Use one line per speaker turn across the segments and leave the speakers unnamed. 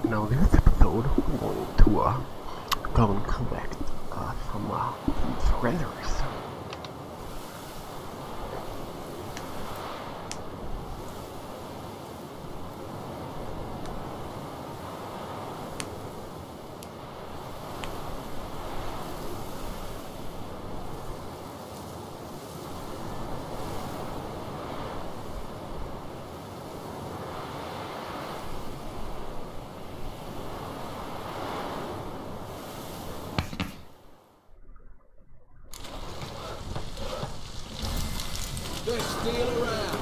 Now in this episode, we're going to go and collect some treasures.
Just steal around.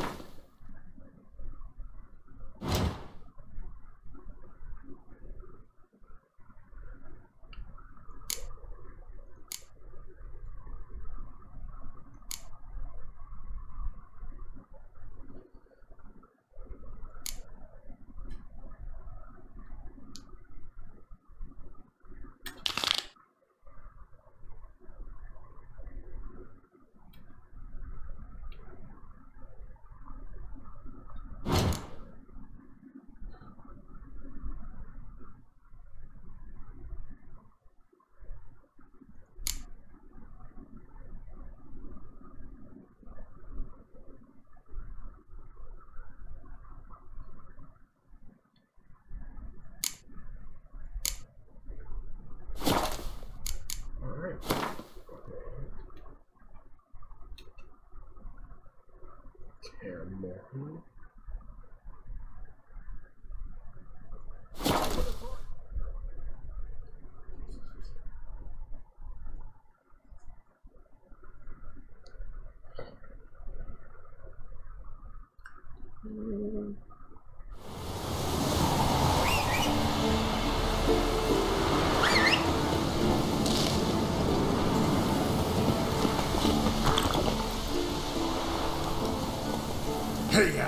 Caramel.
Hey,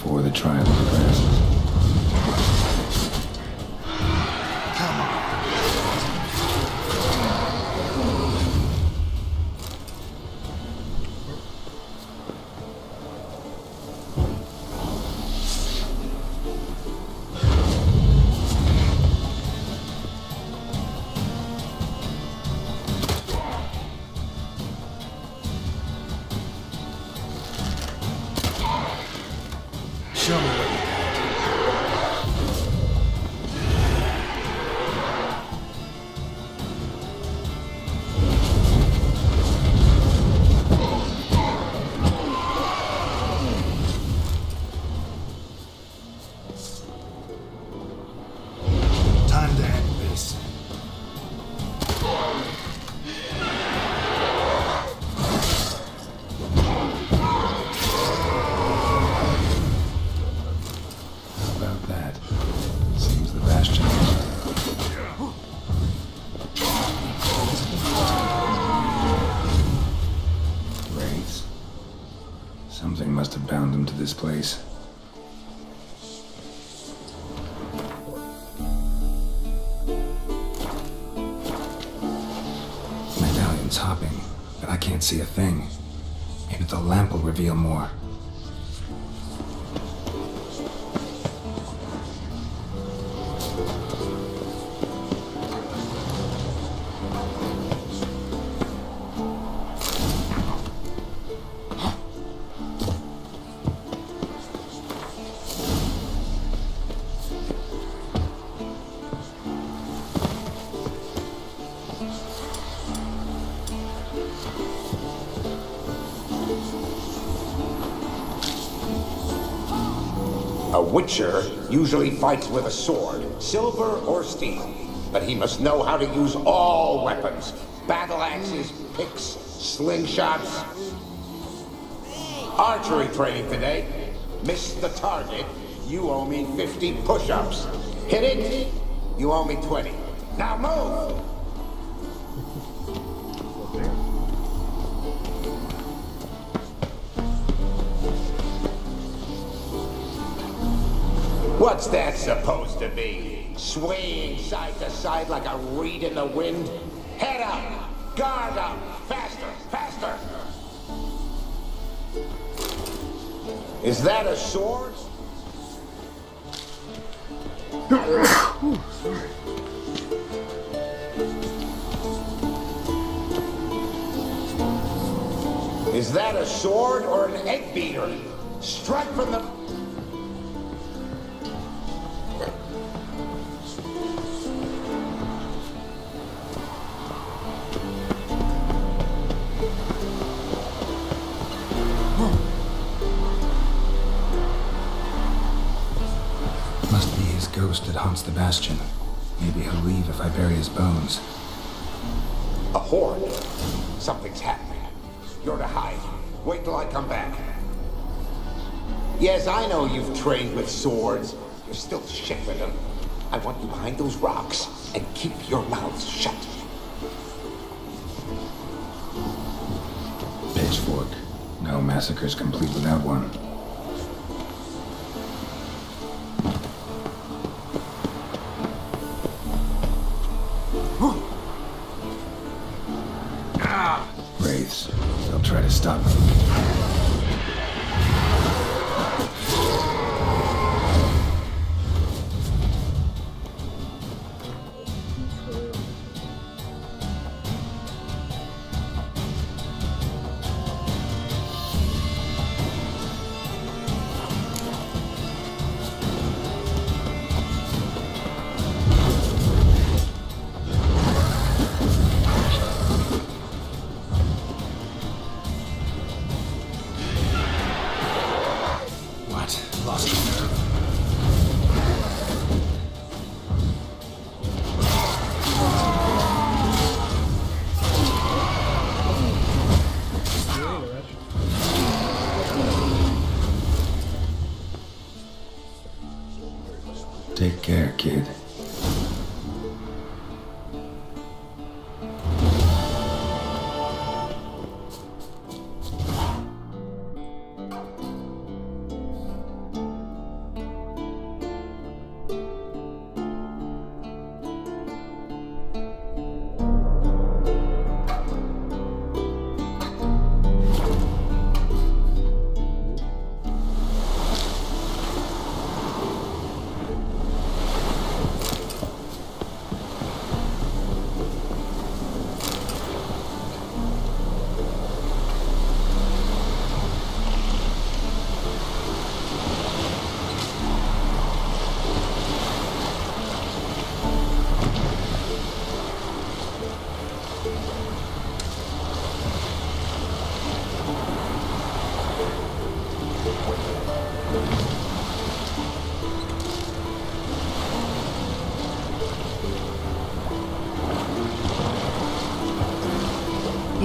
before the trial progresses.
Show me what you got. Time to end this.
Something must have bound them to this place. Medallion's hopping, but I can't see a thing. Maybe the lamp will reveal more.
A witcher usually fights with a sword, silver or steel. But he must know how to use all weapons. Battle axes, picks, slingshots. Archery training today. Missed the target, you owe me 50 push-ups. Hit it, you owe me 20. Now move! What's that supposed to be? Swaying side to side like a reed in the wind? Head up! Guard up! Faster! Faster! Is that a sword? Is that a sword or an egg beater? Strike from the...
Must be his ghost that haunts the bastion. Maybe he'll leave if I bury his bones.
A horde. Something's happening. You're to hide. Wait till I come back. Yes, I know you've trained with swords. You're still shit with them. I want you behind those rocks and keep your mouth shut.
Pitchfork. No massacre's complete without one. Wraiths. They'll try to stop me. Lost the nerve. Take care, kid.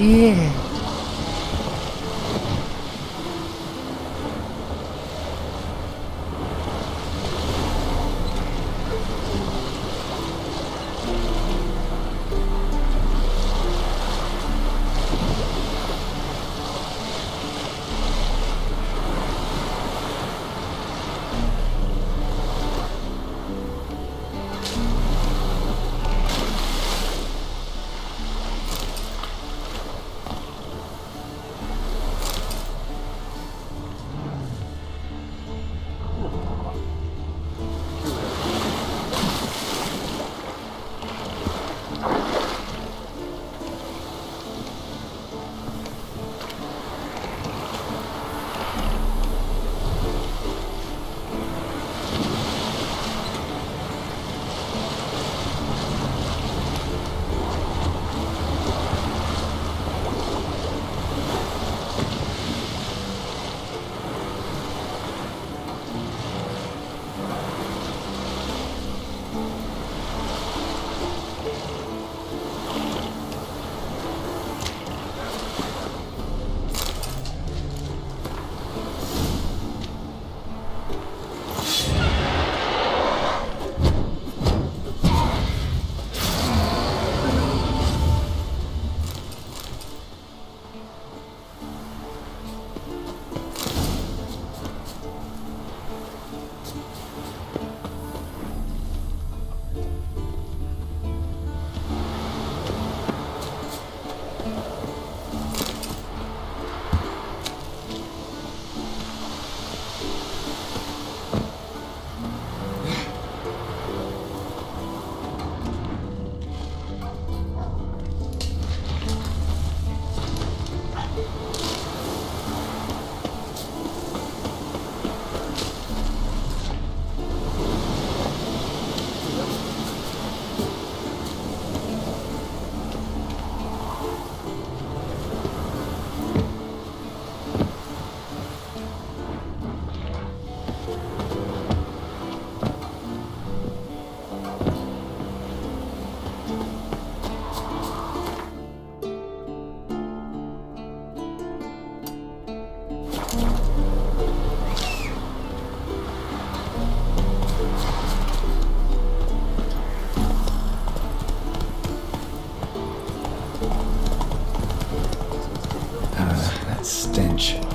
Yeah.
range.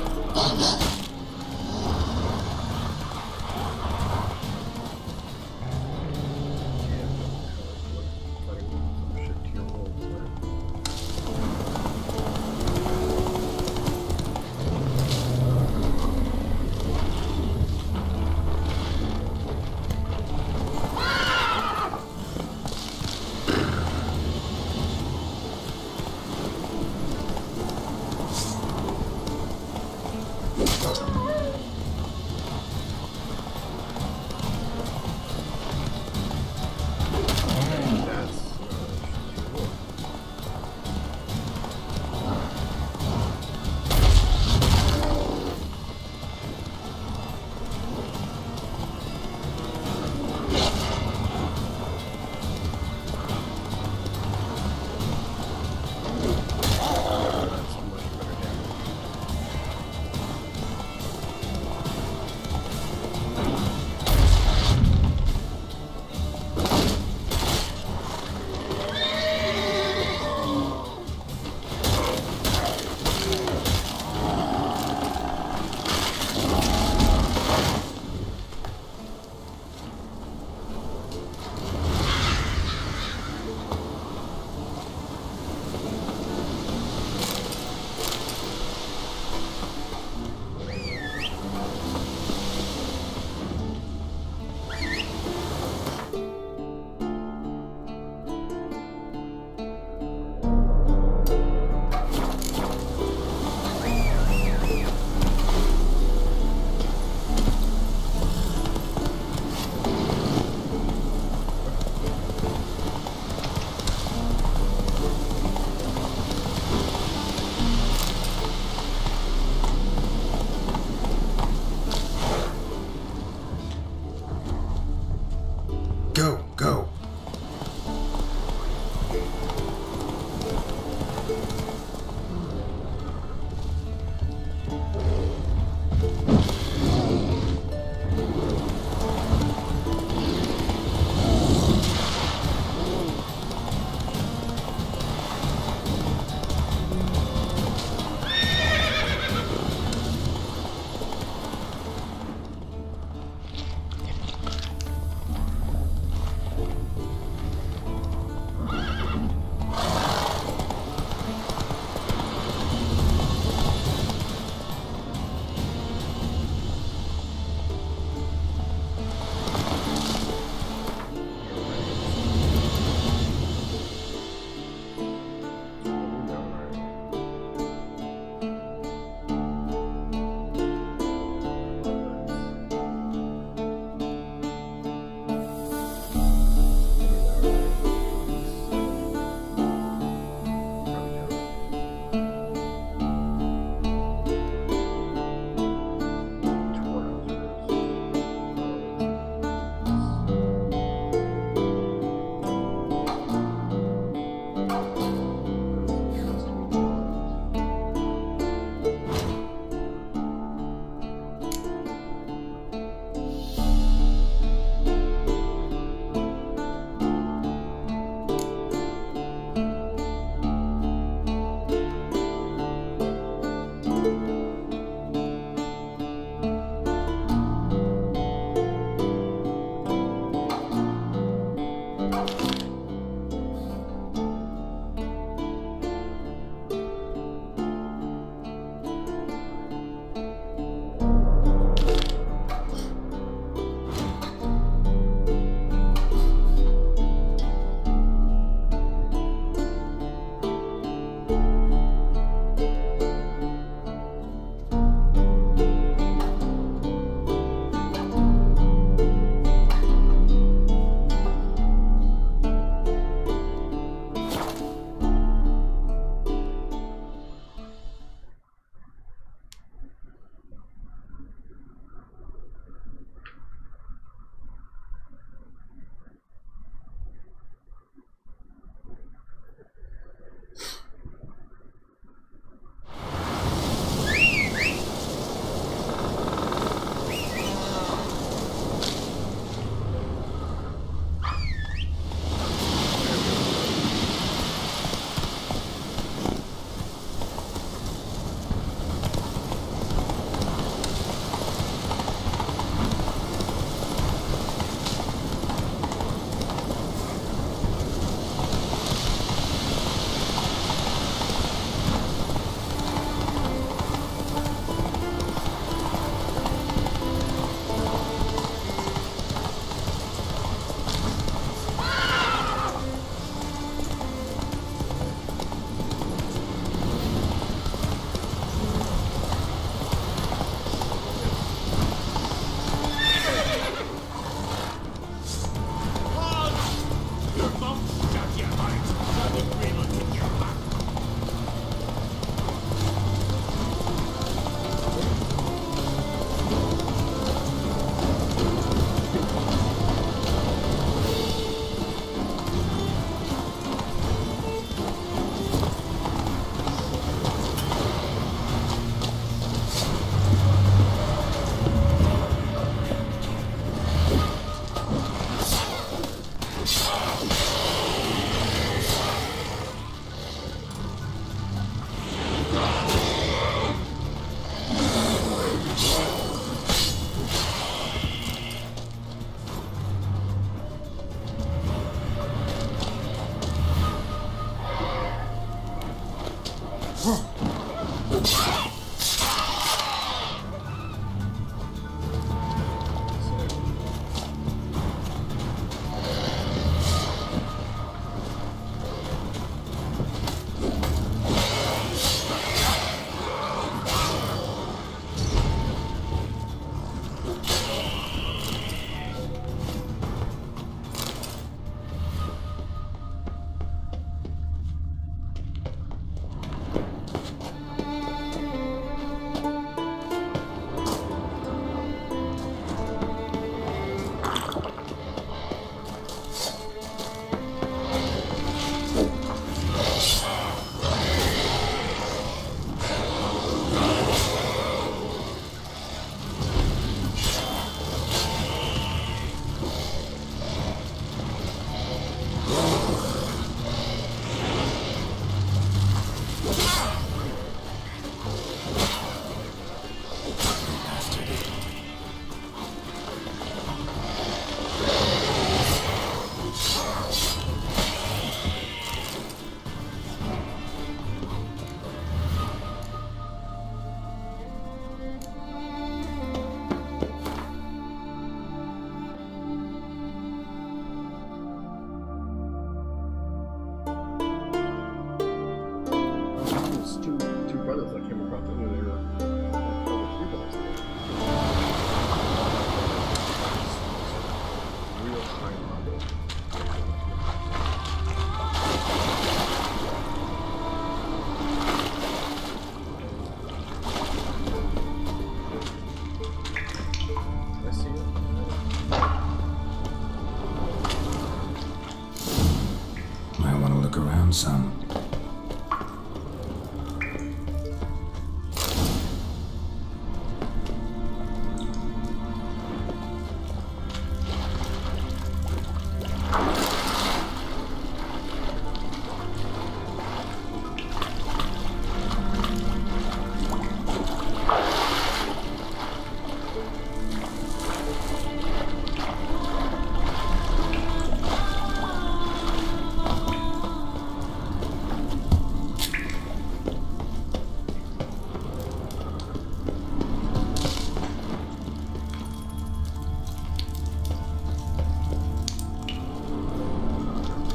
some.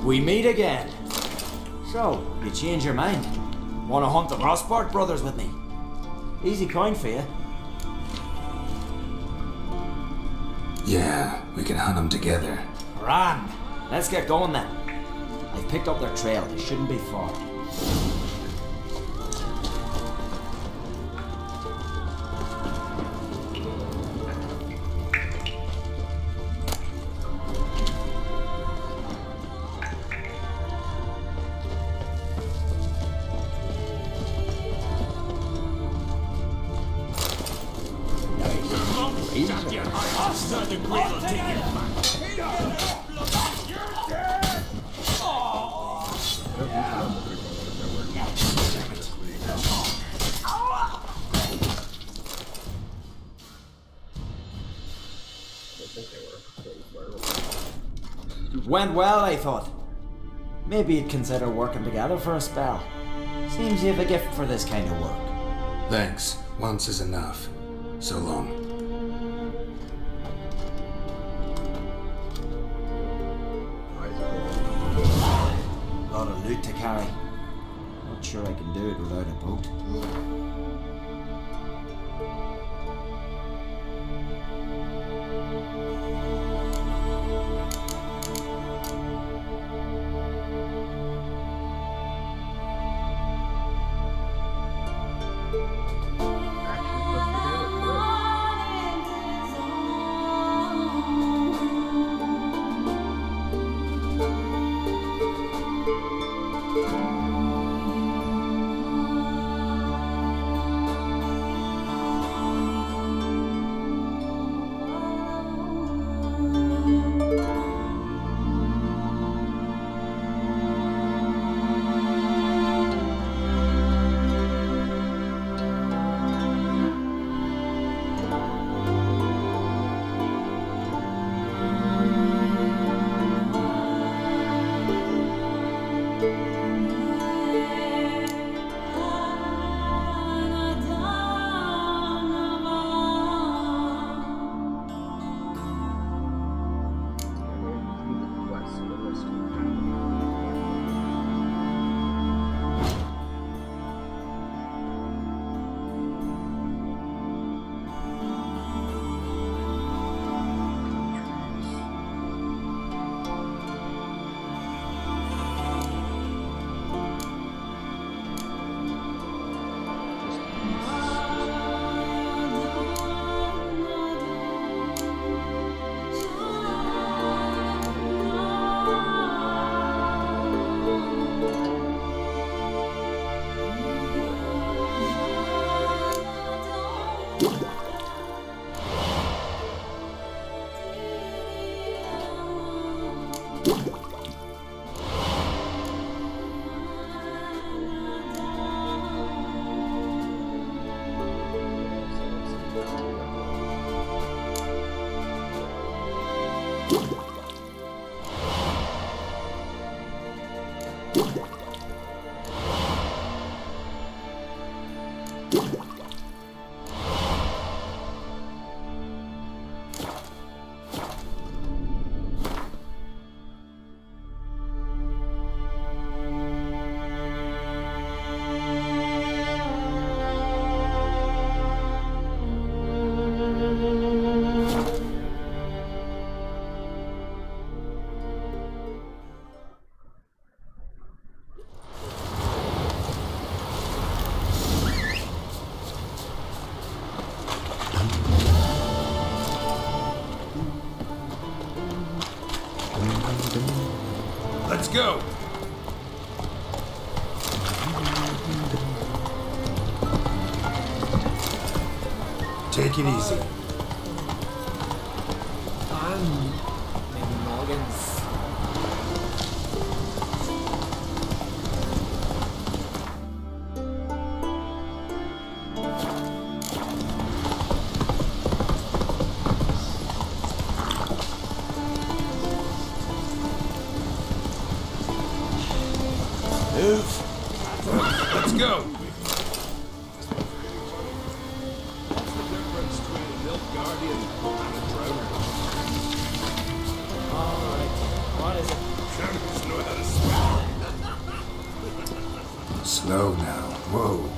We meet again. So, you change your mind? Want to hunt the Rossport brothers with me? Easy coin for you.
Yeah, we can hunt them together.
Grand. Let's get going then. I've picked up their trail. They shouldn't be far. Went well, I thought. Maybe you'd consider working together for a spell. Seems you have a gift for this kind of work.
Thanks. Once is enough. So long.
Lot of loot to carry. Not sure I can do it without a boat.
Let's go. Take it easy.
Maybe Morgan's.
Let's go.
Slow now. Whoa.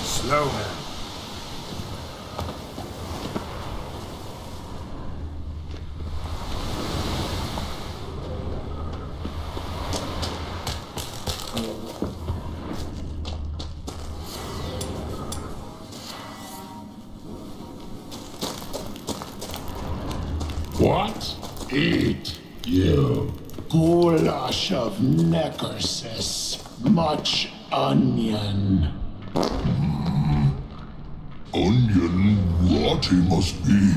Slow now.
What? Eat, you. Goulash of necrosis. Much onion.
Onion rot he must be.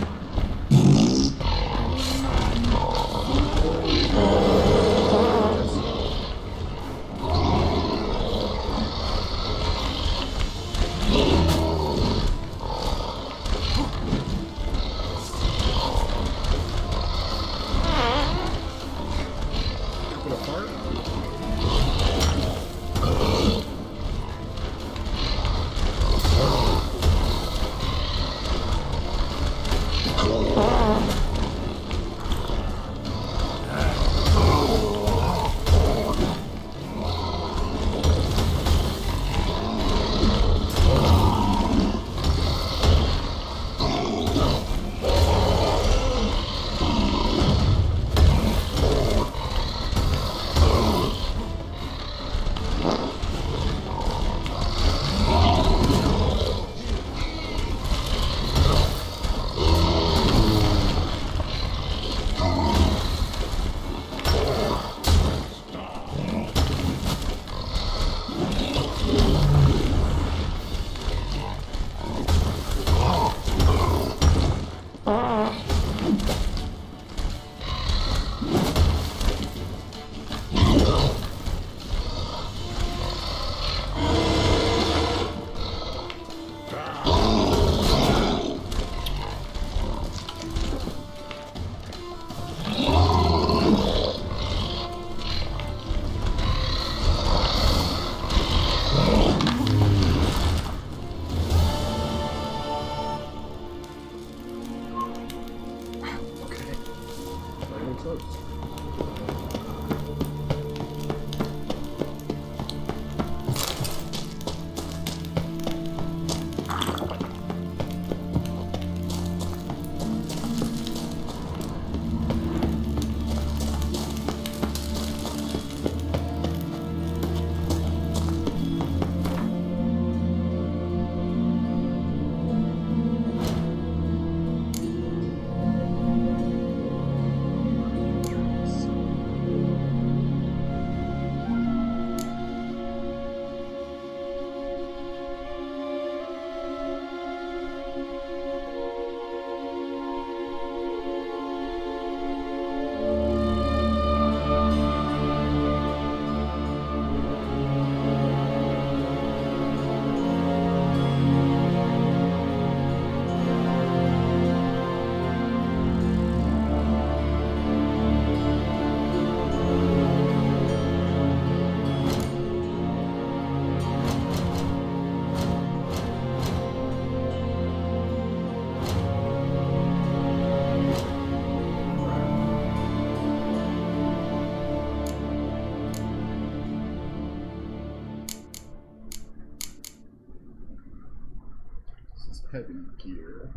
is heavy gear.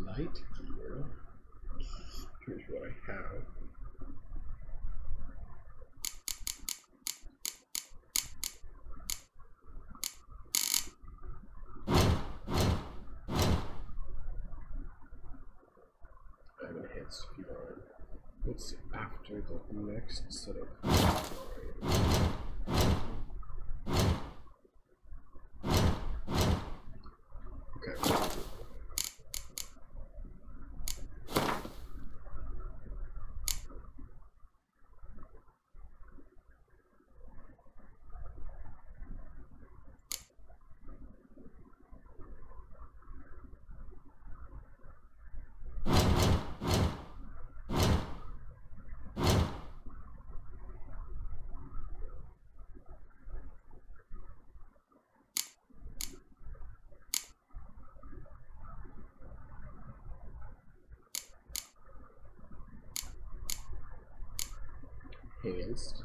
Light gear. Here's what I have. I have enhanced feline. What's after the next set of okay. Enhanced.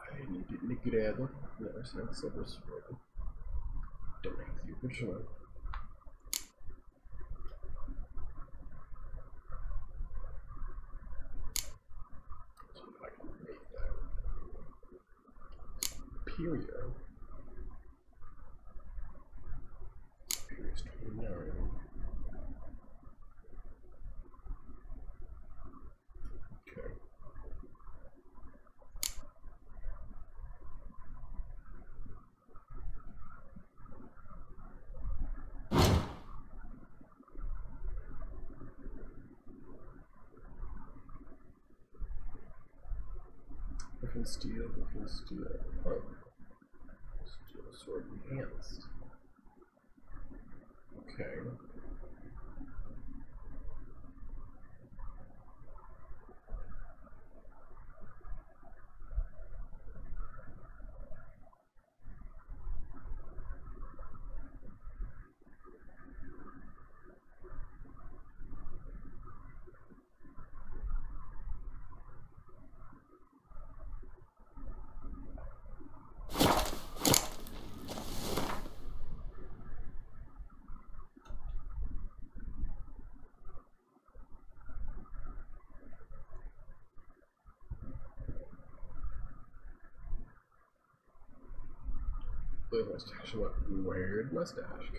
I need it integrado. No, es not silver sword. Don't have the original. Superior. Superior is 29. Okay. Different steel, different steel. Oh. Steel sword enhanced. Okay. Blue mustache, what weird mustache.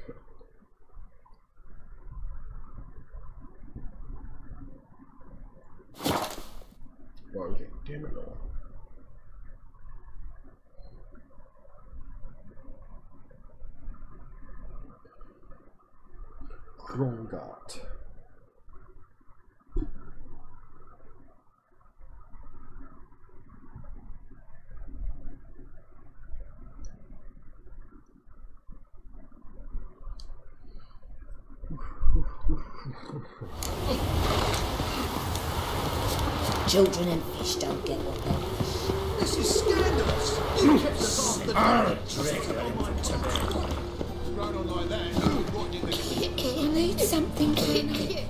Longitudinal. Grongot.
Children and fish don't get what they wish.
This is scandalous! You kept us off the Run on like that, what did they
You need something, Kenny.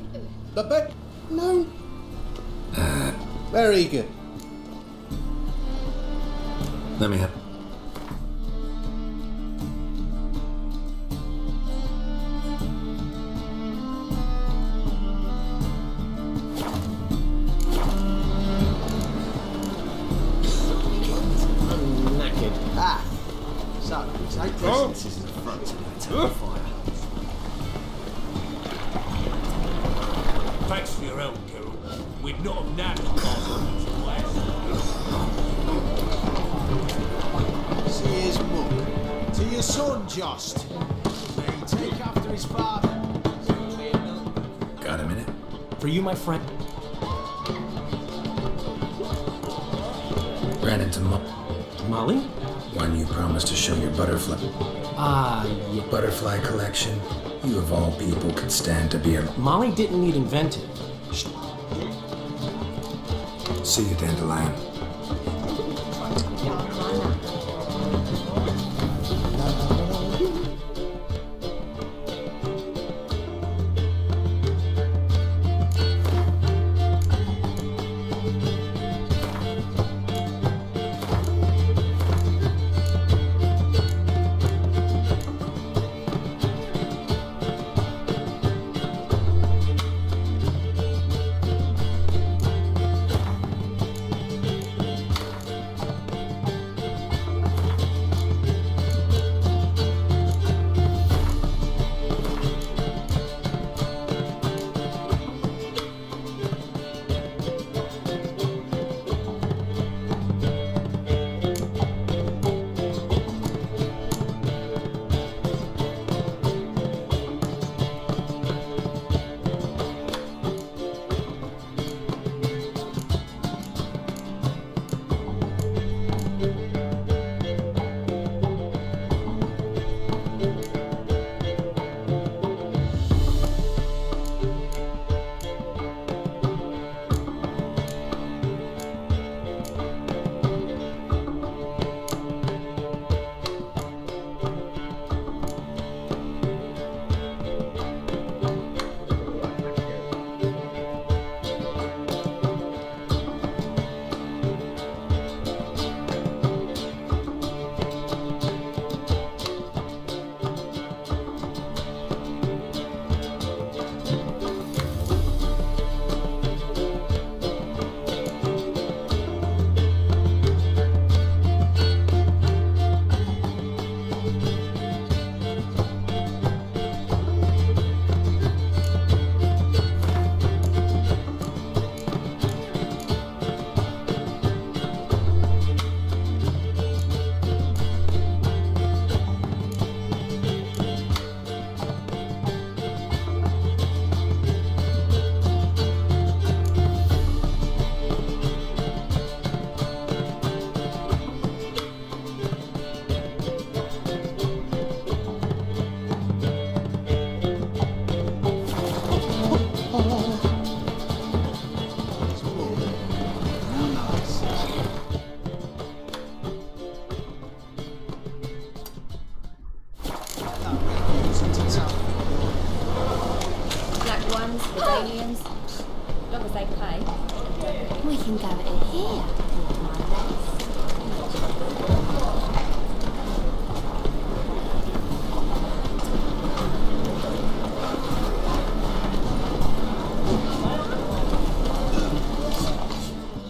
The bed?
No.
Very good.
Let me have.
Thanks for your help, Carol. We'd not have nabbed See his book. To your son, Just. May he take after his father.
Got a minute?
For you, my friend.
Ran into
Molly?
one you promised to show your butterfly.
Yeah.
Butterfly collection. You of all people could stand to be a.
Molly didn't need inventive.
See you, Dandelion.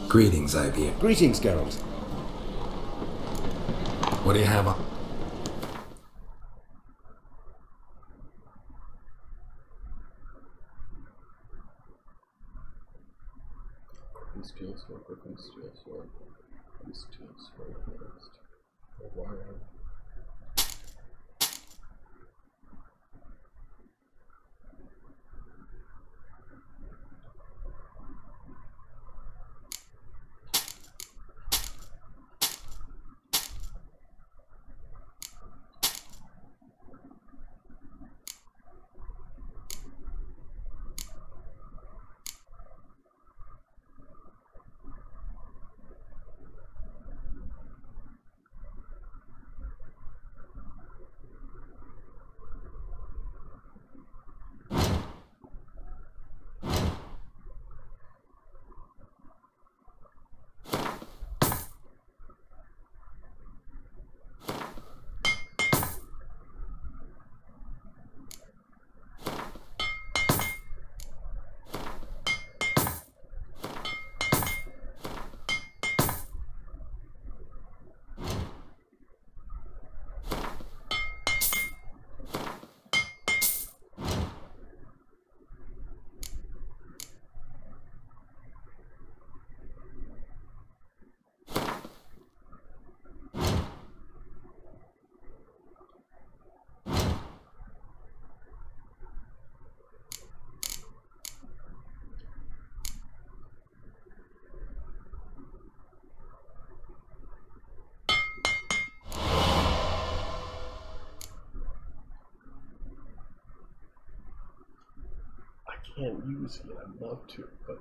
Greetings, Ivy.
Greetings, girls.
What do you have on?
Steel sword, griffin steel sword, steel sword next. A wire. Can't use it. I'd love to, but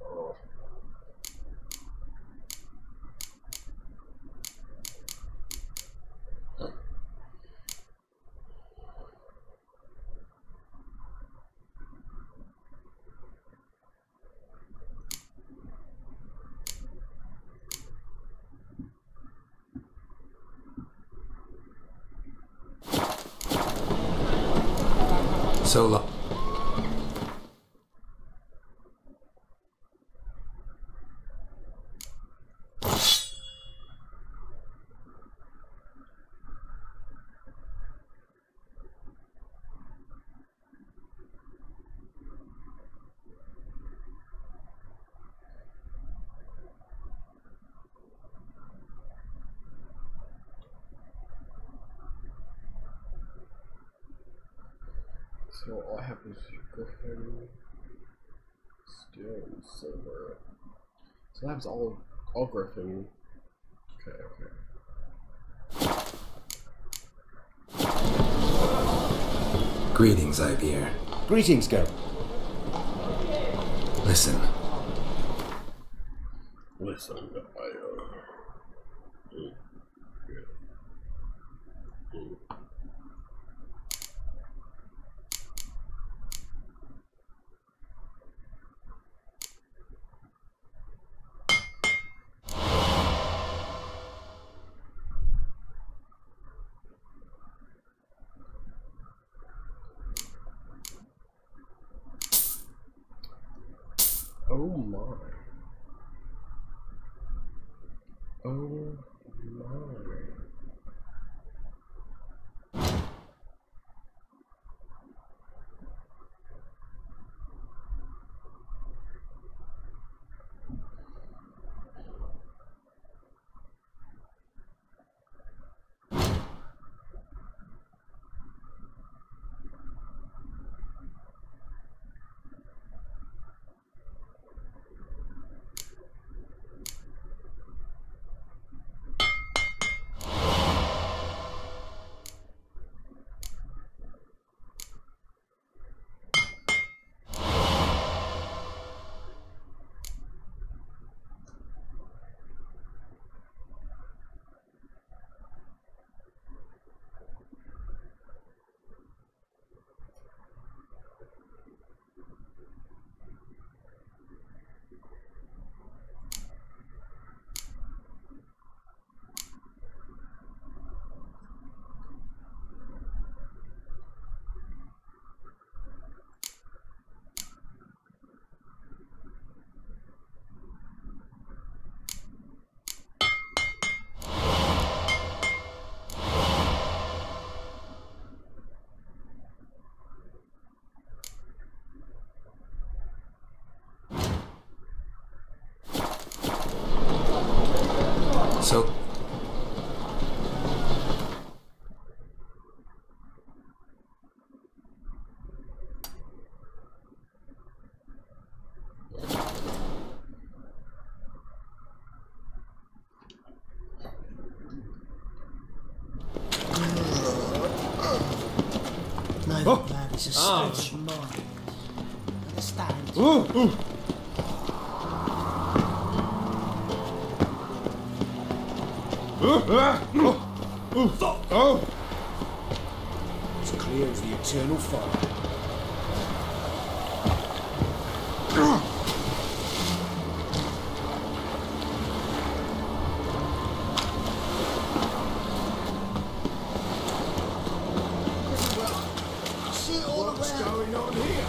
oh.
So long.
So all I have is griffin, steel, and silver. So that was all griffin. Okay.
Greetings, Ivy.
Greetings, girl.
Listen.
Oh my. Oh my.
So,
My blood is a stretch more. Understand? It's clear as the eternal fire. What's going on here?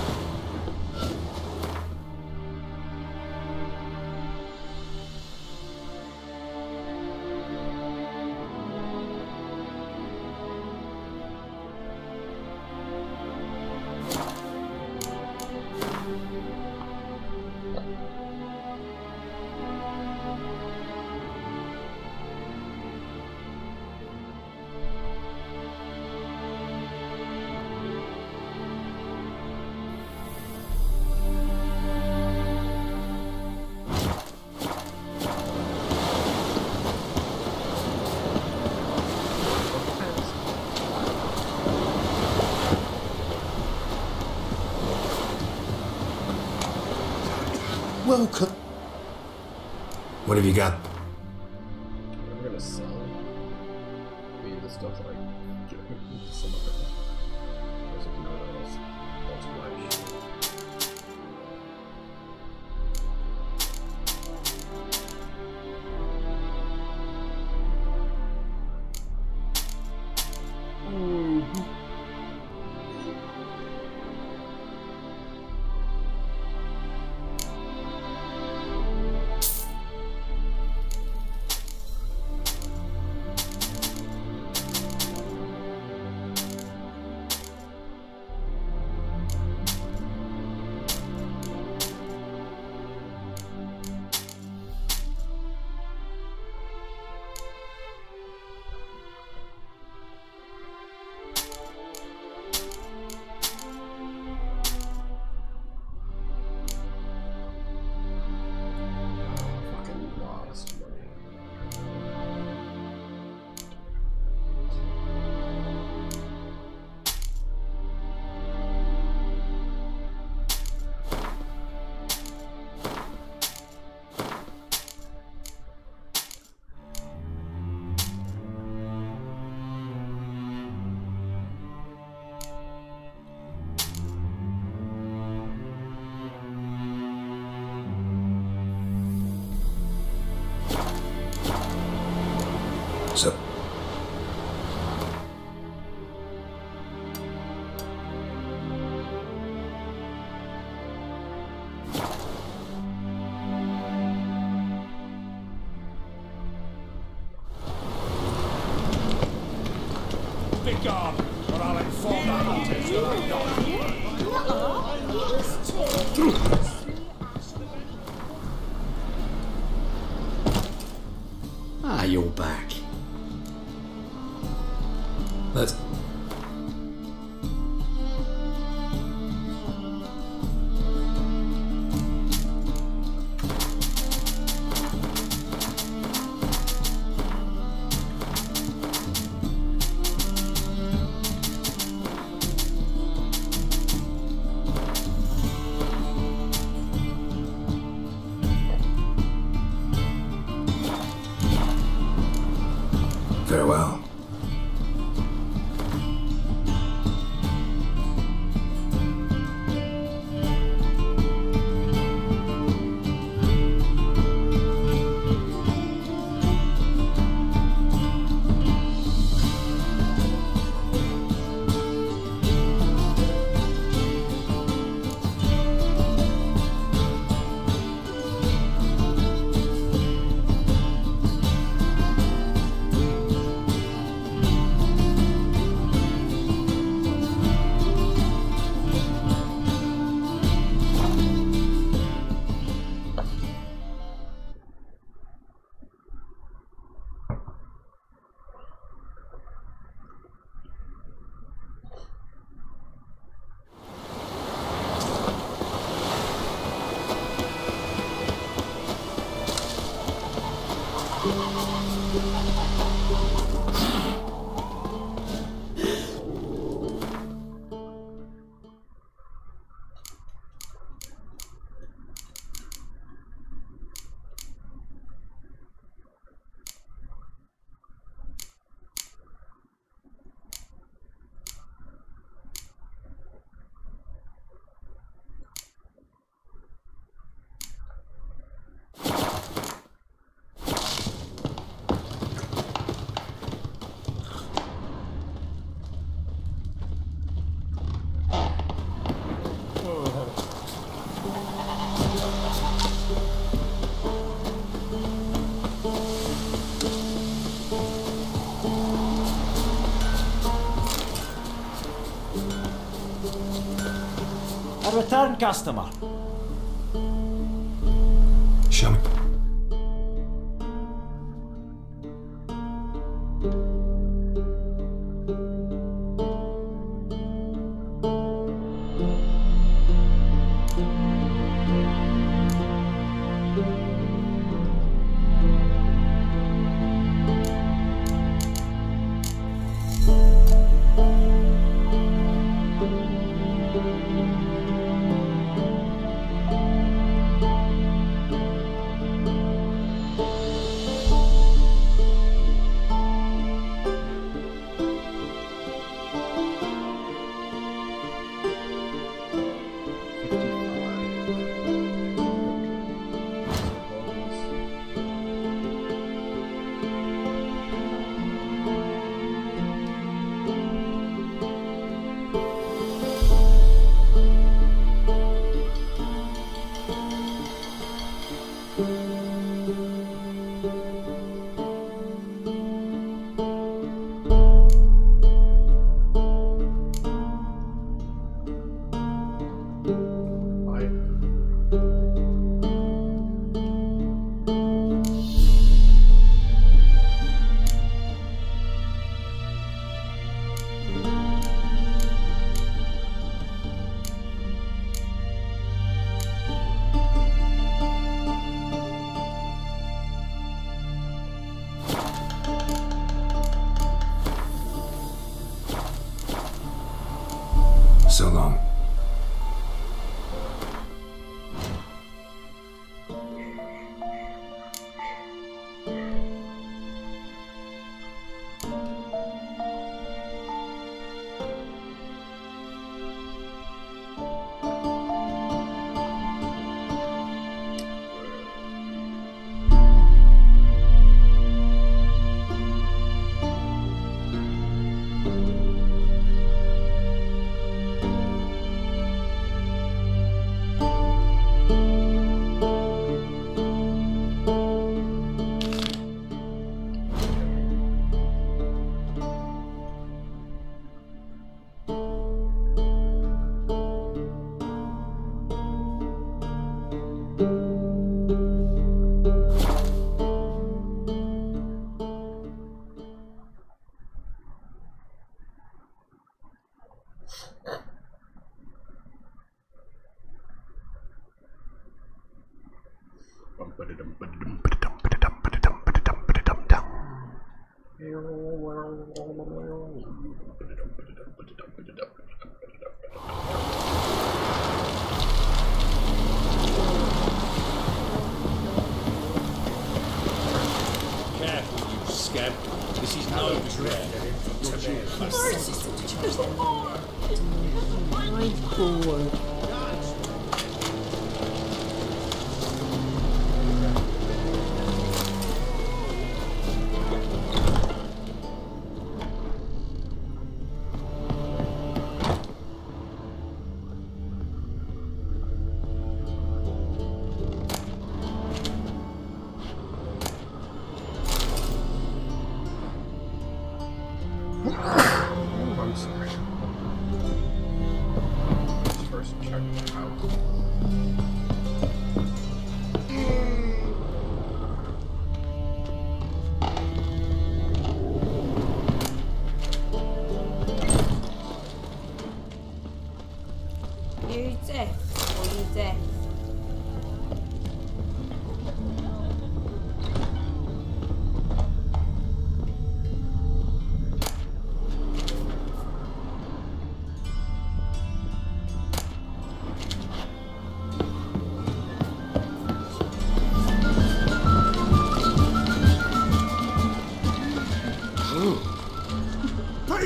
Welcome.
what have you got?
I'm gonna sell me the stuff that I give to someone else. There's no one else. That's my shit.
So,
Big arm, or I'll inform the hunters that I'm not.
Ah, you're back.
let's... Farewell.
A return customer.
Show me. So long.
Careful, you scamp. This is no trap.
I'm sorry. Let's first check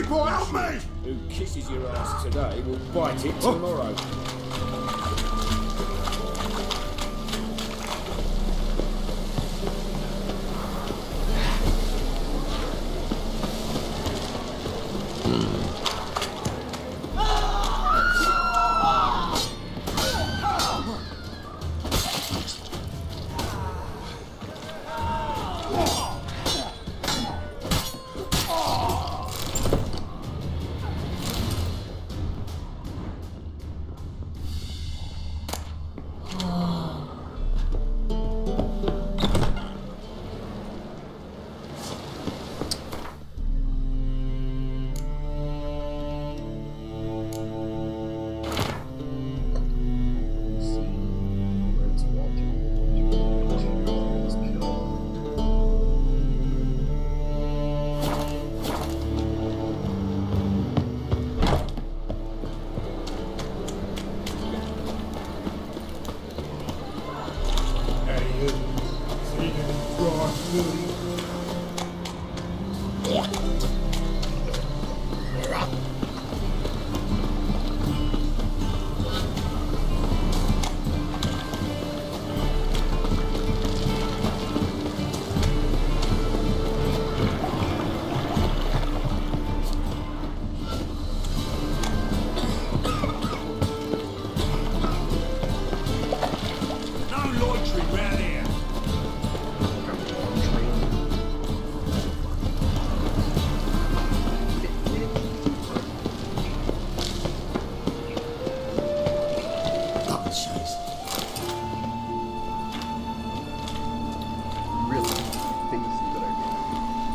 People, help me!
Who kisses your ass today will bite it tomorrow.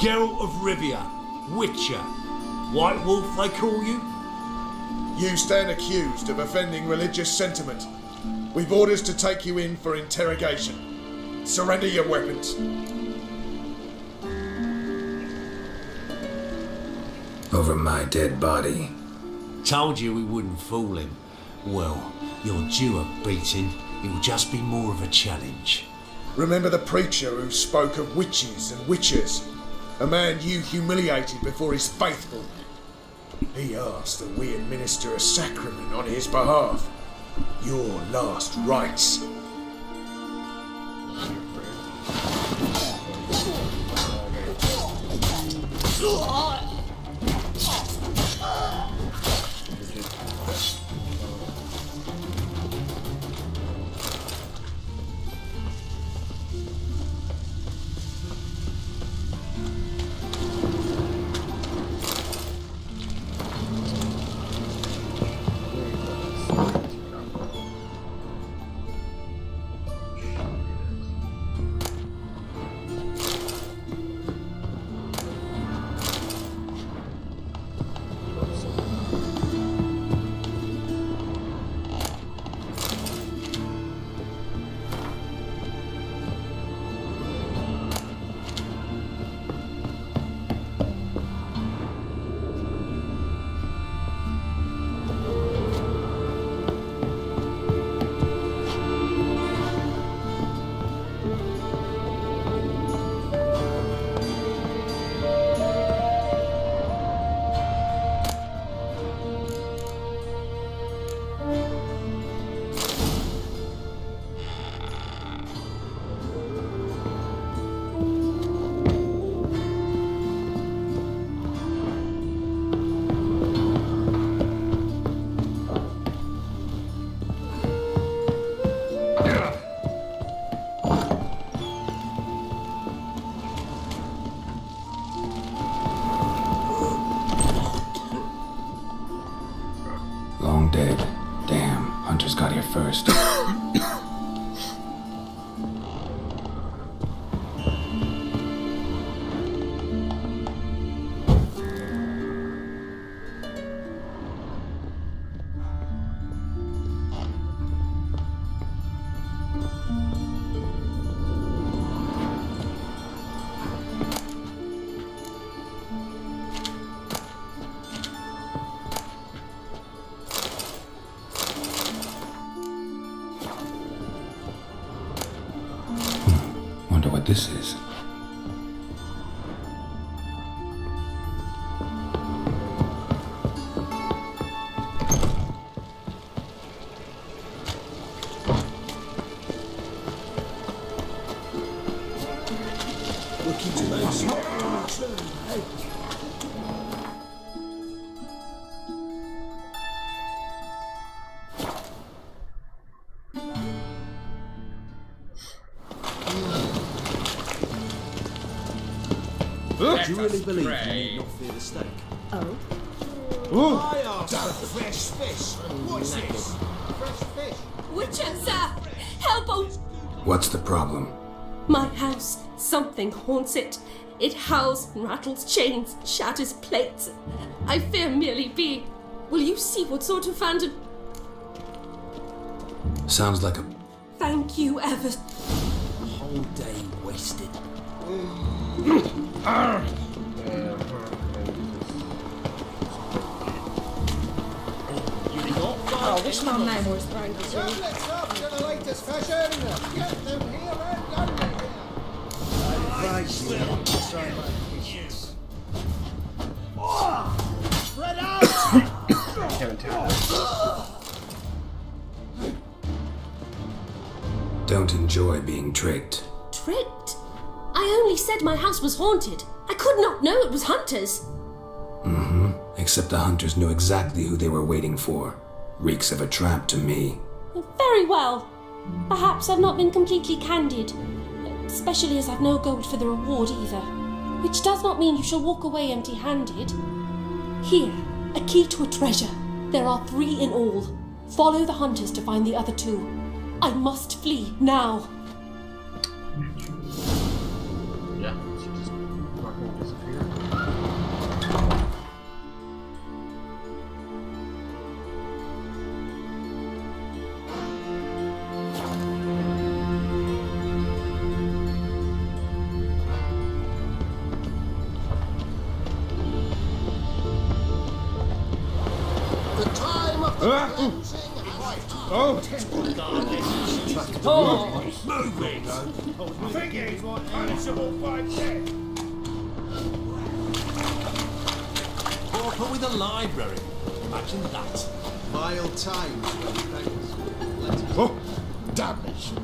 Geralt of Rivia, Witcher. White Wolf, they call you?
You stand accused of offending religious sentiment. We've orders to take you in for interrogation. Surrender your weapons.
Over my dead body.
Told you we wouldn't fool him. Well, you're due a beating. It'll just be more of a challenge.
Remember the preacher who spoke of witches and witchers? A man you humiliated before his faithful. He asked that we administer a sacrament on his behalf. Your last rites.
Long dead. Damn, Hunter's got here first.
Do you really believe you need not fear the stake?
Oh?
I asked for fresh fish. What's this? Fresh fish.
Witcher, sir! Help! Oh,
What's the problem?
my house. Something haunts it. It howls and rattles chains, shatters plates. I fear merely being. Will you see what sort of phantom?
Sounds like a...
Thank you ever.
Whole day wasted.
Oh, which man name was trying to
Let's up to the latest fashion. Get them here and done Spread out!
Don't enjoy being tricked.
Tricked? I only said my house was haunted. I could not know it was hunters.
Except the hunters knew exactly who they were waiting for. Reeks of a trap to me.
Very well. Perhaps I've not been completely candid. Especially as I've no gold for the reward either. Which does not mean you shall walk away empty-handed. Here, a key to a treasure. There are 3 in all. Follow the hunters to find the other 2. I must flee now.
Yeah, she just fucking disappeared.
The time of the cleansing has moving. Or put with a library. Imagine that. Vile times. Oh, damnation.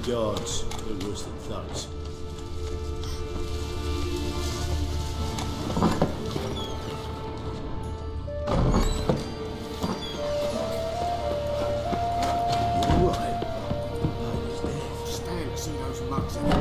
Guards, they're worse than thugs. You're right. Nobody's there. Stand to see those mugs in it.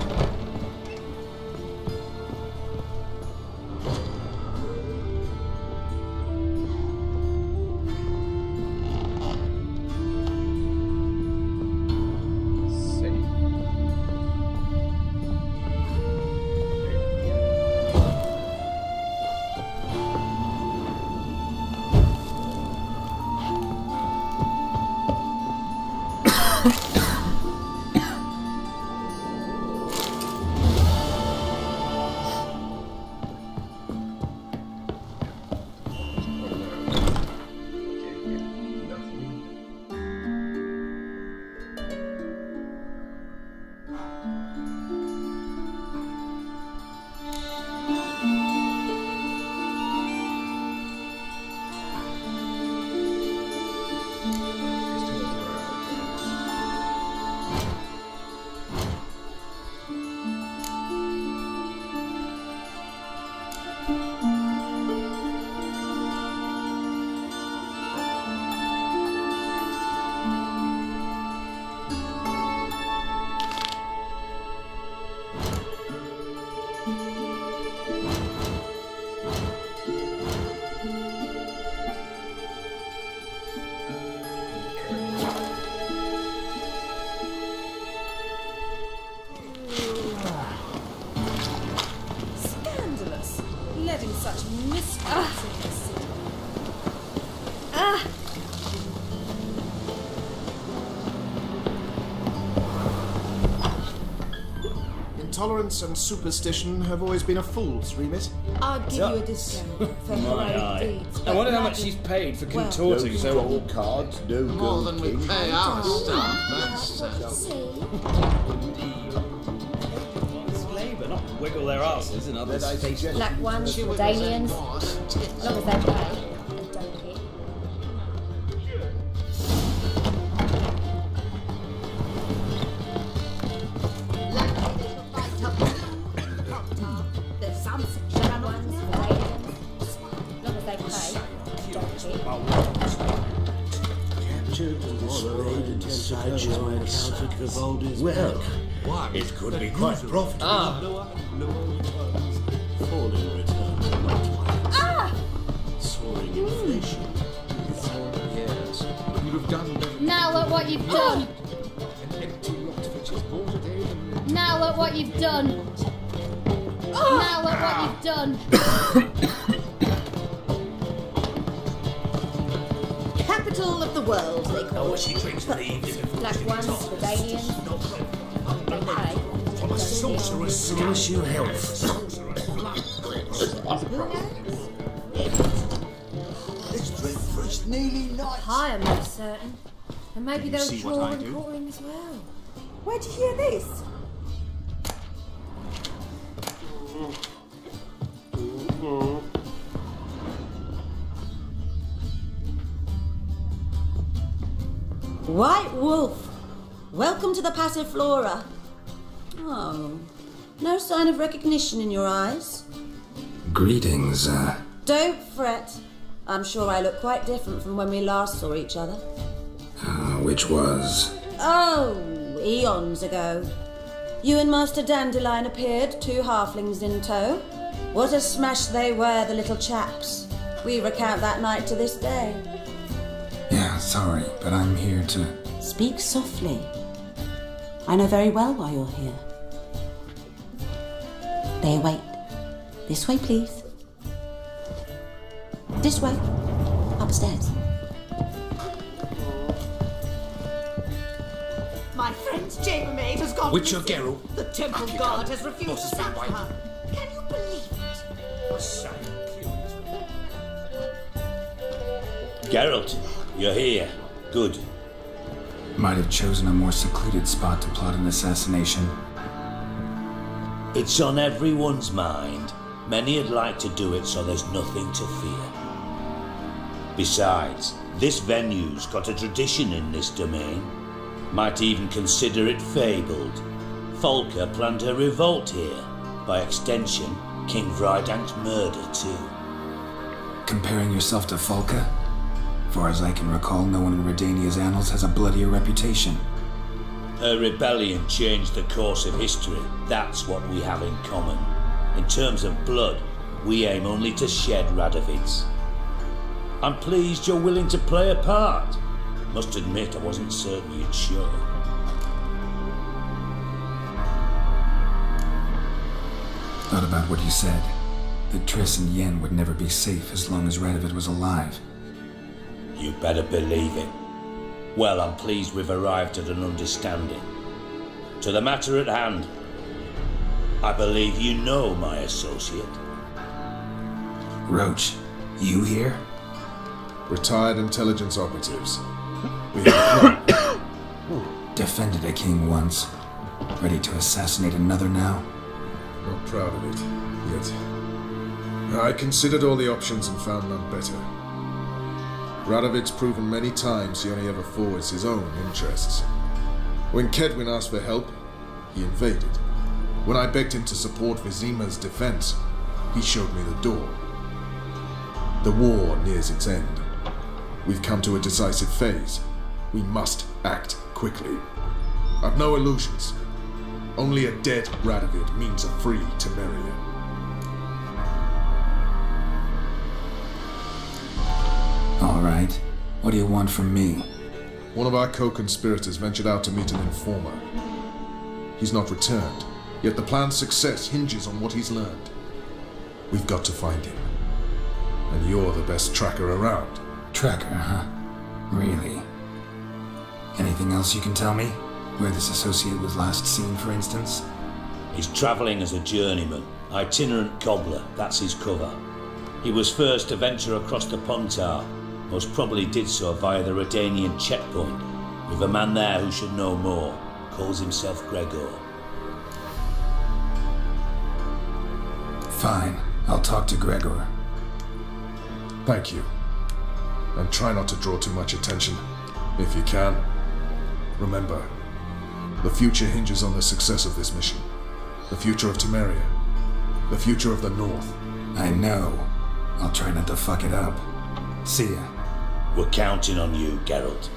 intolerance and superstition have always been a fool's remit.
I'll give you a discount for heroic deeds.
I wonder how much she's paid for contorting
No
so
strong cards, no
More
gold
than we
king.
pay our staff, that's...
slay, but not wiggle their asses in other stations.
Black ones, Dalians, as long as they pay and don't hit. There's some black ones, Dalians, as long as they pay and don't hit.
Captured and displayed until sideshow encountered Vivaldi's well, it could be quite profitable. Falling returns are not like soaring inflation.
Yes, you'd have done better.
Now look what you've done.
An empty lot which is more today than...
Now look what you've done. Now look what you've done.
Capital of the world, they call it.
She drinks the evening.
Black ones, Dalians, they pay.
From a sorceress to wish you health.
Let's drink first nearly night.
High, I'm most certain. And maybe they'll
see what
draw
I
and
do?
quartering as well. Where'd you hear this? White Wolf, welcome to the Passiflora. Oh, no sign of recognition in your eyes.
Greetings,
Don't fret. I'm sure I look quite different from when we last saw each other.
which was...
Oh, eons ago. You and Master Dandelion appeared, 2 halflings in tow. What a smash they were, the little chaps. We recount that night to this day.
Yeah, sorry, but I'm here to...
Speak softly. I know very well why you're here. They await. This way, please. This way. Upstairs.
My friend's chambermaid has gone
Witcher
missing.
Geralt.
The temple guard has refused to sack
Boss's been
her. Can you believe it?
Geralt, you're here. Good.
Might have chosen a more secluded spot to plot an assassination.
It's on everyone's mind. Many would like to do it, so there's nothing to fear. Besides, this venue's got a tradition in this domain. Might even consider it fabled. Folker planned a revolt here. By extension, King Vrydank's murder too.
Comparing yourself to Folka? Far as I can recall, no one in Redania's annals has a bloodier reputation.
Her rebellion changed the course of history. That's what we have in common. In terms of blood, we aim only to shed Radovid's. I'm pleased you're willing to play a part. Must admit I wasn't certain you'd show.
Thought about what you said. That Triss and Yen would never be safe as long as Radovid was alive.
You better believe it. Well, I'm pleased we've arrived at an understanding. To the matter at hand, I believe you know my associate.
Roach, you here?
Retired intelligence operatives. We have
Defended a king once. Ready to assassinate another now?
Not proud of it, yet. I considered all the options and found none better. Radovid's proven many times he only ever forwards his own interests. When Kedwin asked for help, he invaded. When I begged him to support Vizima's defense, he showed me the door. The war nears its end. We've come to a decisive phase. We must act quickly. I've no illusions. Only a dead Radovid means a free Temeria.
All right. What do you want from me?
One of our co-conspirators ventured out to meet an informer. He's not returned, yet the plan's success hinges on what he's learned. We've got to find him. And you're the best tracker around.
Tracker, huh? Really? Anything else you can tell me? Where this associate was last seen, for instance?
He's travelling as a journeyman, itinerant cobbler, that's his cover. He was first to venture across the Pontar, most probably did so via the Redanian checkpoint, with a man there who should know more, calls himself Gregor.
Fine, I'll talk to Gregor.
Thank you. And try not to draw too much attention, if you can. Remember, the future hinges on the success of this mission. The future of Temeria. The future of the North.
I know. I'll try not to fuck it up. See ya.
We're counting on you, Geralt.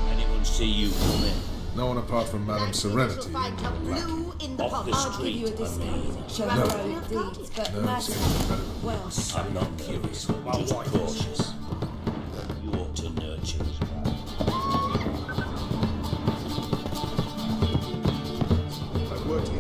Anyone see you come in?
No one apart from Madame Serenity.
Off the street, I mean.
Well,
I'm not curious, just cautious. You ought to nurture as well.
I've worked in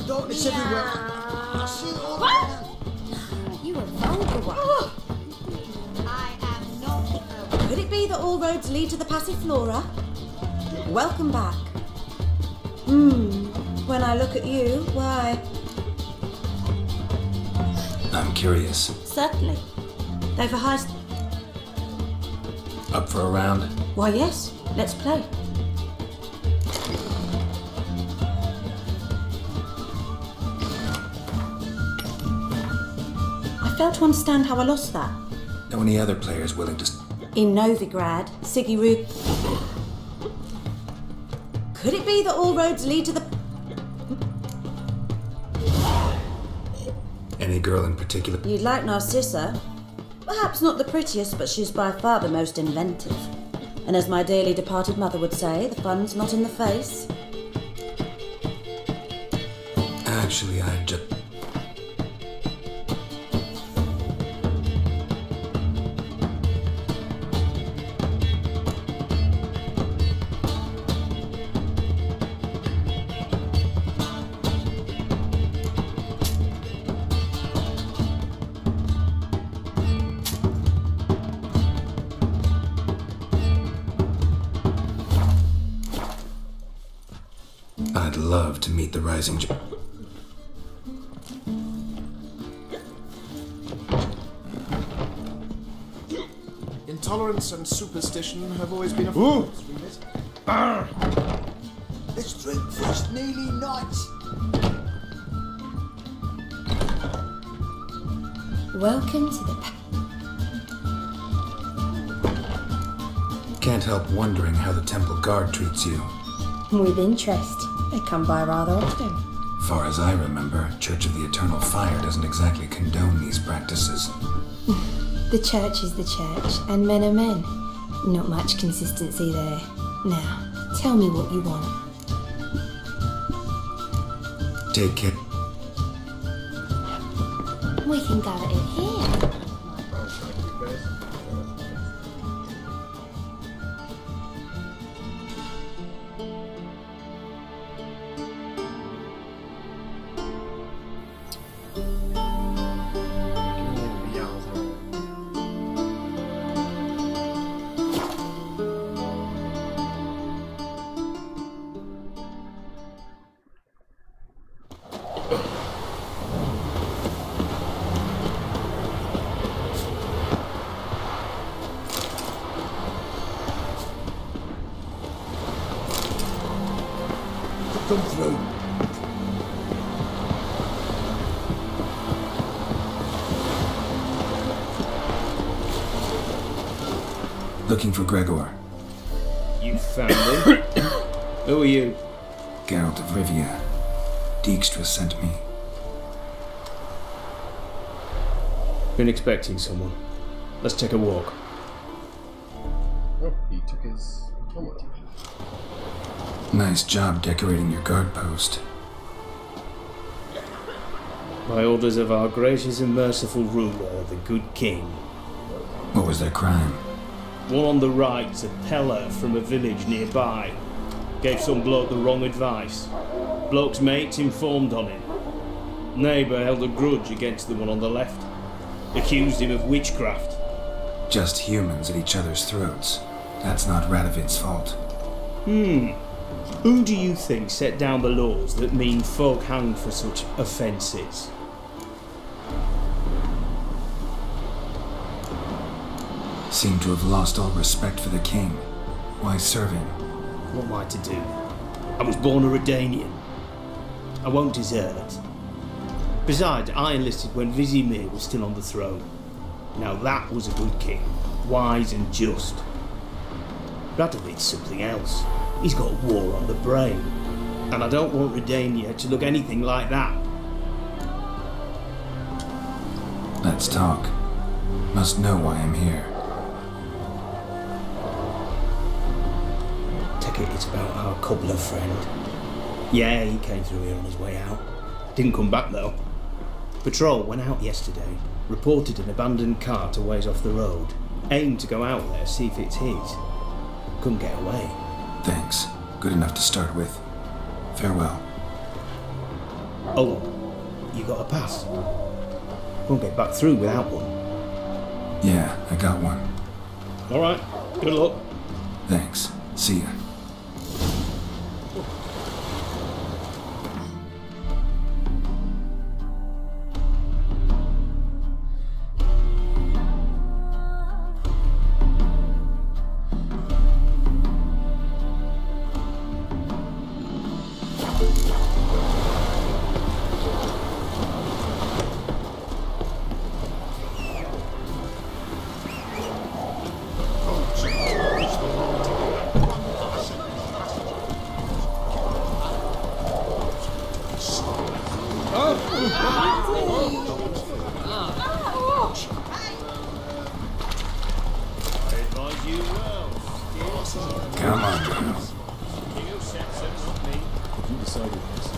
Darkness everywhere. I see it all around.
you a vulgar one.
I am not.
Could it be that all roads lead to the Passiflora? Welcome back. When I look at you, why?
I'm curious.
Certainly. Though for heist...
Up for a round?
Why, yes. Let's play. I fail to understand how I lost that.
Know any other players willing to...
In Novigrad, Sigurd... Could it be that all roads lead to the...
Any girl in particular?
You'd like Narcissa. Perhaps not the prettiest, but she's by far the most inventive. And as my dearly departed mother would say, the fun's not in the face.
Actually, I just... I'd love to meet the rising...
Intolerance and superstition have always been a force.
Let's drink first, nearly night.
Welcome to the...
Can't help wondering how the Temple Guard treats you.
With interest. They come by rather often.
Far as I remember, Church of the Eternal Fire doesn't exactly condone these practices.
The church is the church, and men are men. Not much consistency there. Now, tell me what you want.
Take care.
We can go at it here.
Come through.
Looking for Gregor.
You found him? Who are you?
Geralt of Rivia. Dijkstra sent me.
Been expecting someone. Let's take a walk.
Oh, he took his helmet.
Nice job decorating your guard post.
By orders of our gracious and merciful ruler, the good king.
What was their crime?
One on the right's a peller from a village nearby. Gave some bloke the wrong advice. Bloke's mates informed on him. Neighbour held a grudge against the one on the left. Accused him of witchcraft.
Just humans at each other's throats. That's not Radovid's fault.
Who do you think set down the laws that mean folk hanged for such offences?
Seem to have lost all respect for the king. Why serve him?
What am I to do? I was born a Redanian. I won't desert. Besides, I enlisted when Vizimir was still on the throne. Now that was a good king, wise and just. Radovid's something else. He's got war on the brain. And I don't want Redania to look anything like that.
Let's talk. Must know why I'm here.
Take it it's about our cobbler friend. Yeah, he came through here on his way out. Didn't come back though. Patrol went out yesterday, reported an abandoned cart a ways off the road. Aimed to go out there, see if it's his. Couldn't get away.
Thanks. Good enough to start with. Farewell.
Oh, you got a pass? Won't get back through without one.
Yeah, I got one.
Alright, good luck.
Thanks. See ya. Come on, girl.
You decided this.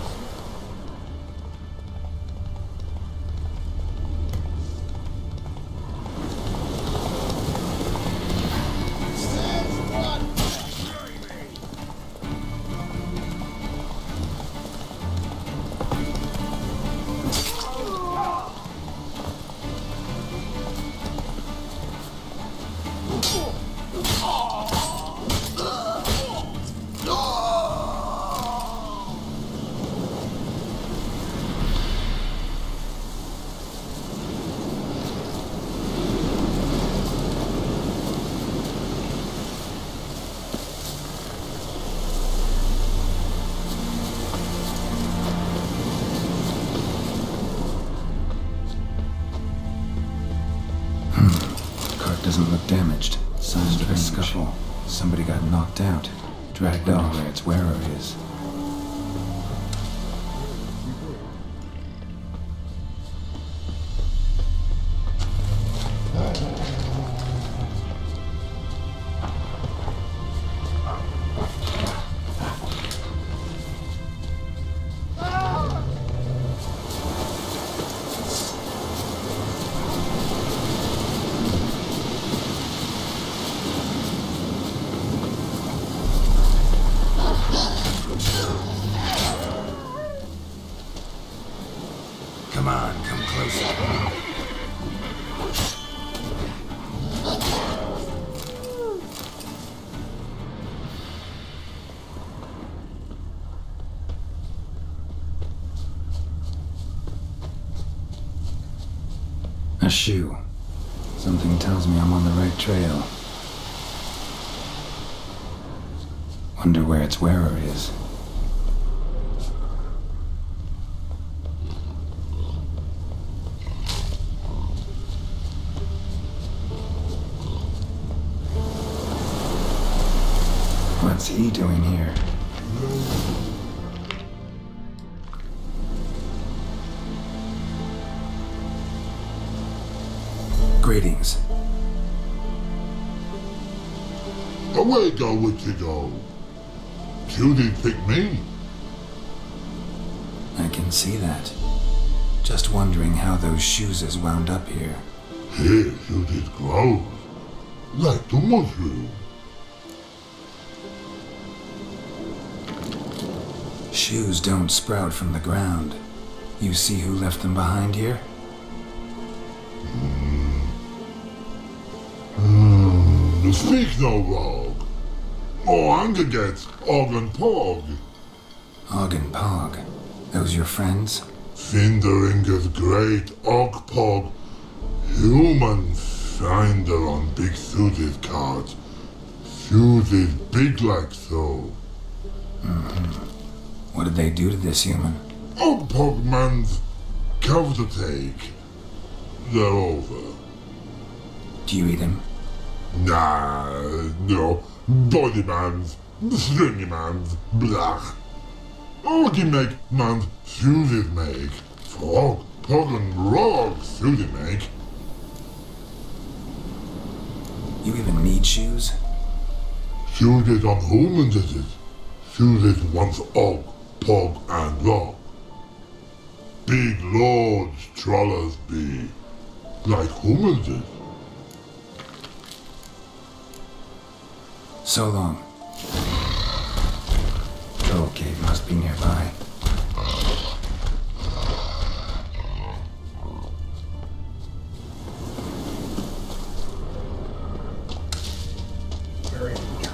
Doesn't look damaged. Signs of a scuffle. Somebody got knocked out. Dragged off where its wearer is. Come on, come closer. A shoe. Something tells me I'm on the right trail. Wonder where its wearer is. What's he doing here? Greetings.
Away go, witchy go. You didn't pick me.
I can see that. Just wondering how those shoes is wound up here.
Here you did grow. Like the mushroom.
Shoes don't sprout from the ground. You see who left them behind here?
Speak no wrong. Oh, anger gets Og and Pog.
Og and Pog. Those your friends?
Finderinger's great Og Pog. Human finder on big suited cards. Suited big like so.
What did they do to this human?
Og Pog man's cover to take. They're over.
Do you eat him?
Nah, no. Body man's, stringy man's, blah. Orgy make man's suited make. Frog, Pog and Rog suited make.
You even need shoes?
Suited on humans is it? Suited once Og, Pog and Rog. Big lords trollers be. Like humans is.
So long. Troll cave must be nearby.
Very interesting.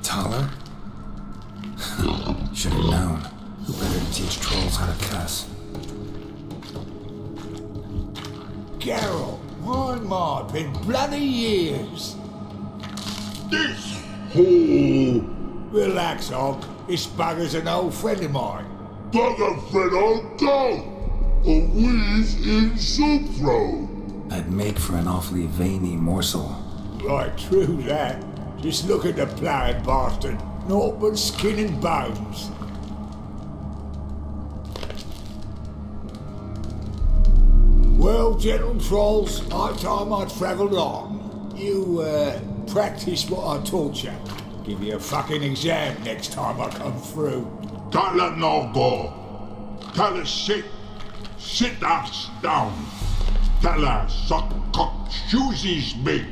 Taller? Should have known. Who better to teach trolls how to cuss?
Geralt, my, been bloody years.
This hole.
Relax, Og. This bugger's an old friend of mine.
Bugger friend old dog. A wheeze in soup throw.
I'd make for an awfully veiny morsel.
Right, true that. Just look at the ploughing bastard. Naught but skin and bones. Well, gentle trolls, high time I travelled on. You, practice what I taught you. Give you a fucking exam next time I come through.
Can't let no go. Tell her sit. Sit ass down. Tell her suck cock shoesies big.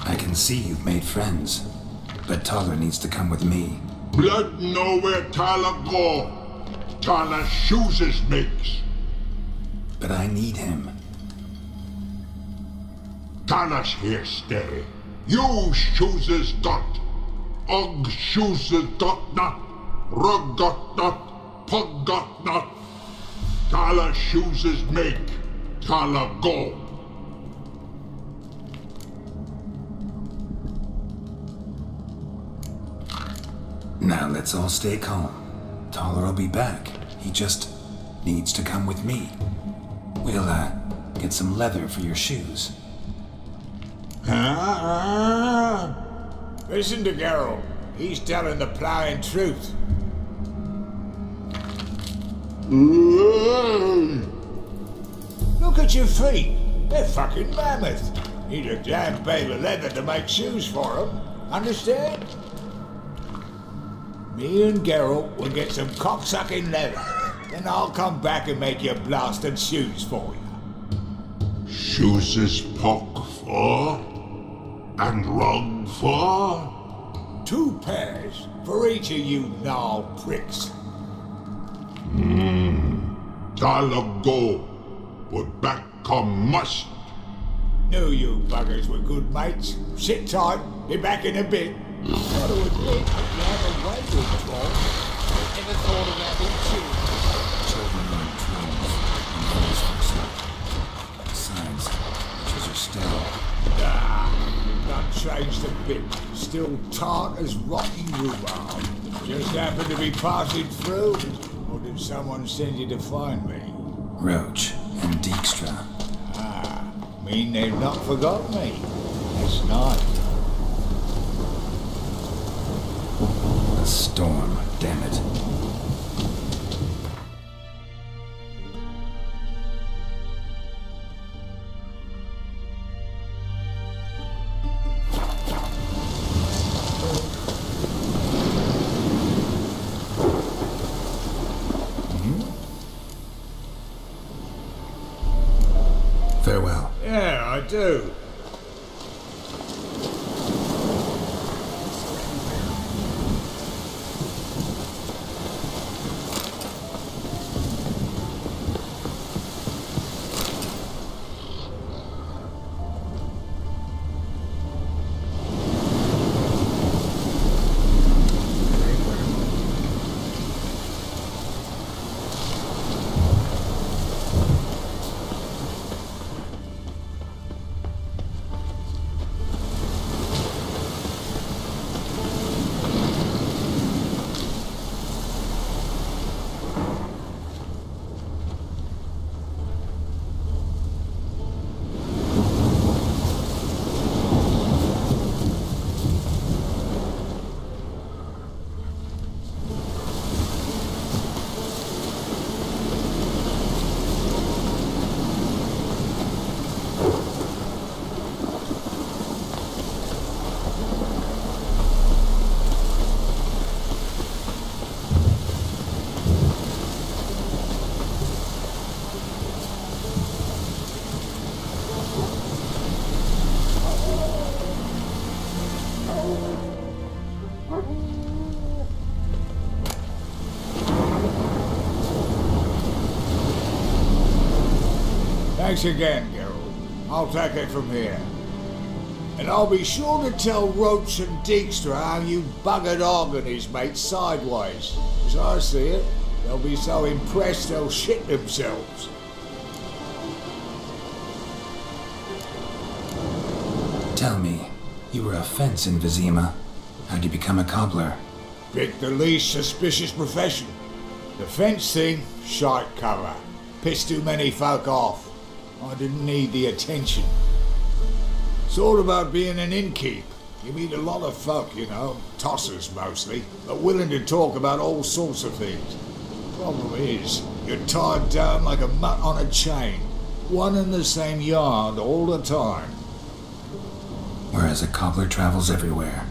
I can see you've made friends, but Taller needs to come with me.
Blood nowhere Tyler go. Tyler shoes makes.
But I need him.
Tyler's here stay. You shoes got. Og shoes got not. Rug got not. Pug got not. Tyler shoes make. Tyler go.
Now let's all stay calm. Taller will be back. He just needs to come with me. We'll, get some leather for your shoes.
Listen to Geralt. He's telling the ploughing truth. Look at your feet. They're fucking mammoth. Need a damn bale of leather to make shoes for them. Understand? Me and Geralt will get some cocksucking leather. Then I'll come back and make you blasted shoes for you.
Shoes is pock for? And rug for?
2 pairs for each of you gnarled pricks.
Tyler go. But back come must.
Knew you buggers were good mates. Sit tight. Be back in a bit. Gotta admit, you have a way with Troll. Never thought of that too. Children learn trolls. Besides, witches are still... None changed a bit. Still tart as rocky rhubarb. Just happened to be passing through? Or did someone send you to find me?
Roach and Dijkstra.
Mean they've not forgotten me. That's nice.
A storm, damn it.
do? Thanks again, Geralt. I'll take it from here. And I'll be sure to tell Roach and Dijkstra how you buggered Og and his mates sideways. As I see it, they'll be so impressed they'll shit themselves.
Tell me, you were a fence in Vizima. How'd you become a cobbler?
Pick the least suspicious profession. The fence thing, shite cover. Pissed too many folk off. I didn't need the attention. It's all about being an innkeep. You meet a lot of folk, you know, tossers mostly, but willing to talk about all sorts of things. Problem is, you're tied down like a mutt on a chain. One and the same yard all the time.
Whereas a cobbler travels everywhere.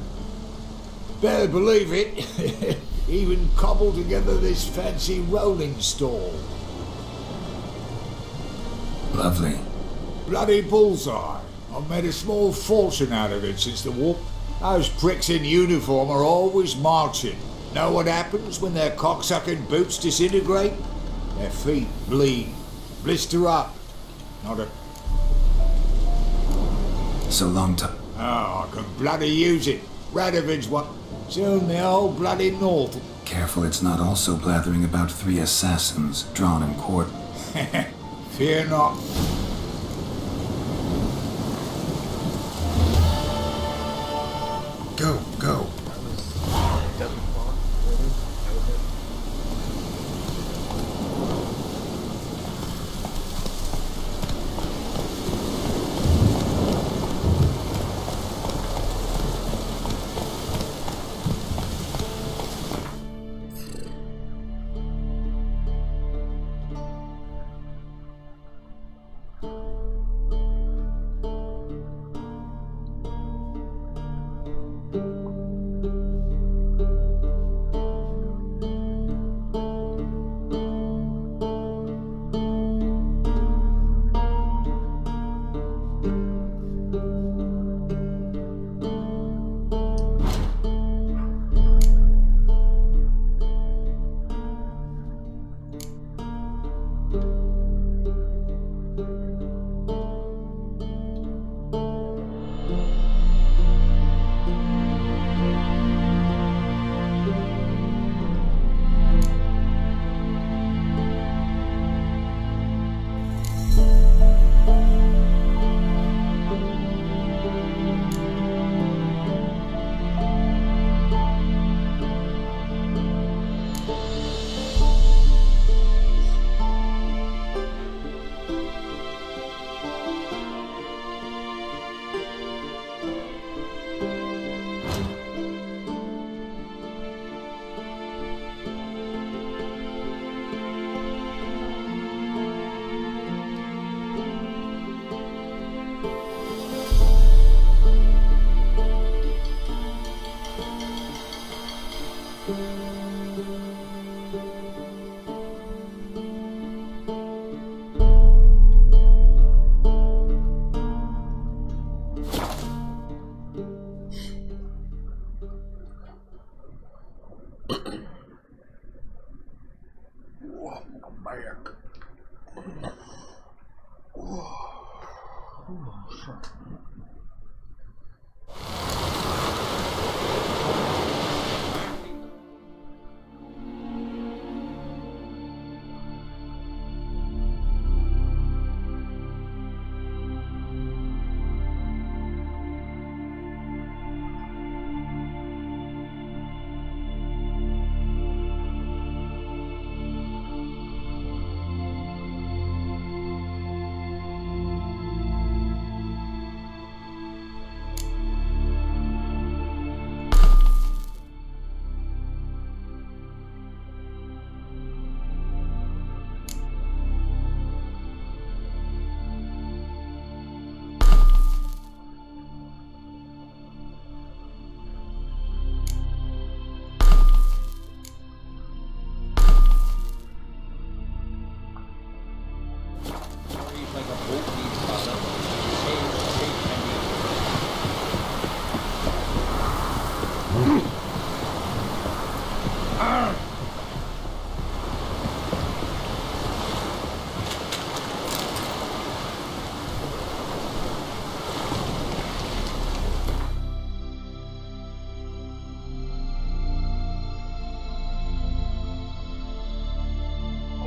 Better believe it. Even cobbled together this fancy rolling stall.
Lovely.
Bloody bullseye. I've made a small fortune out of it since the war. Those pricks in uniform are always marching. Know what happens when their cocksucking boots disintegrate? Their feet bleed. Blister up. Not a...
So long time.
Oh, I can bloody use it. Radovid's one. Soon the whole bloody north.
Careful it's not also blathering about 3 assassins drawn in court.
Fear not.
Go, go.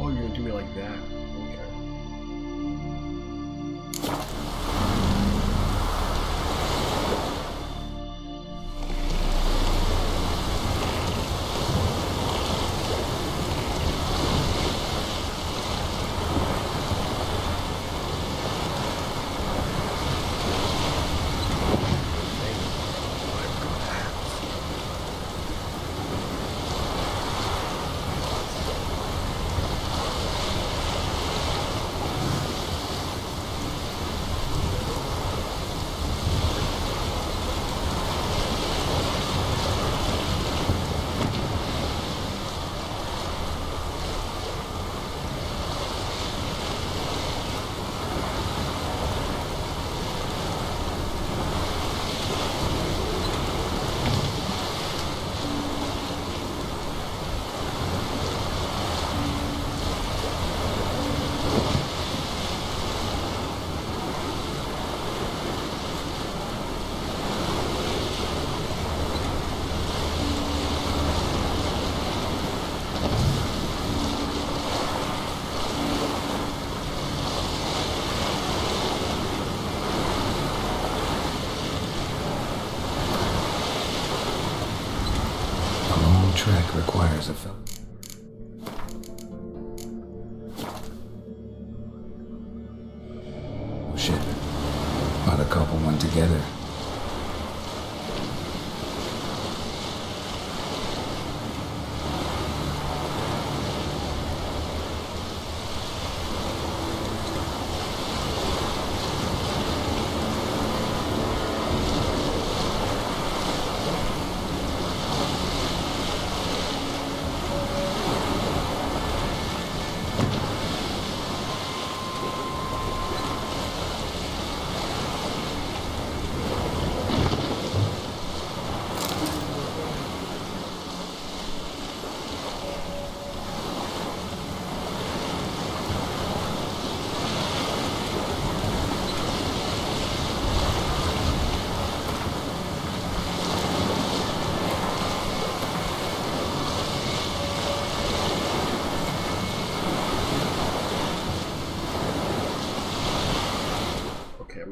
Oh, you're gonna do me like that. Okay.
Track requires a fellow. Oh shit. Ought to couple one together.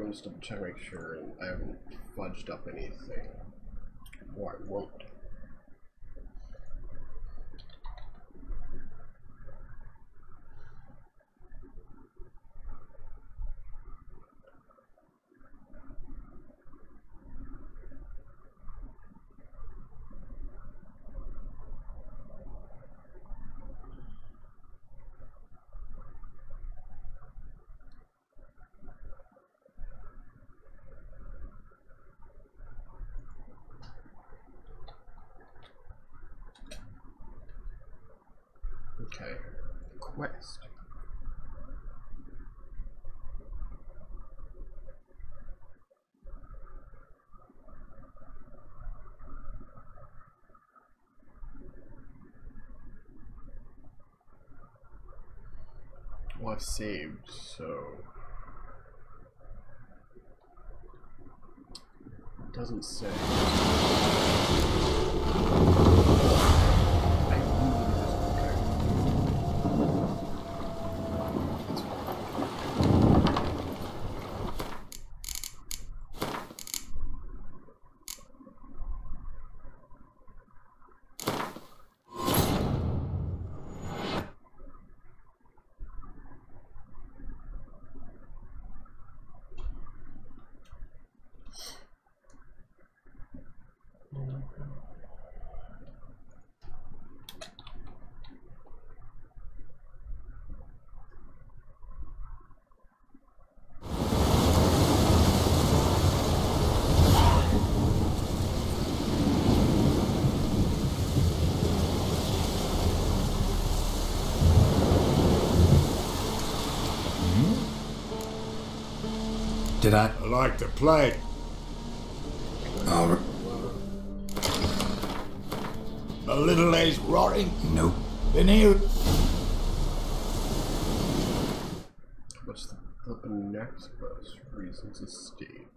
Just double check, make sure I haven't fudged up anything, or I won't. Okay, quest. Well, I've saved, so it doesn't say.
Did I?
I like to play.
All right.
The little ace rotting?
Nope.
Then here.
What's the flippin' next best reason to stay?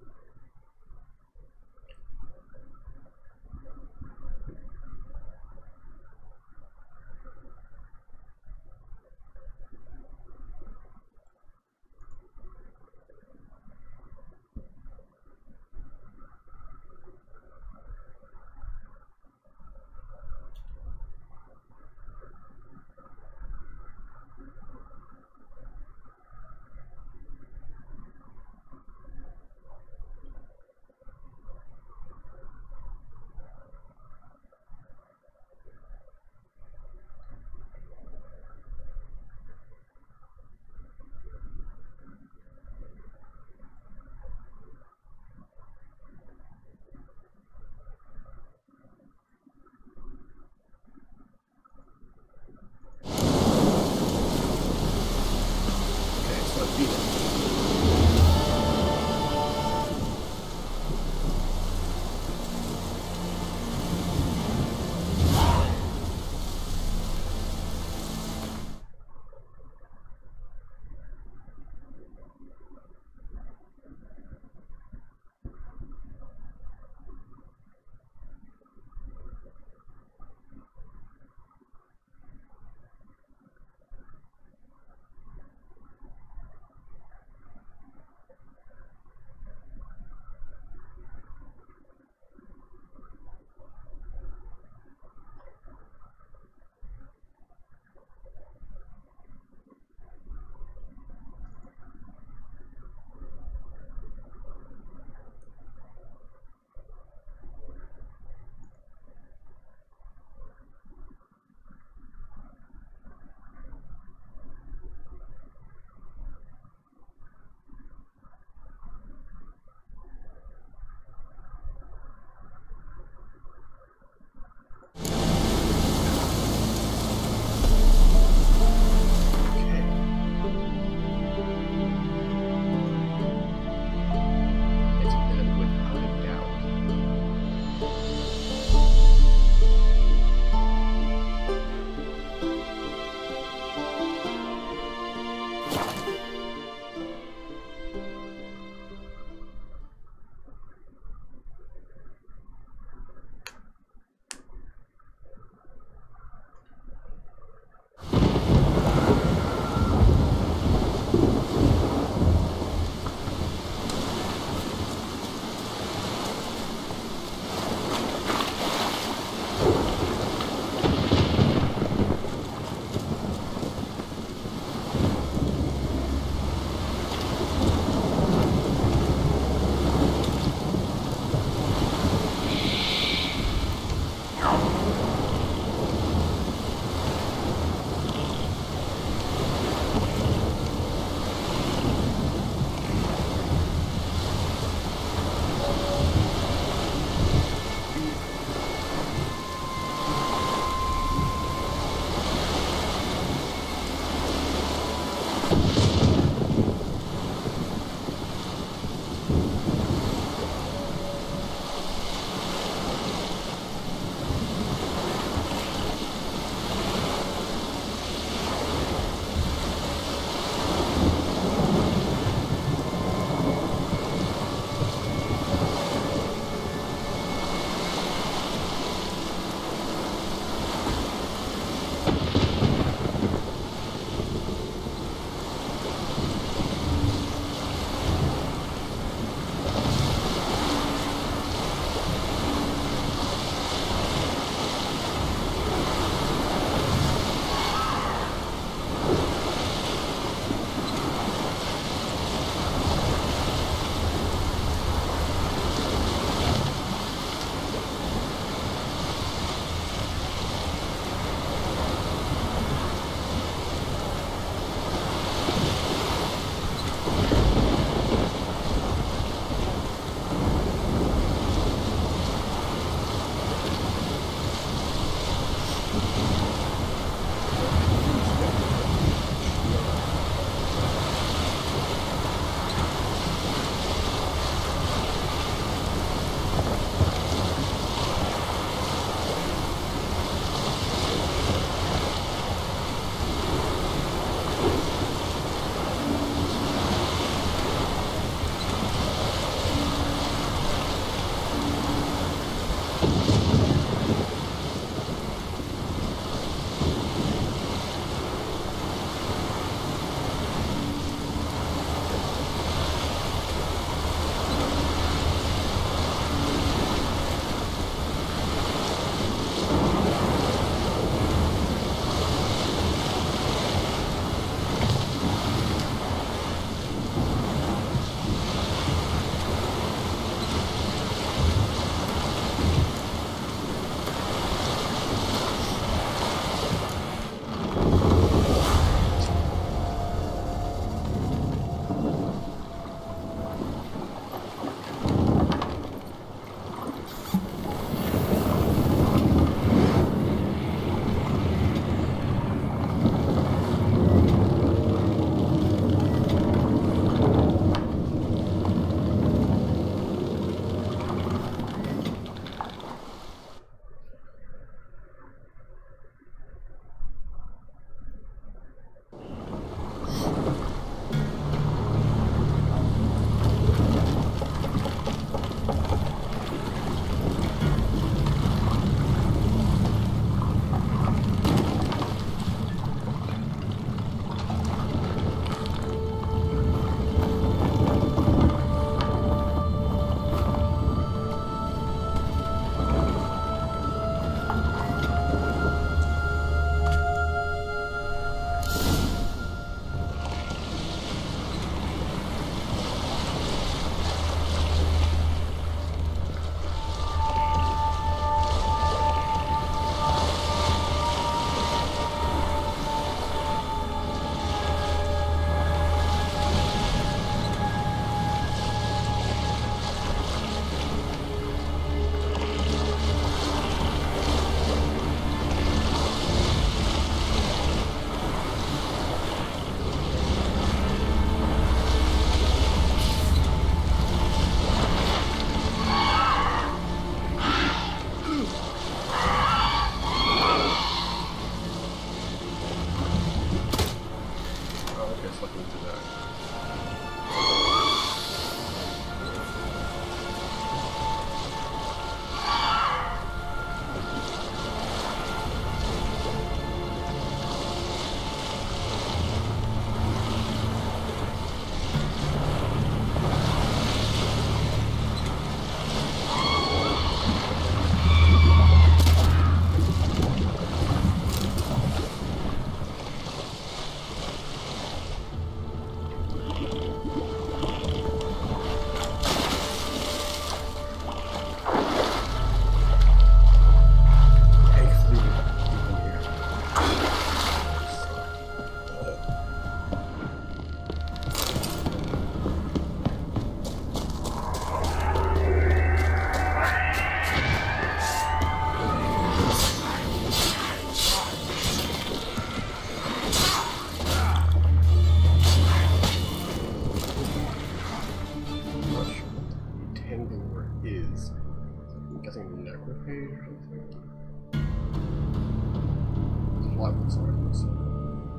Bible stories,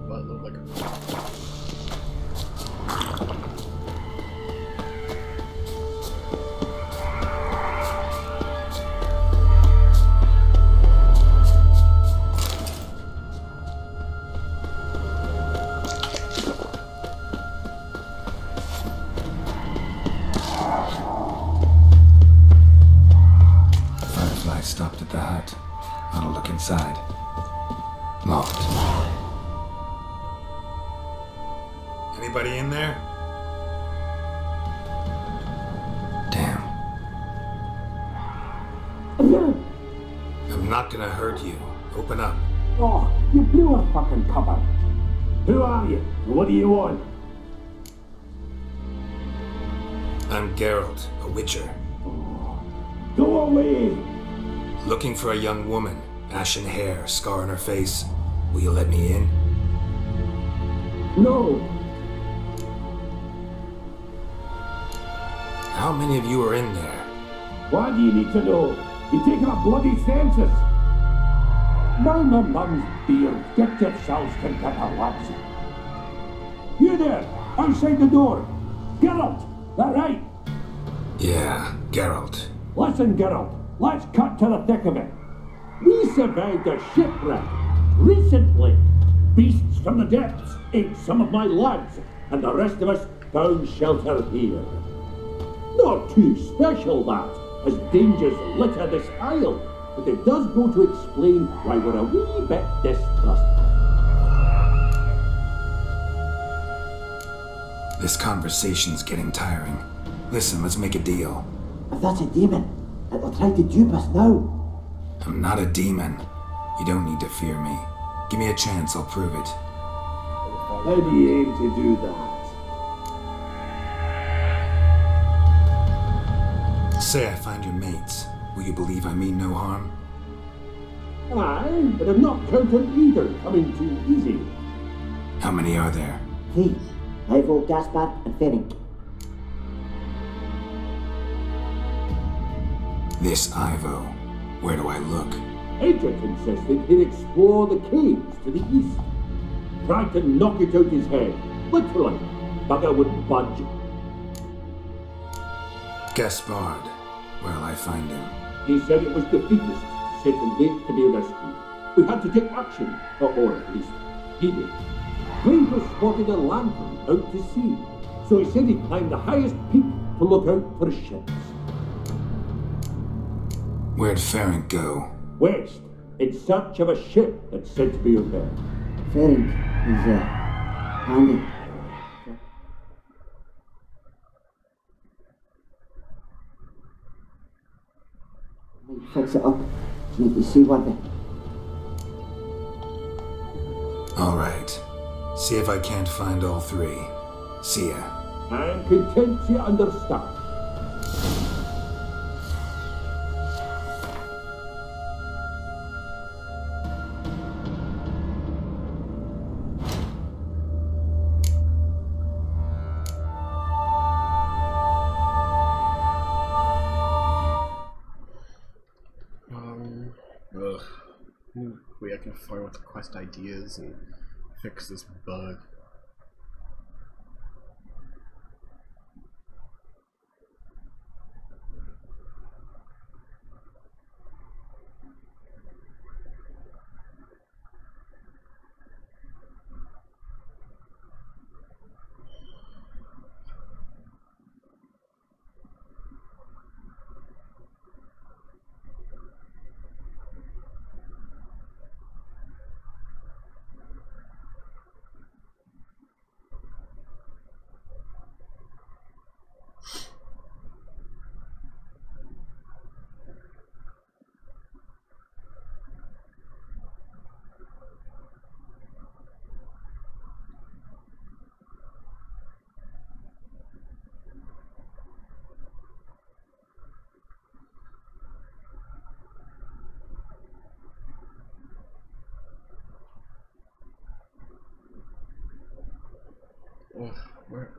but look like a...
Stopped at the hut. I'll look inside. Locked. Anybody in there? Damn. I'm not gonna hurt you. Open up.
Oh, you blew a fucking cupboard. Who are you? What do you want?
I'm Geralt, a witcher.
Go away!
Looking for a young woman. Ashen hair, scar on her face. Will you let me in?
No!
How many of you are in there?
Why do you need to know? You're taking a bloody census! Mind my mum's beard. Get yourselves together, lads. You there, outside the door. Geralt, that right?
Yeah, Geralt.
Listen, Geralt. Let's cut to the thick of it. We survived a shipwreck recently. Beasts from the depths ate some of my lads, and the rest of us found shelter here. Not too special, that, as dangers litter this isle, but it does go to explain why we're a wee bit distrustful.
This conversation's getting tiring. Listen, let's make a deal.
If that's a demon, it'll try to dupe us now.
I'm not a demon. You don't need to fear me. Give me a chance, I'll prove it.
How do you aim to do that?
Say I find your mates. Will you believe I mean no harm?
Aye, but I'm not counting either coming too easy.
How many are there?
3. Ivo, Gaspar, and Ferenc.
This Ivo. Where do I look?
Edric insisted he'd explore the caves to the east. Tried to knock it out his head. Literally. Bugger wouldn't budge.
Gaspard. Where'll I find him?
He said it was defeatist, set and late to be rescued. We had to take action, or at least he did. Granger spotted a lantern out to sea, so he said he'd climb the highest peak to look out for ships.
Where'd Ferenc go?
West, in search of a ship that's said to be out there.
Ferenc is, handy. Might fix it up. Need to see what the...
Alright. See if I can't find all 3. See ya.
I'm content to understand.
Hopefully I can find what the quest ideas and fix this bug. Where?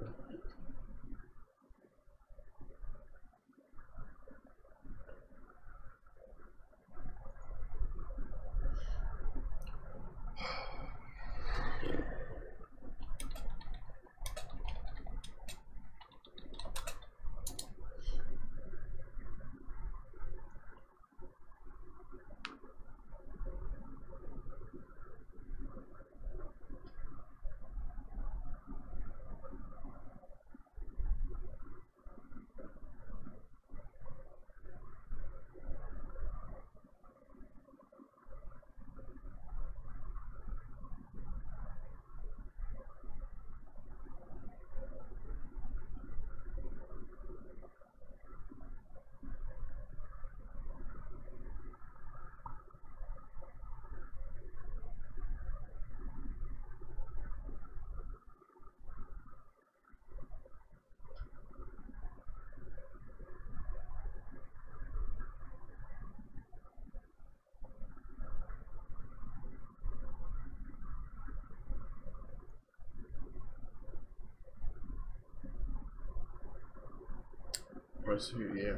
us who, yeah,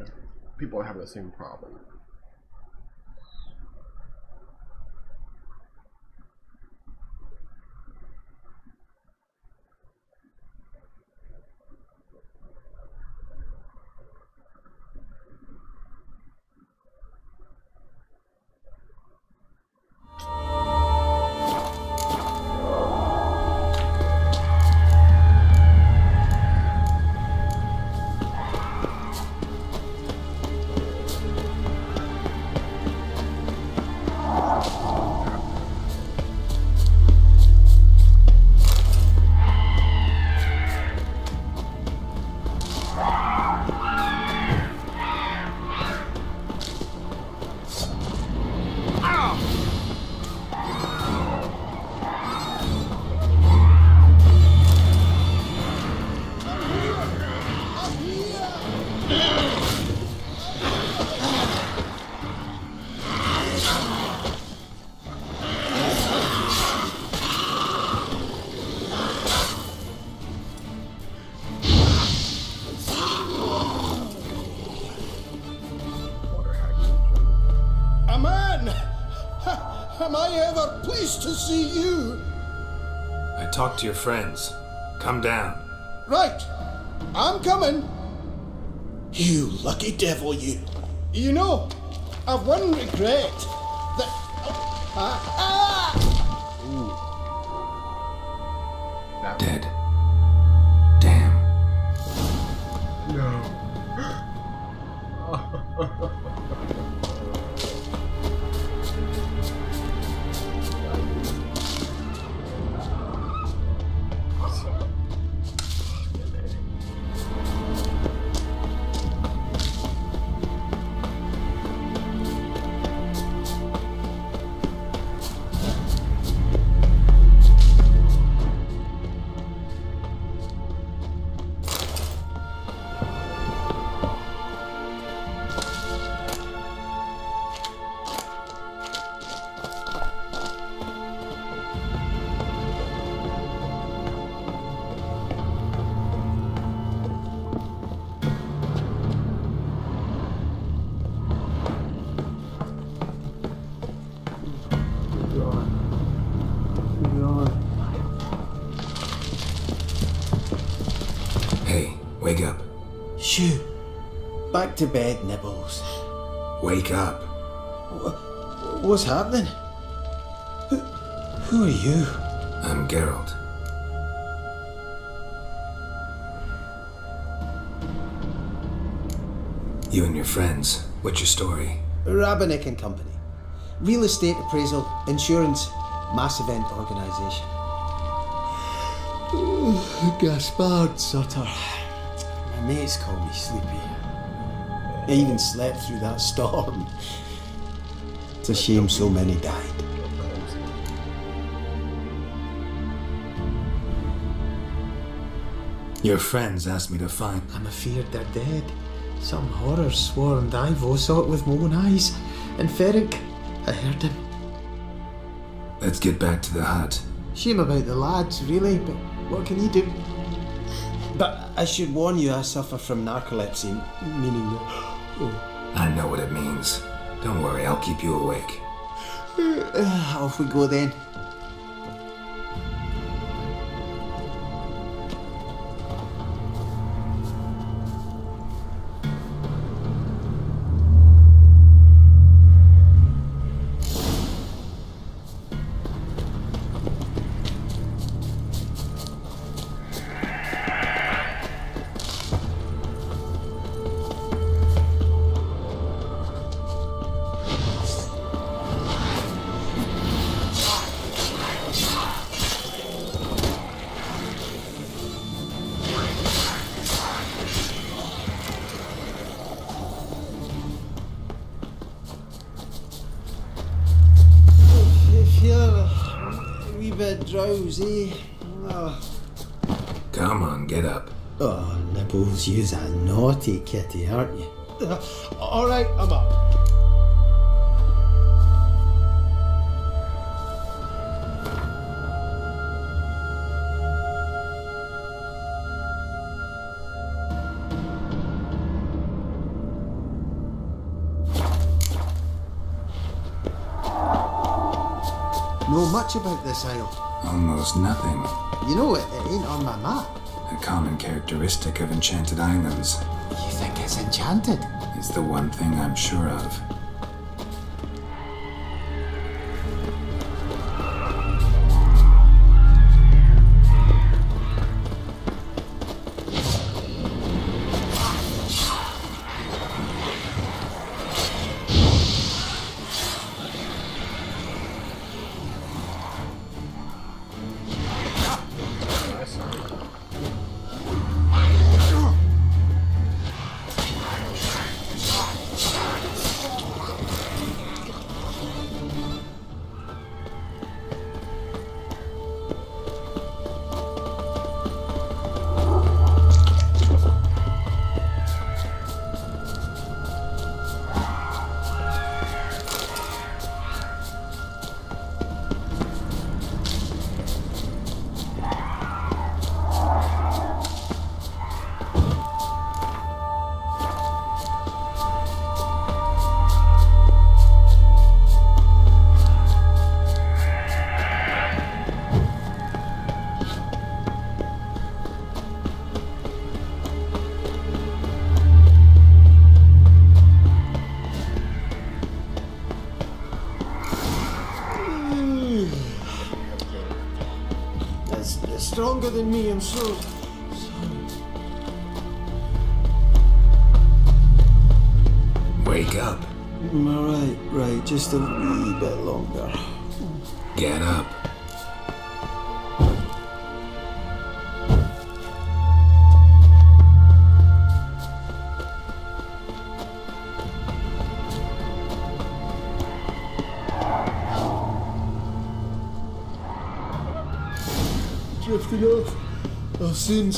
people have the same problem.
Am I ever pleased to see you?
I talked to your friends. Come down.
Right. I'm coming. You lucky devil, you. You know, I've one regret. That...
Dead. Damn.
No.
Hey, wake up.
Shoo. Back to bed, Nibbles.
Wake up.
What's happening? Who are you?
I'm Geralt. You and your friends, what's your story?
Rabbinick and Company. Real estate appraisal, insurance, mass event organisation. Gaspard Sutter. My mates call me Sleepy. I even slept through that storm. It's a shame so many died.
Your friends asked me to find...
I'm afeard they're dead. Some horror swarmed Ivo, saw it with my own eyes. And Ferric, I heard him.
Let's get back to the hut.
Shame about the lads, really, but what can you do? But I should warn you, I suffer from narcolepsy, meaning that...
I know what it means. Don't worry, I'll keep you awake.
Off we go then. Drowsy. Oh.
Come on, get up.
Oh, Nibbles, you's a naughty kitty, aren't you? All right, I'm up.
Know much about this isle?
Almost nothing.
You know, it ain't on my map.
A common characteristic of enchanted islands.
You think it's enchanted?
It's the one thing I'm sure of.
Stronger than me, I'm sure.
Wake up.
Alright, right, just a wee bit longer.
Get up.
Drifting off. I'll soon.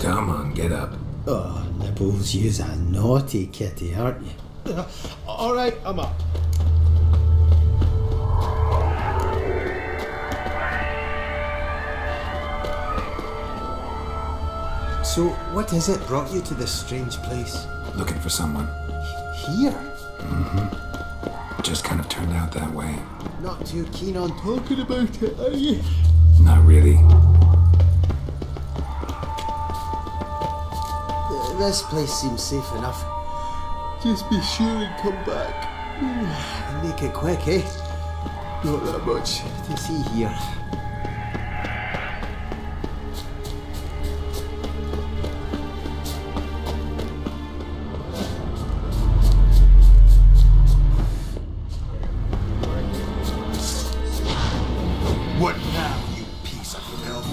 Come on, get up.
Oh, Nibbles, you's a naughty kitty, aren't you? Alright, I'm up. So, what is it brought you to this strange place?
Looking for someone.
Here?
Mm-hmm. Just kind of turned out that way.
Not too keen on talking about it, are you?
Not really.
This place seems safe enough. Just be sure and come back. And make it quick, eh? Not that much to see here.
What now, you piece of filth?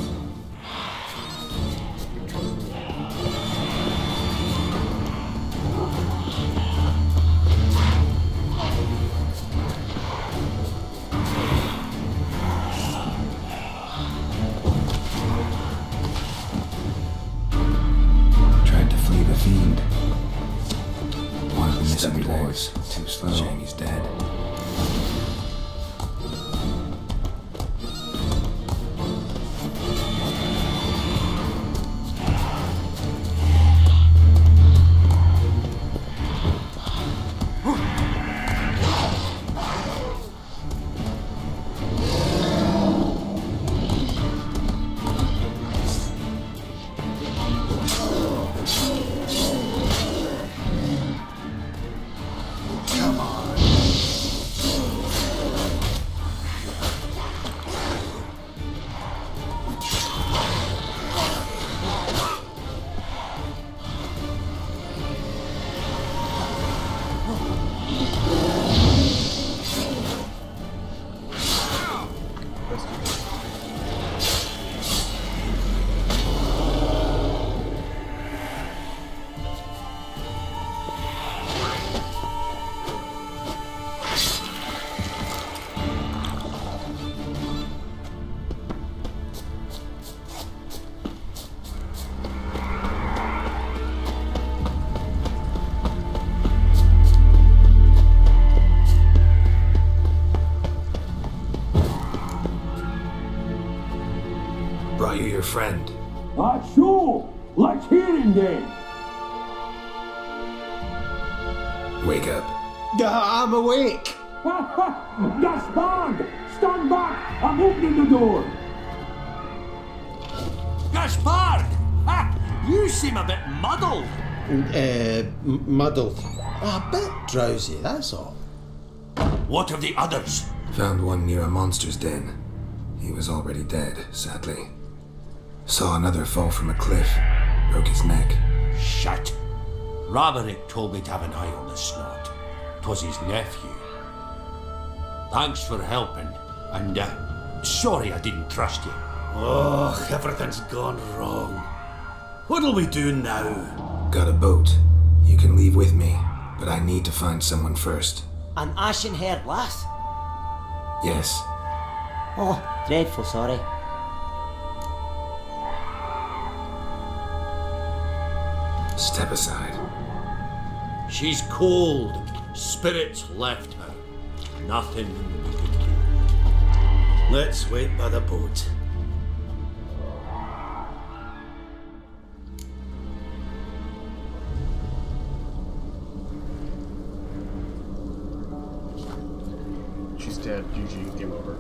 Tried to flee the fiend. One of the missing boys. Too slow. Shame he's dead. Brought you your friend.
That's so. Let's hear him then.
Wake up.
I'm awake.
Gaspard! Stand back! I'm opening the door!
Gaspard! Ha! You seem a bit muddled.
Muddled. A bit drowsy, that's all.
What of the others?
Found one near a monster's den. He was already dead, sadly. Saw another fall from a cliff. Broke his neck.
Shut. Roderick told me to have an eye on the snot. 'Twas his nephew. Thanks for helping, and sorry I didn't trust you.
Oh, everything's gone wrong. What'll we do now?
Got a boat. You can leave with me, but I need to find someone first.
An ashen-haired lass?
Yes.
Oh, dreadful sorry.
Step aside.
She's cold. Spirits left her. Nothing we can do.
Let's wait by the boat.
She's dead. GG. Game over.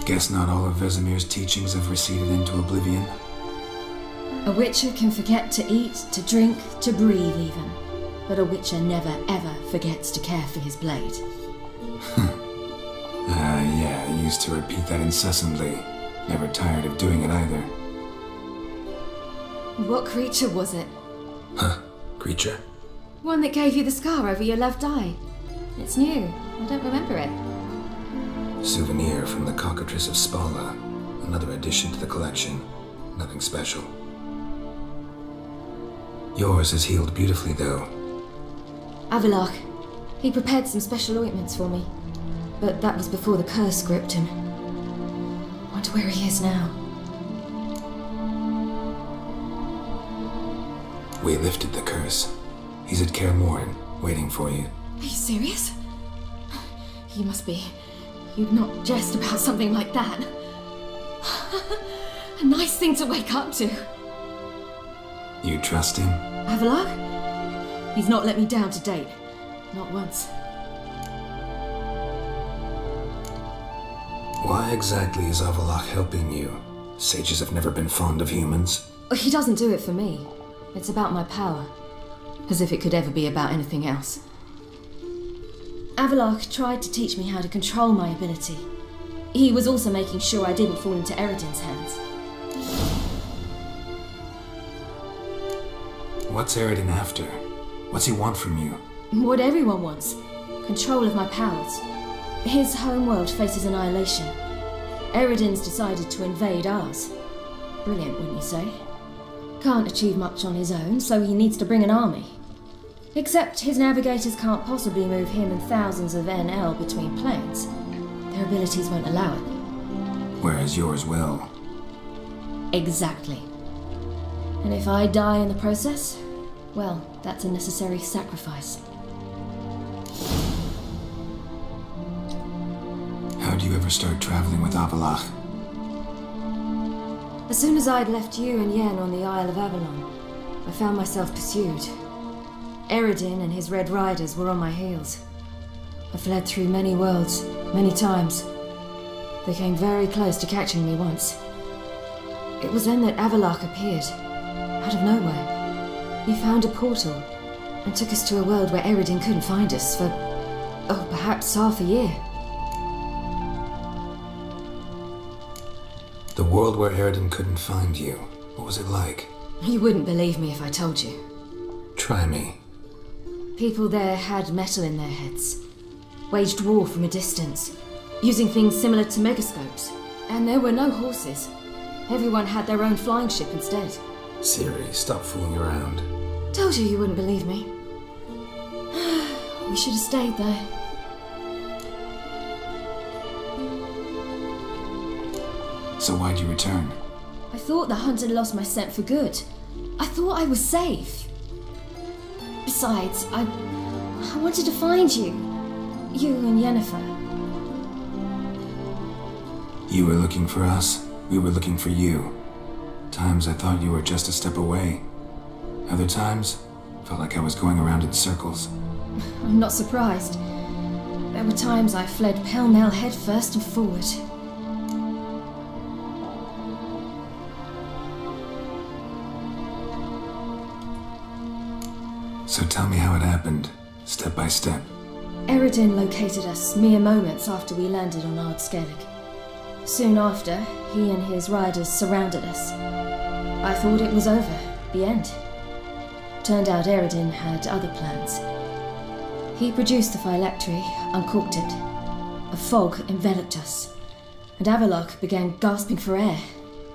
Guess not all of Vesemir's teachings have receded into oblivion.
A witcher can forget to eat, to drink, to breathe even. But a witcher never ever forgets to care for his blade.
Yeah, I used to repeat that incessantly. Never tired of doing it either.
What creature was it?
Huh? Creature?
One that gave you the scar over your left eye. It's new. I don't remember it.
Souvenir from the Cockatrice of Spala. Another addition to the collection. Nothing special. Yours has healed beautifully, though.
Avalok. He prepared some special ointments for me. But that was before the curse gripped him. Wonder where he is now.
We lifted the curse. He's at Kaer Morhen, waiting for you.
Are you serious? You must be. You'd not jest about something like that. A nice thing to wake up to.
You trust him?
Avalok? He's not let me down to date. Not once.
Why exactly is Avalok helping you? Sages have never been fond of humans.
He doesn't do it for me. It's about my power. As if it could ever be about anything else. Avalok tried to teach me how to control my ability. He was also making sure I didn't fall into Eredin's hands.
What's Eredin after? What's he want from you?
What everyone wants. Control of my powers. His homeworld faces annihilation. Eredin's decided to invade ours. Brilliant, wouldn't you say? Can't achieve much on his own, so he needs to bring an army. Except his navigators can't possibly move him and thousands of NL between planes. Their abilities won't allow it.
Whereas yours will.
Exactly. And if I die in the process, well, that's a necessary sacrifice.
How'd you ever start traveling with Avalok?
As soon as I'd left you and Yen on the Isle of Avalon, I found myself pursued. Eredin and his Red Riders were on my heels. I fled through many worlds, many times. They came very close to catching me once. It was then that Avalok appeared, out of nowhere. He found a portal and took us to a world where Eredin couldn't find us for, oh, perhaps half a year.
The world where Eredin couldn't find you. What was it like?
You wouldn't believe me if I told you.
Try me.
People there had metal in their heads. Waged war from a distance, using things similar to megascopes. And there were no horses. Everyone had their own flying ship instead.
Siri, stop fooling around.
Told you you wouldn't believe me. We should have stayed there.
So why'd you return?
I thought the hunt had lost my scent for good. I thought I was safe. Besides, I wanted to find you. You and Yennefer.
You were looking for us, we were looking for you. Times I thought you were just a step away. Other times, felt like I was going around in circles.
I'm not surprised. There were times I fled pell-mell headfirst and forward.
So tell me how it happened, step by step.
Eredin located us mere moments after we landed on Ard Skellig. Soon after, he and his riders surrounded us. I thought it was over, the end. Turned out Eredin had other plans. He produced the phylactery, uncorked it. A fog enveloped us, and Avalok began gasping for air.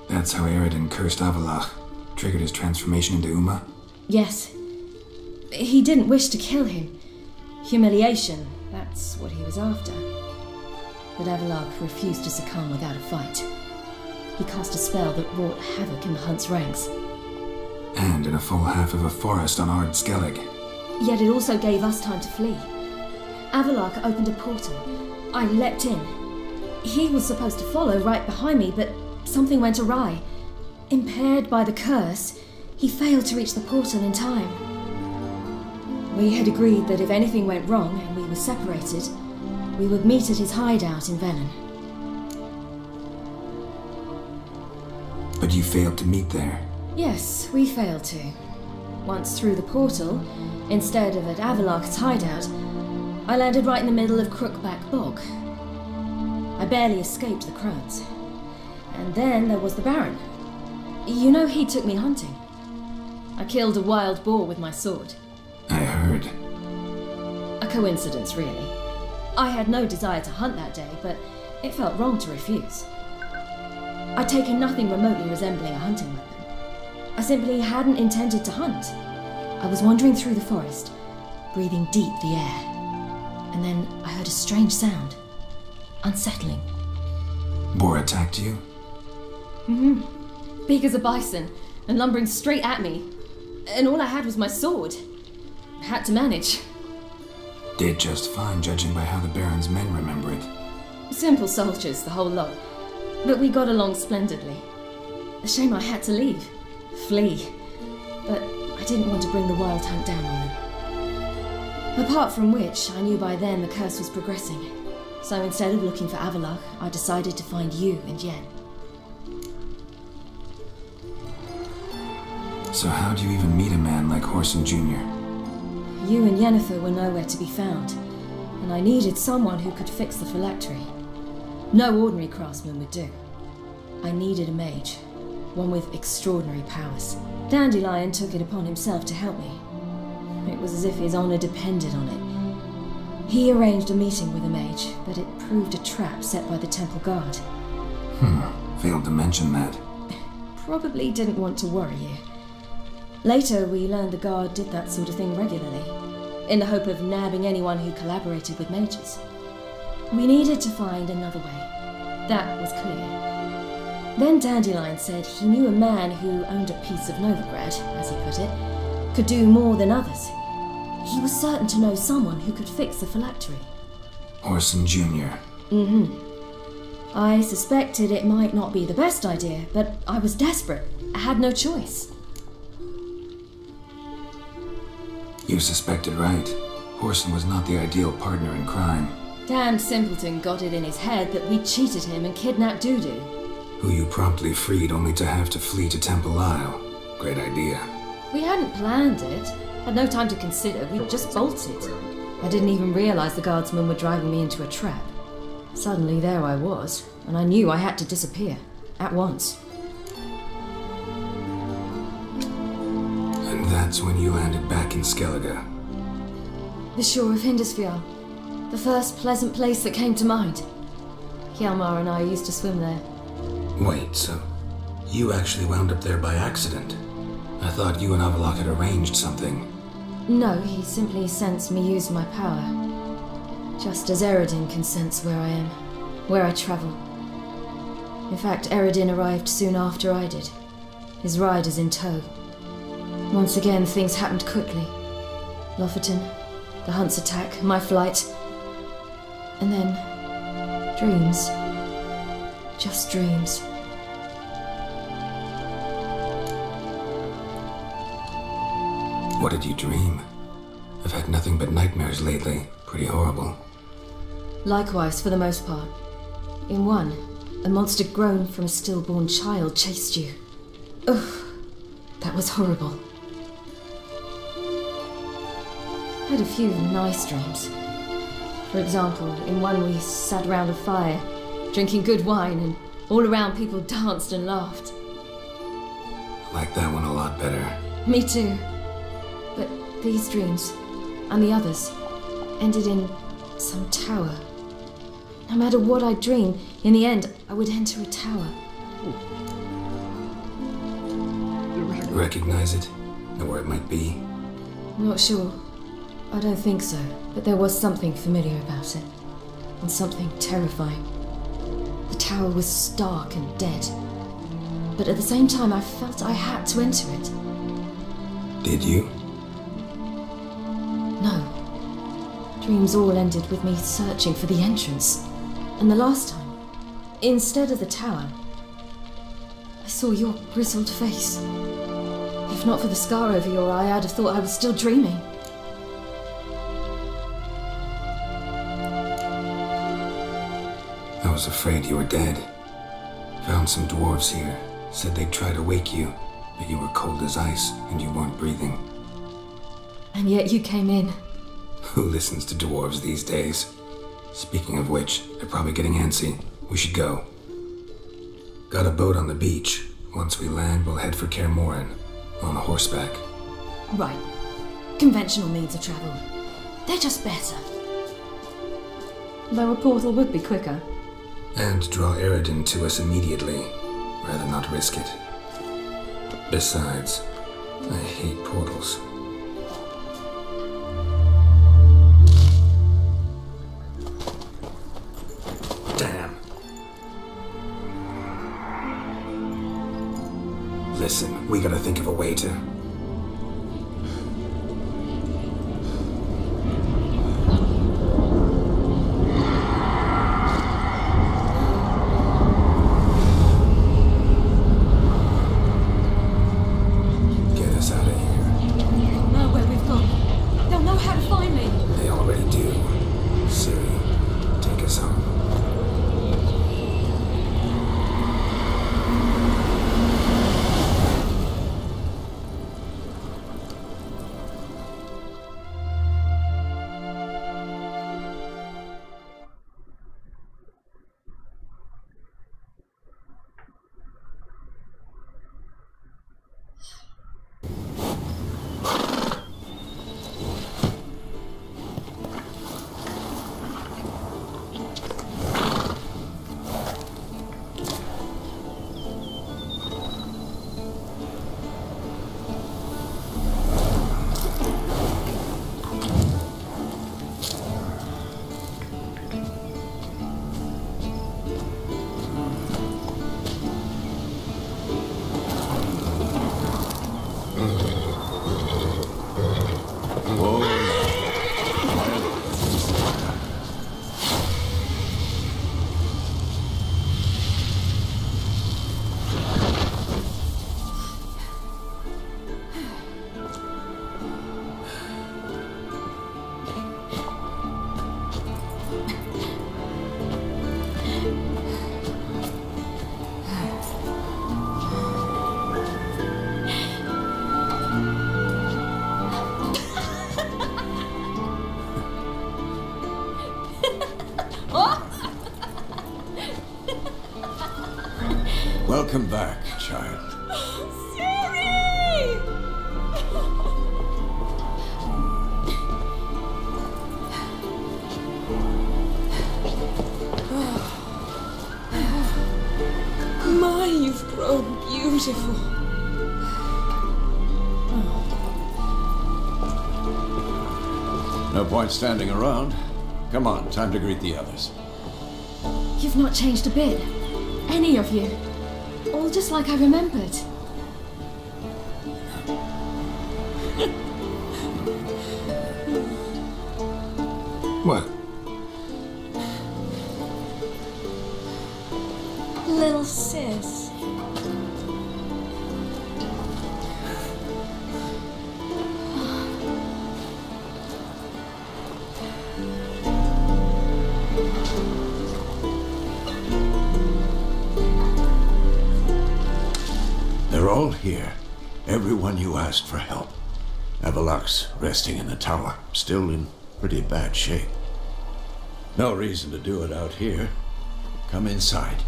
That's how Eredin cursed Avalok, triggered his transformation into Uma?
Yes. He didn't wish to kill him. Humiliation, that's what he was after. But Avalok refused to succumb without a fight. He cast a spell that wrought havoc in the hunt's ranks.
And in a full half of a forest on Ard Skellig.
Yet it also gave us time to flee. Avalok opened a portal. I leapt in. He was supposed to follow right behind me, but something went awry. Impaired by the curse, he failed to reach the portal in time. We had agreed that if anything went wrong and we were separated, we would meet at his hideout in Velen.
But you failed to meet there.
Yes, we failed to. Once through the portal, instead of at Avalok's hideout, I landed right in the middle of Crookback Bog. I barely escaped the crones. And then there was the Baron. You know he took me hunting. I killed a wild boar with my sword.
I heard.
A coincidence, really. I had no desire to hunt that day, but it felt wrong to refuse. I'd taken nothing remotely resembling a hunting weapon. I simply hadn't intended to hunt. I was wandering through the forest, breathing deep the air. And then I heard a strange sound. Unsettling.
Boar attacked you?
Mm-hmm. Big as a bison, and lumbering straight at me. And all I had was my sword. Had to manage.
Did just fine, judging by how the Baron's men remember it.
Simple soldiers, the whole lot. But we got along splendidly. A shame I had to leave. Flee. But I I didn't want to bring the Wild Hunt down on them. Apart from which, I knew by then the curse was progressing. So instead of looking for Avalok, I decided to find you and Yen.
So how do you even meet a man like Horson Jr.?
You and Yennefer were nowhere to be found, and I needed someone who could fix the phylactery. No ordinary craftsman would do. I needed a mage, one with extraordinary powers. Dandelion took it upon himself to help me. It was as if his honor depended on it. He arranged a meeting with a mage, but it proved a trap set by the temple guard.
Failed to mention that.
Probably didn't want to worry you. Later, we learned the guard did that sort of thing regularly, in the hope of nabbing anyone who collaborated with mages. We needed to find another way. That was clear. Then Dandelion said he knew a man who owned a piece of Novigrad, as he put it, could do more than others. He was certain to know someone who could fix the phylactery.
Horson Jr.
I suspected it might not be the best idea, but I was desperate. I had no choice.
You suspected right. Horson was not the ideal partner in crime.
Damned simpleton got it in his head that we cheated him and kidnapped Dudu.
Who you promptly freed only to have to flee to Temple Isle. Great idea.
We hadn't planned it. Had no time to consider. We just bolted. I didn't even realize the guardsmen were driving me into a trap. Suddenly there I was, and I knew I had to disappear. At once.
And that's when you landed back in Skellige.
The shore of Hindisfjall. The first pleasant place that came to mind. Hjalmar and I used to swim there.
Wait, so you actually wound up there by accident? I thought you and Avalok had arranged something.
No, he simply sensed me use my power. Just as Eredin can sense where I am, where I travel. In fact, Eredin arrived soon after I did, his riders in tow. Once again, things happened quickly. Lofoten, the hunt's attack, my flight. And then, dreams. Just dreams.
What did you dream? I've had nothing but nightmares lately. Pretty horrible.
Likewise, for the most part. In one, a monster grown from a stillborn child chased you. Ugh, that was horrible. I had a few nice dreams. For example, in one we sat around a fire, drinking good wine, and all around people danced and laughed.
I like that one a lot better.
Me too. But these dreams, and the others, ended in some tower. No matter what I dreamed, in the end, I would enter a tower.
Recognize it? Know where it might be?
Not sure. I don't think so, but there was something familiar about it. And something terrifying. The tower was stark and dead. But at the same time, I felt I had to enter it.
Did you?
No. Dreams all ended with me searching for the entrance. And the last time, instead of the tower, I saw your grizzled face. If not for the scar over your eye, I'd have thought I was still dreaming.
I was afraid you were dead. Found some dwarves here. Said they'd try to wake you, but you were cold as ice and you weren't breathing.
And yet you came in.
Who listens to dwarves these days? Speaking of which, they're probably getting antsy. We should go. Got a boat on the beach. Once we land, we'll head for Kaer Morhen. On horseback.
Right. Conventional means of travel. They're just better. Though a portal would be quicker.
And draw Eredin to us immediately. Rather not risk it. Besides, I hate portals. Damn. Listen, we gotta think of a way to... get us out of here.
Welcome back, child.
Siri! My, you've grown beautiful.
No point standing around. Come on, time to greet the others.
You've not changed a bit. Any of you. All just like I remembered.
What?
Little sis.
They're all here. Everyone you asked for help. Avalok's resting in the tower, still in pretty bad shape. No reason to do it out here. Come inside.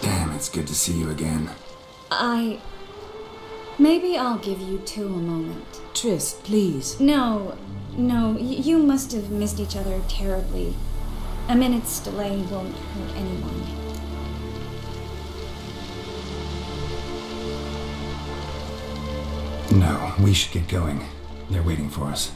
Damn, it's good to see you again.
Maybe I'll give you two a moment.
Triss, please.
No, you must have missed each other terribly. A minute's delay won't hurt anyone.
No, we should get going. They're waiting for us.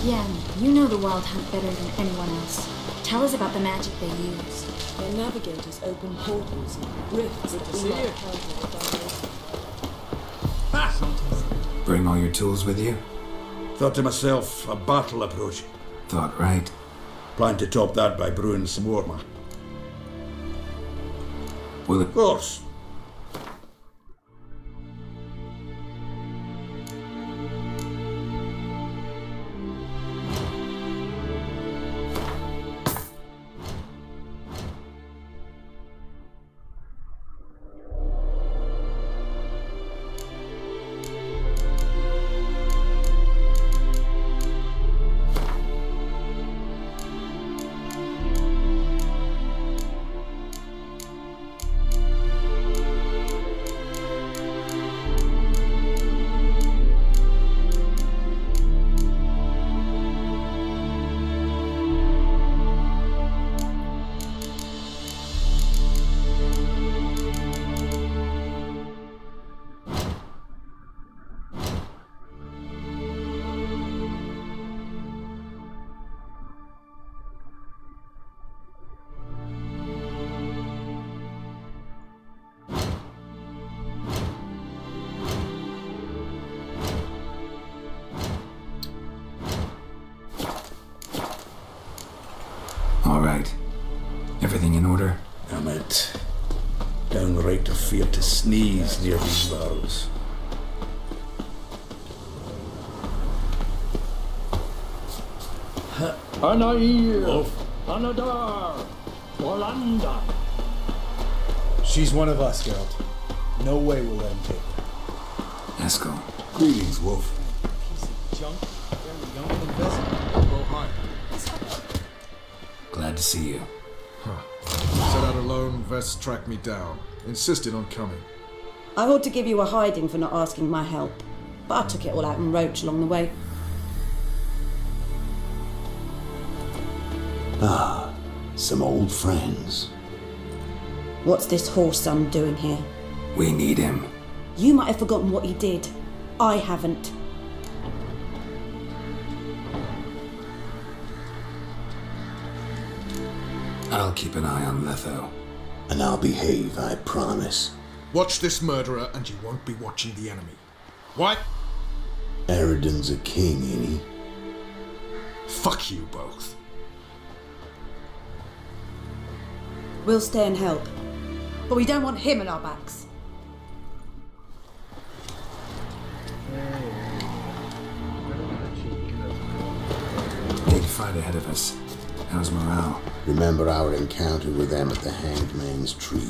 Yen, you know the Wild Hunt better than anyone else. Tell us about the magic they use.
Their navigators open portals, rifts that do not counter.
Bring all your tools with you?
Thought to myself, a battle approach.
Thought right.
Plan to top that by brewing some more, man.
Will it?
Of course.
All right. Everything in order?
I'm it. Downright afraid to sneeze near these barrels.
Anair, Anadar, Orlando.
She's one of us, Geralt. No way we'll let him take her.
Eskel.
Greetings, Wolf.
Piece of junk. Barely younger than Vessel. Go higher.
Glad to see you.
Set out alone, Vess tracked me down. Insisted on coming.
I ought to give you a hiding for not asking my help, but I took it all out in roach along the way.
Ah, some old friends.
What's this horse son doing here?
We need him.
You might have forgotten what he did. I haven't.
I'll keep an eye on Letho.
And I'll behave, I promise.
Watch this murderer and you won't be watching the enemy. What?
Eridan's a king, ain't he?
Fuck you both.
We'll stay and help, but we don't want him on our backs.
Big fight ahead of us. How's morale?
Remember our encounter with them at the Hanged Man's Tree?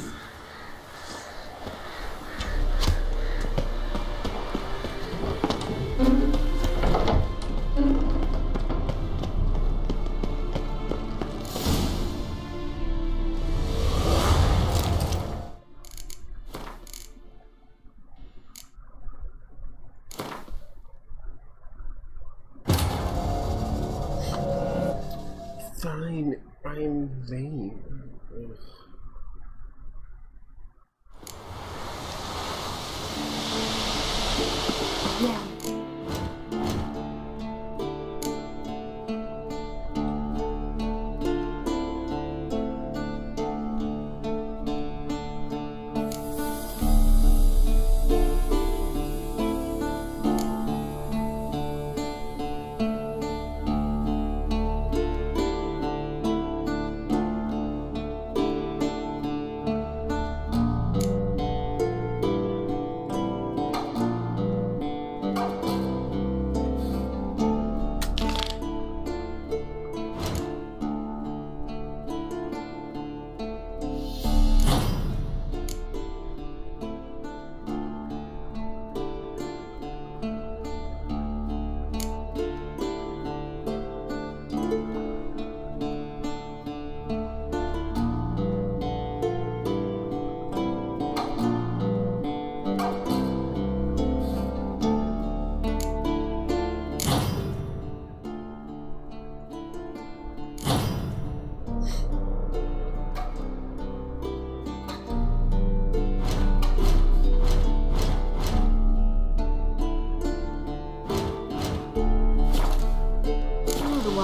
fine. I'm vain. Ugh.
Yeah.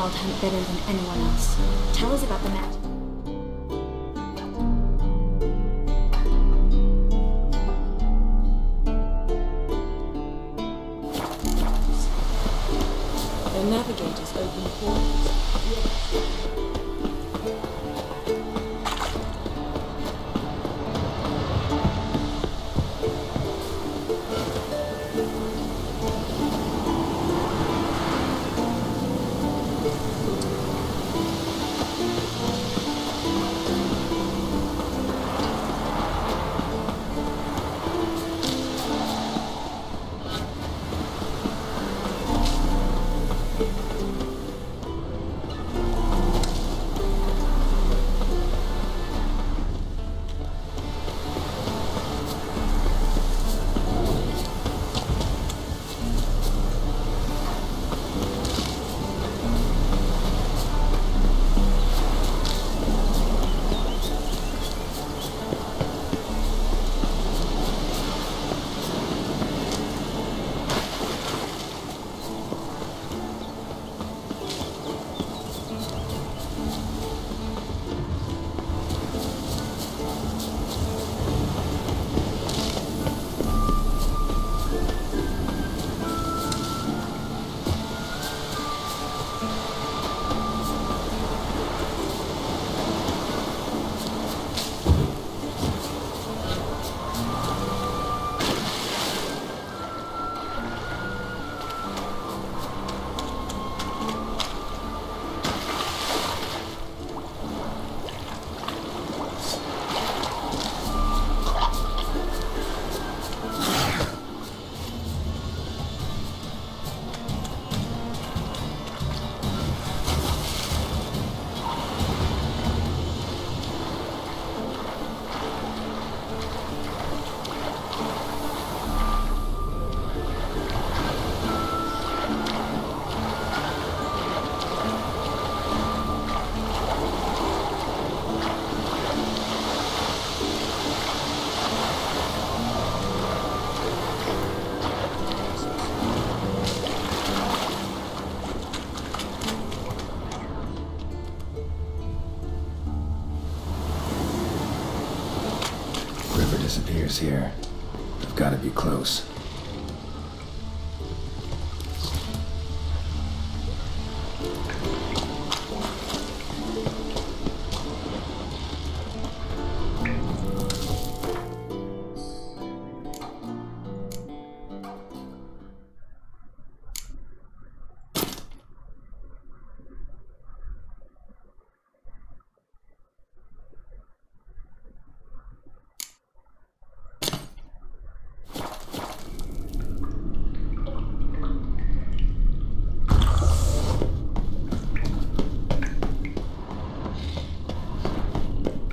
Hunt better than anyone else. Tell us about the mat.
The navigators open portals.
Disappears here. I've got to be close.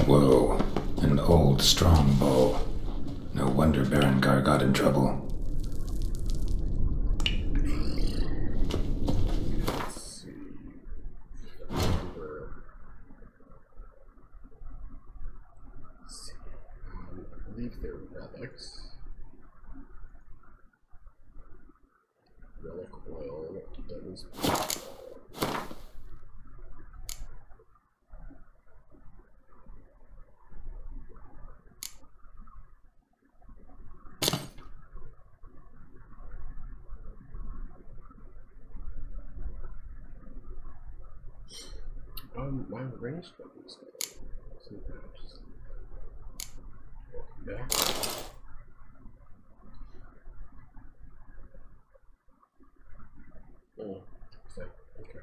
Whoa, an old strong bow. No wonder Berengar got in trouble.
That was... my range weapons. Sometimes. Yeah. Oh, so, okay.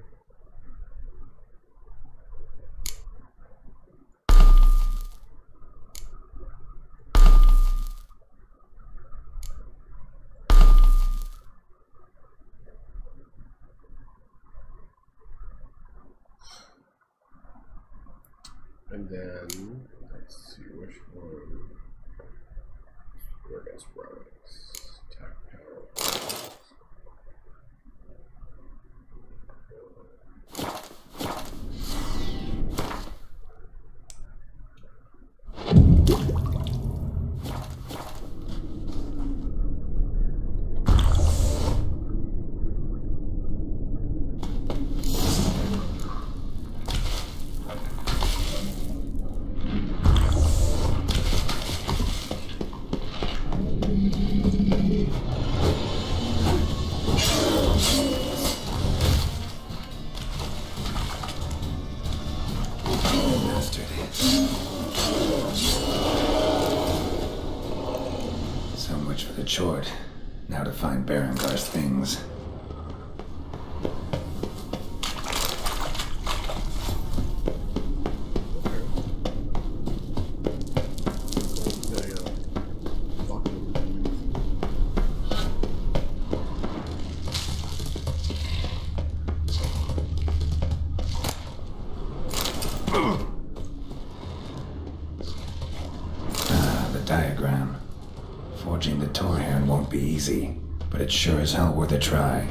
And then, let's see which one. Where does relics? Attack power.
So much for the chort. Now to find Berengar's things. Diagram. Forging the Torhairn won't be easy, but it's sure as hell worth a try.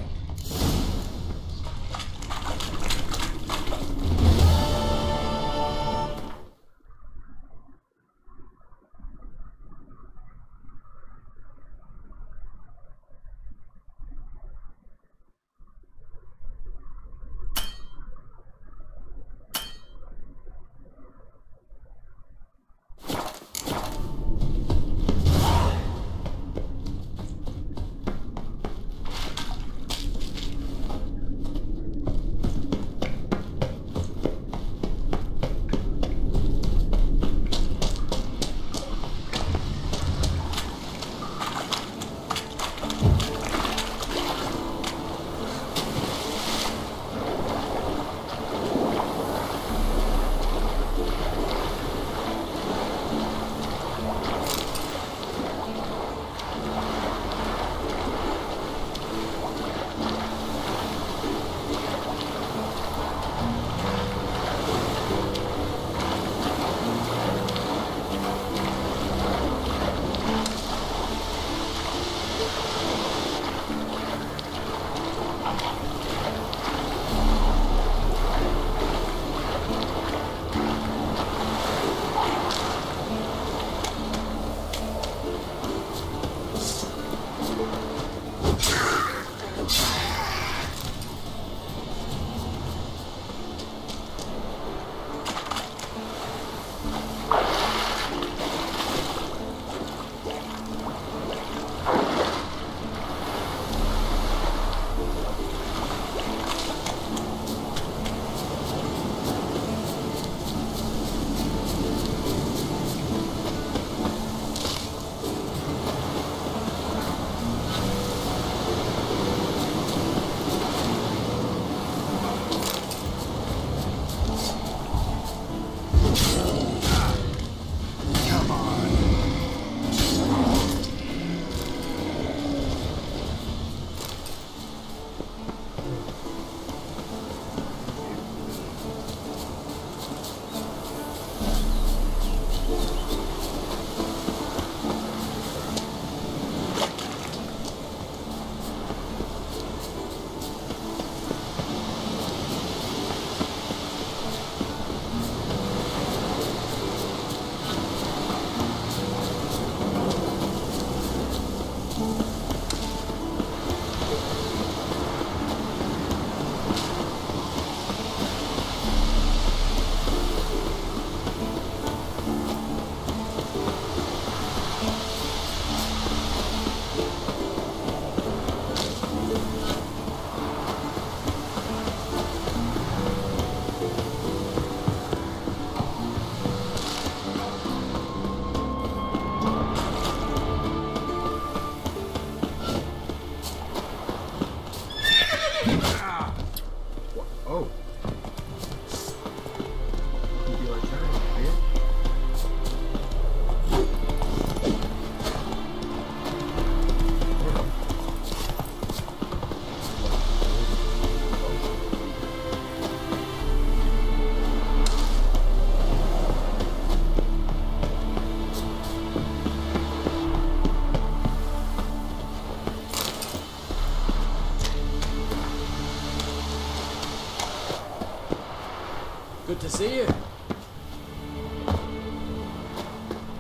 Good to see you.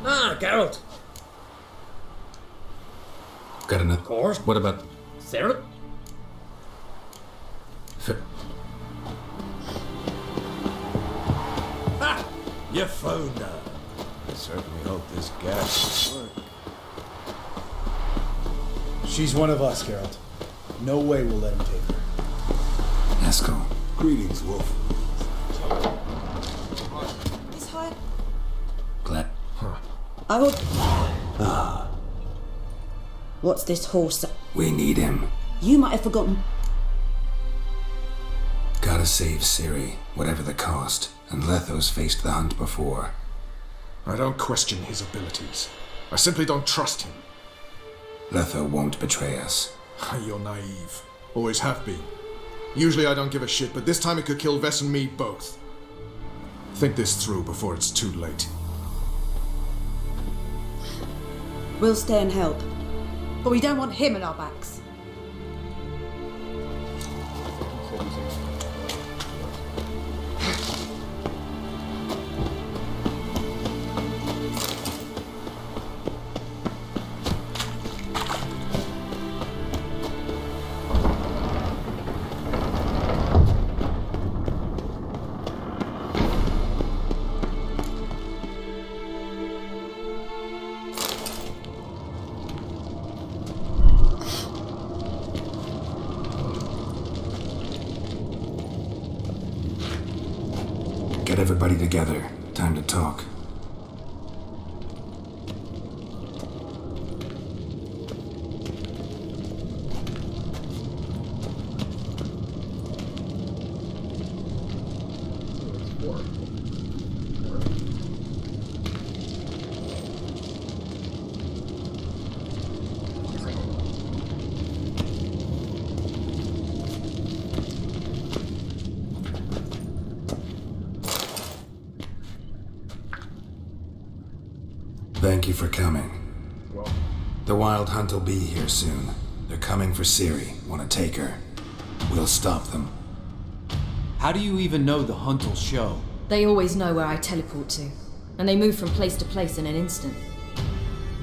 Ah, Geralt.
Got enough?
Of course.
What about...
Sarah?
Ha! You found her. I certainly hope this gas will work.
She's one of us, Geralt. No way we'll let him take her.
Esco.
Greetings, Wolf.
It's high.
Glad.
I will. Ah. What's this horse?
We need him.
You might have forgotten.
Gotta save Ciri, whatever the cost. And Letho's faced the hunt before.
I don't question his abilities. I simply don't trust him.
Letho won't betray us.
You're naive. Always have been. Usually I don't give a shit, but this time it could kill Vess and me both. Think this through before it's too late.
We'll stay and help. But we don't want him at our backs.
Get everybody together. Time to talk. Thank you for coming.
Well,
the Wild Hunt will be here soon. They're coming for Ciri. Want to take her? We'll stop them.
How do you even know the hunt will show?
They always know where I teleport to, and they move from place to place in an instant.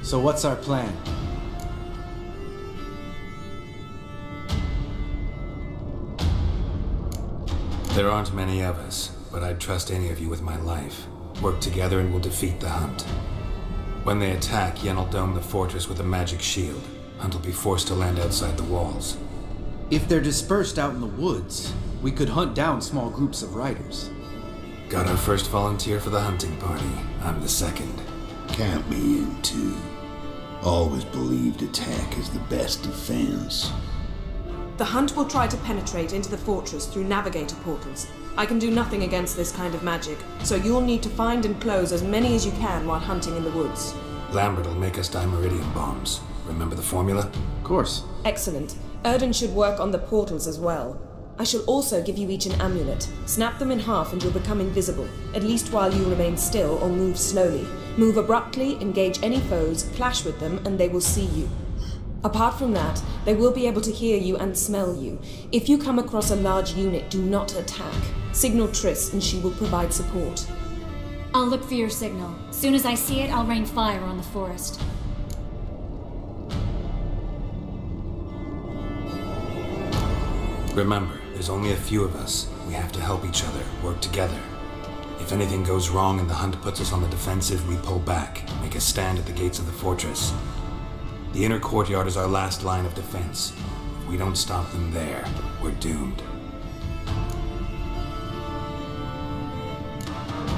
So what's our plan?
There aren't many of us, but I'd trust any of you with my life. Work together and we'll defeat the Hunt. When they attack, Yen will dome the fortress with a magic shield. Hunt will be forced to land outside the walls.
If they're dispersed out in the woods, we could hunt down small groups of riders.
Got our first volunteer for the hunting party. I'm the second.
Count me in too. Always believed attack is the best defense.
The Hunt will try to penetrate into the fortress through navigator portals. I can do nothing against this kind of magic, so you'll need to find and close as many as you can while hunting in the woods.
Lambert will make us dimeridium bombs. Remember the formula?
Of course.
Excellent. Erden should work on the portals as well. I shall also give you each an amulet. Snap them in half and you'll become invisible, at least while you remain still or move slowly. Move abruptly, engage any foes, clash with them, and they will see you. Apart from that, they will be able to hear you and smell you. If you come across a large unit, do not attack. Signal Triss and she will provide support.
I'll look for your signal. Soon as I see it, I'll rain fire on the forest.
Remember, there's only a few of us. We have to help each other, work together. If anything goes wrong and the Hunt puts us on the defensive, we pull back, make a stand at the gates of the fortress. The inner courtyard is our last line of defense. If we don't stop them there, we're doomed.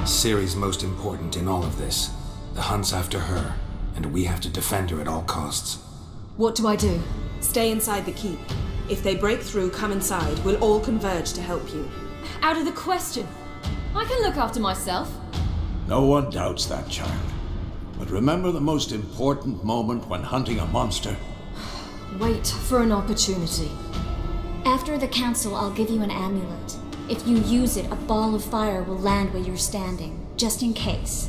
Ciri's most important in all of this. The Hunt's after her, and we have to defend her at all costs.
What do I do?
Stay inside the keep. If they break through, come inside. We'll all converge to help you.
Out of the question. I can look after myself.
No one doubts that, child. But remember the most important moment when hunting a monster?
Wait for an opportunity.
After the council, I'll give you an amulet. If you use it, a ball of fire will land where you're standing, just in case.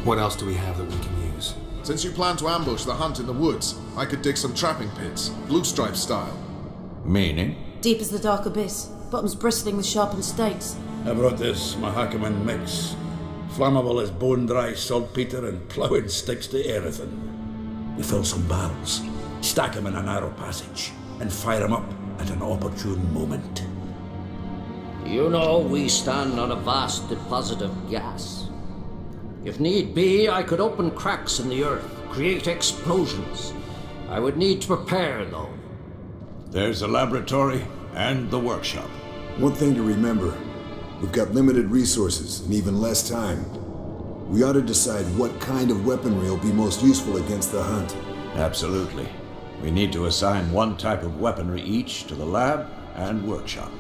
What else do we have that we can use?
Since you plan to ambush the Hunt in the woods, I could dig some trapping pits, blue stripe style.
Meaning?
Deep as the dark abyss.
Bottom's bristling with sharpened stakes.
I brought this Mahakaman mix. Flammable as bone-dry saltpeter and ploughing sticks to everything. We fill some barrels, stack them in a narrow passage, and fire them up at an opportune moment.
You know, we stand on a vast deposit of gas. If need be, I could open cracks in the earth, create explosions. I would need to prepare, though.
There's the laboratory and the workshop.
One thing to remember, we've got limited resources and even less time. We ought to decide what kind of weaponry will be most useful against the hunt.
Absolutely. We need to assign one type of weaponry each to the lab and workshop.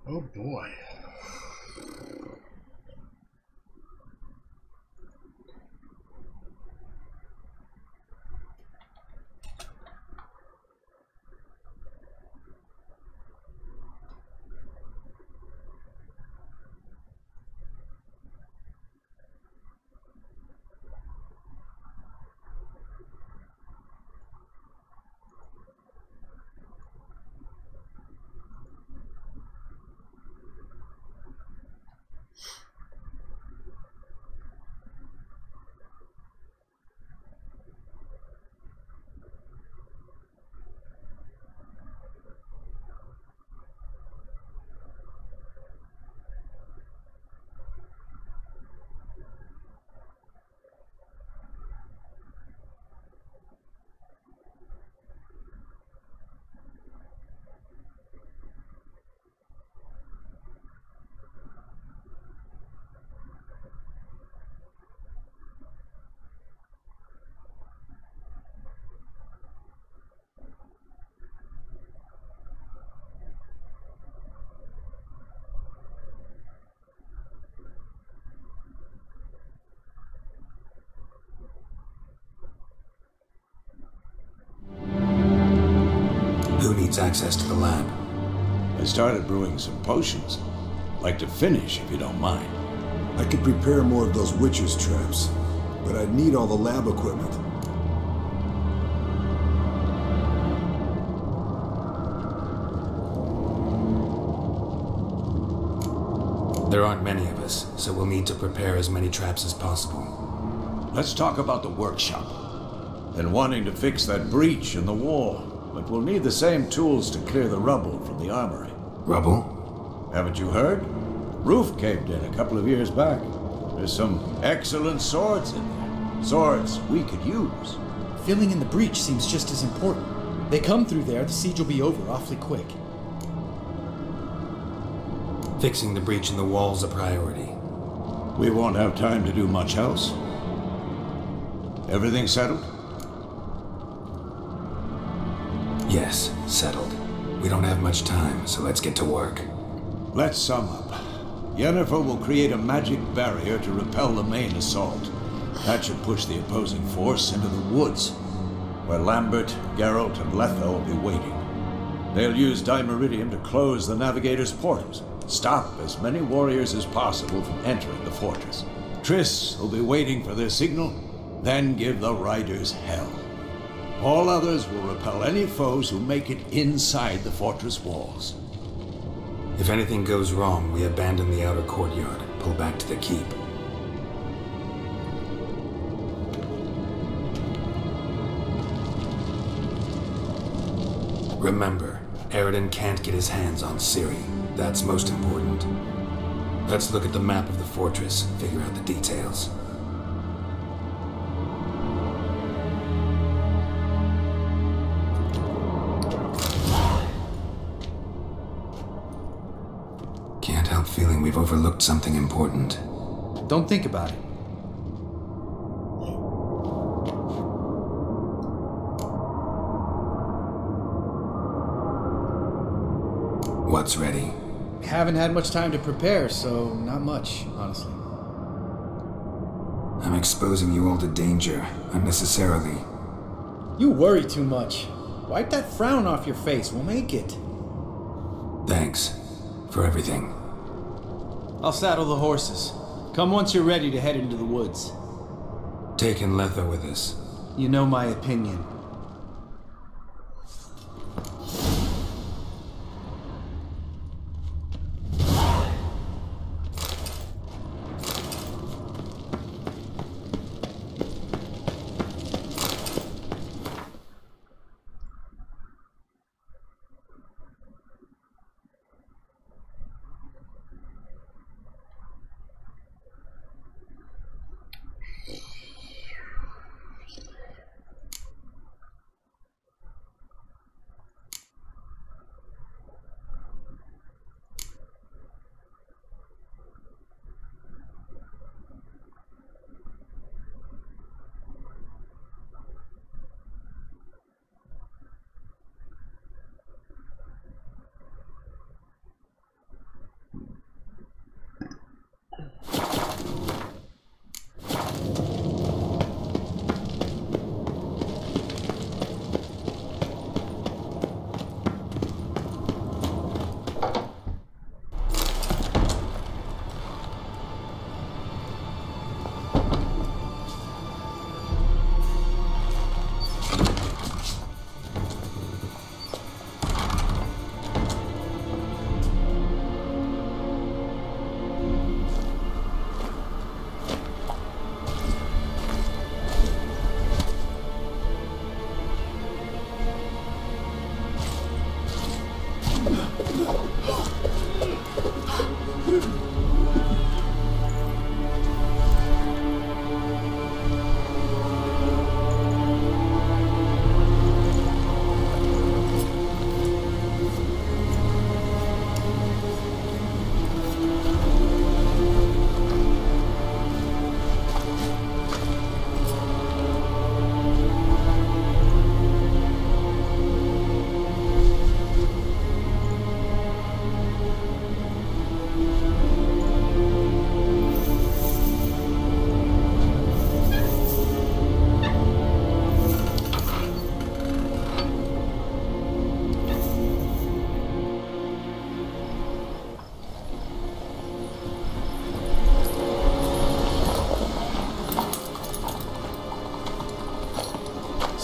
Oh boy.
Who needs access to the lab?
I started brewing some potions. Like to finish, if you don't mind.
I could prepare more of those witcher's traps, but I'd need all the lab equipment.
There aren't many of us, so we'll need to prepare as many traps as possible.
Let's talk about the workshop. Been wanting to fix that breach in the wall. But we'll need the same tools to clear the rubble from the armory.
Rubble?
Haven't you heard? Roof caved in a couple of years back. There's some excellent swords in there. Swords we could use.
Filling in the breach seems just as important. They come through there, the siege will be over awfully quick.
Fixing the breach in the wall's a priority.
We won't have time to do much else. Everything settled?
Yes, settled. We don't have much time, so let's get to work.
Let's sum up. Yennefer will create a magic barrier to repel the main assault. That should push the opposing force into the woods, where Lambert, Geralt, and Letho will be waiting. They'll use Dimeridium to close the Navigator's portals, stop as many warriors as possible from entering the fortress. Triss will be waiting for their signal, then give the riders hell. All others will repel any foes who make it inside the fortress walls.
If anything goes wrong, we abandon the outer courtyard, pull back to the keep. Remember, Aridin can't get his hands on Ciri. That's most important. Let's look at the map of the fortress, figure out the details. Can't help feeling we've overlooked something important.
Don't think about it.
What's ready?
Haven't had much time to prepare, so not much, honestly.
I'm exposing you all to danger, unnecessarily.
You worry too much. Wipe that frown off your face, we'll make it.
Thanks for everything.
I'll saddle the horses. Come once you're ready to head into the woods.
Taking Letho with us.
You know my opinion.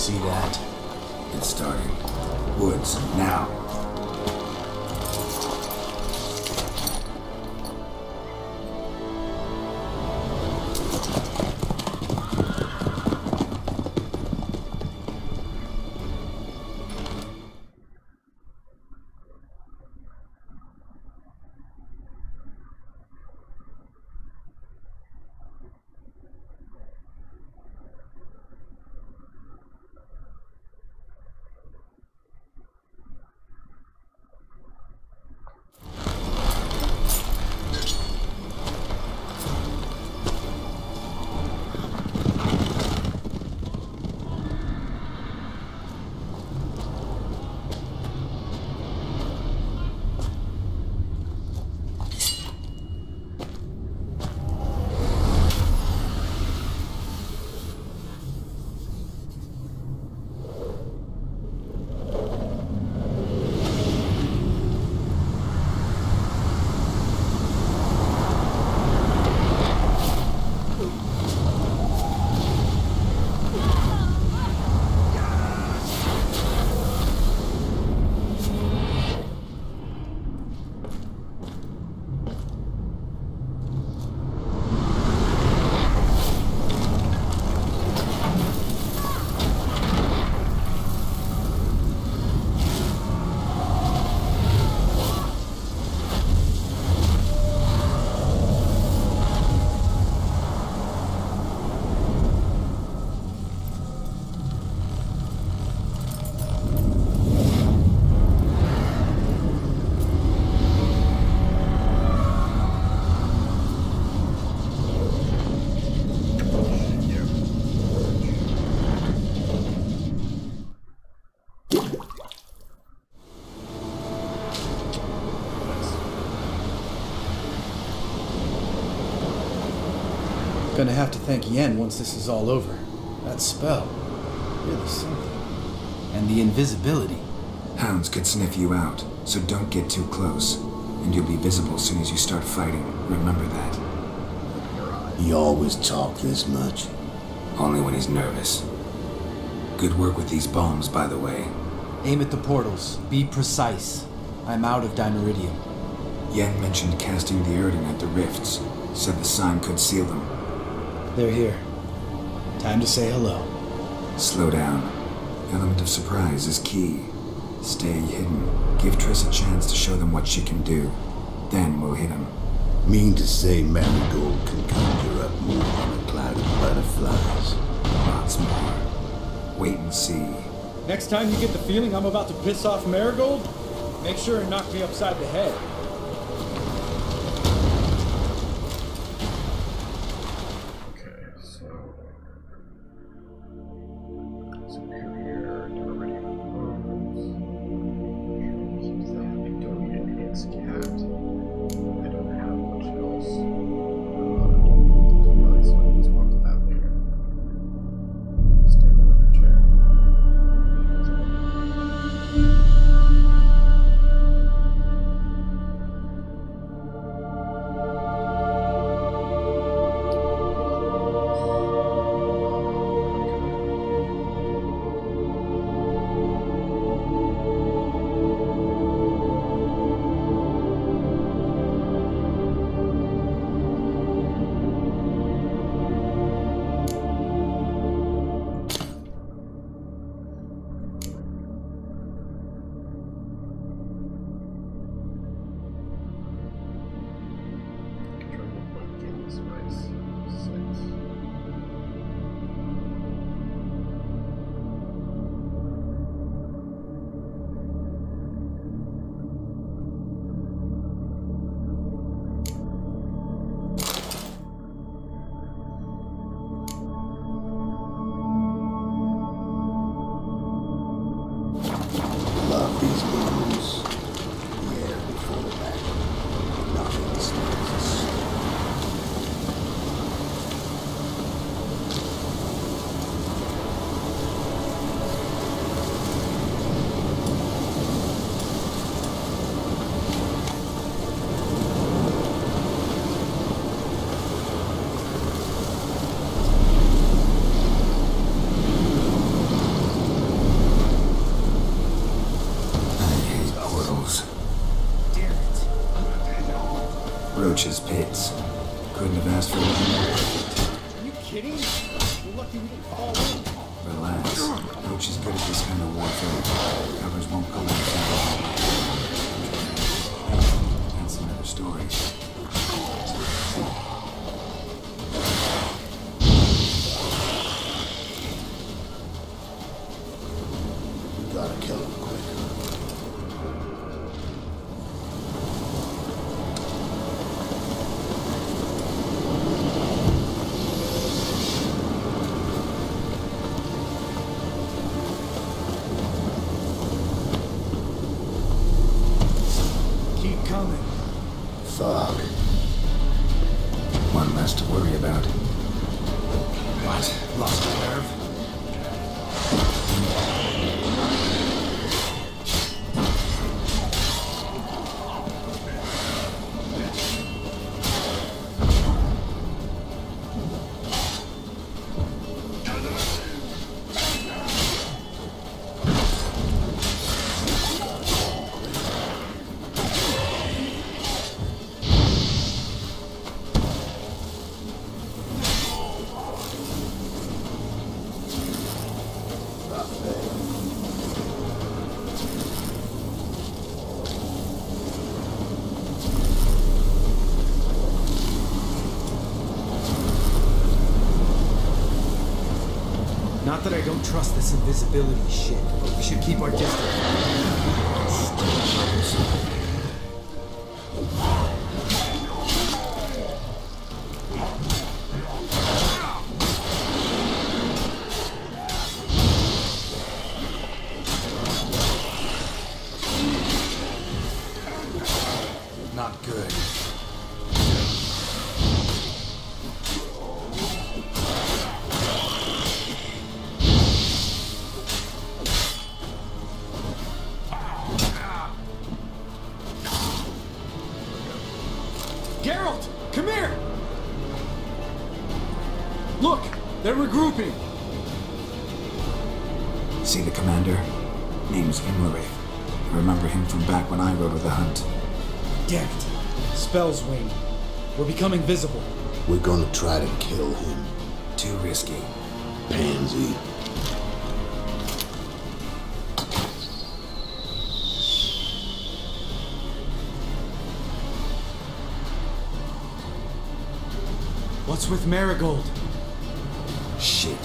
See that?
It's starting. Woods, now.
Gonna have to thank Yen once this is all over. That spell, really something. And the invisibility.
Hounds could sniff you out, so don't get too close. And you'll be visible as soon as you start fighting. Remember that.
He always talk this much.
Only when he's nervous. Good work with these bombs, by the way.
Aim at the portals. Be precise. I'm out of Dimeridium.
Yen mentioned casting the Erdin at the rifts. Said the sign could seal them.
They're here. Time to say hello.
Slow down. Element of surprise is key. Stay hidden. Give Triss a chance to show them what she can do. Then we'll hit him.
Mean to say Marigold can conjure up more than a cloud of butterflies?
Lots more. Wait and see.
Next time you get the feeling I'm about to piss off Marigold, make sure and knock me upside the head.
witches' pits. Couldn't have asked for anything more perfect.
Are you kidding? You're lucky we didn't fall in.
Relax. Coach is good at this kind of warfare. Covers won't collapse at all. That's another story.
We gotta kill him quick.
Keep coming.
Fuck.
One less to worry about.
What? Lost my nerve? Not that I don't trust this invisibility shit, but we should keep our distance. Not good. Geralt, come here! Look, they're regrouping.
See the commander? Name's Imlerith. I remember him from back when I rode with the hunt.
Damn it. Spell's waning. We're becoming visible.
We're gonna try to kill him.
Too risky.
Pansy.
What's with Marigold?
Shit.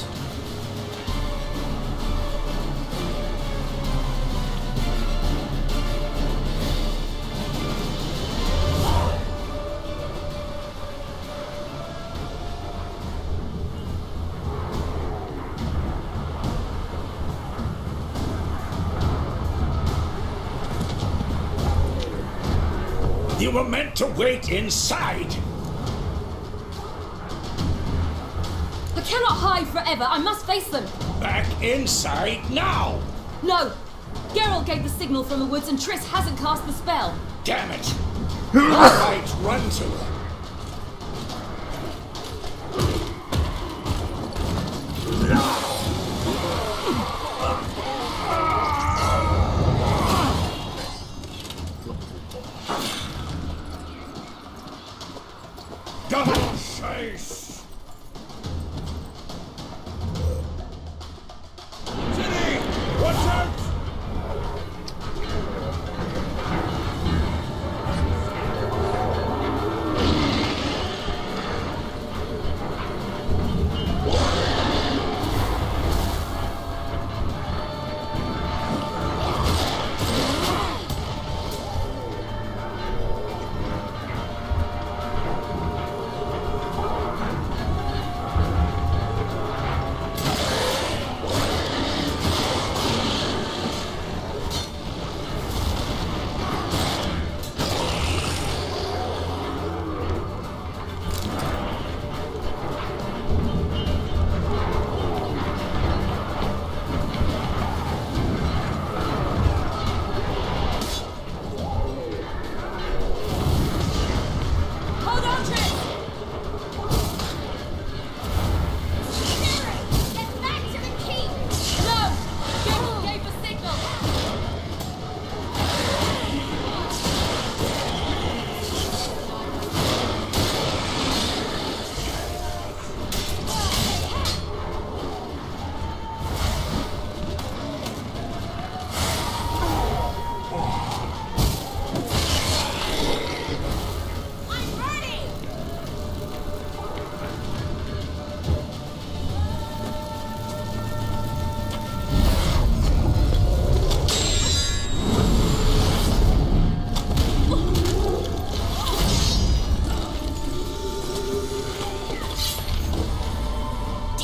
You were meant to wait inside.
I cannot hide forever. I must face them.
Back inside now.
No. Geralt gave the signal from the woods and Triss hasn't cast the spell.
Damn it. Right, run to her. Double chase! City! Watch out!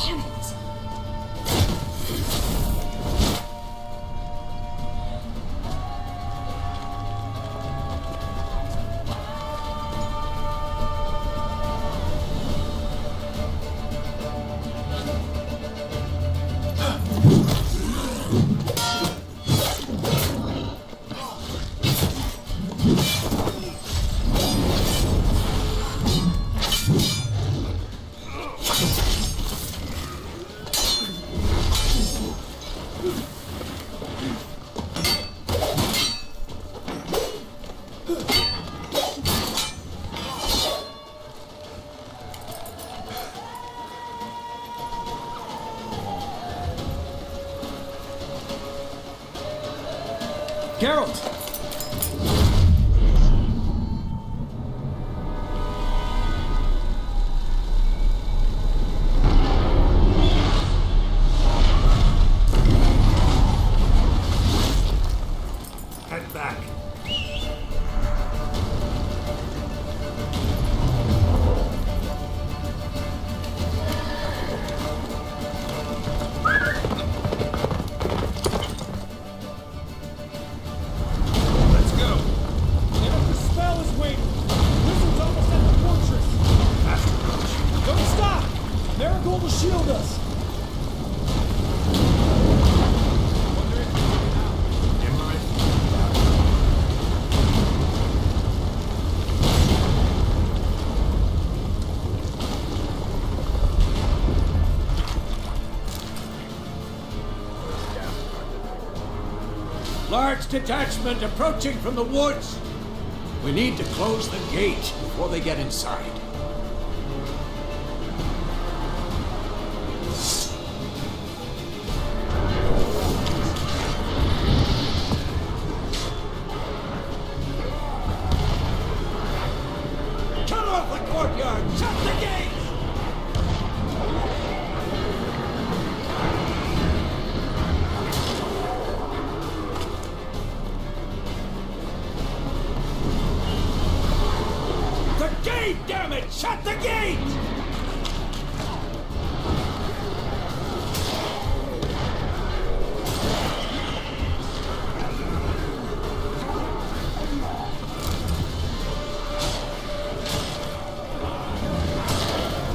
Damn it!
Geralt!
Head back. Large detachment approaching from the woods. We need to close the gate before they get inside. Cut off the courtyard! Shut the gate! Damn it! Shut the gate!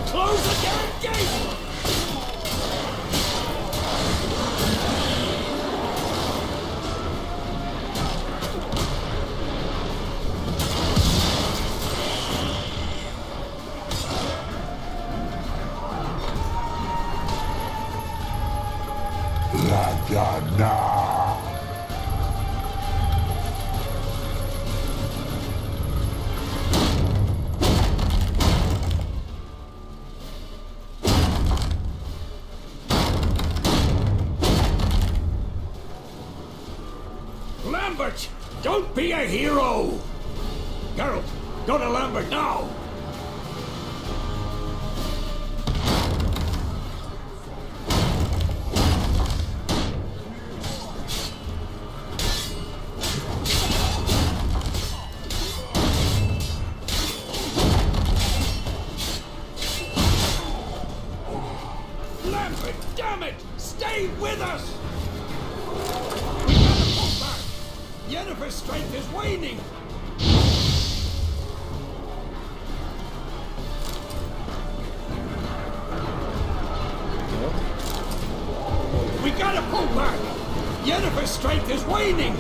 Close the damn gate! Lambert! Don't be a hero! Geralt, go to Lambert now! Lambert, damn it! Stay with us! We gotta pull back! Yennefer's strength is waning! We gotta pull back! Yennefer's strength is waning!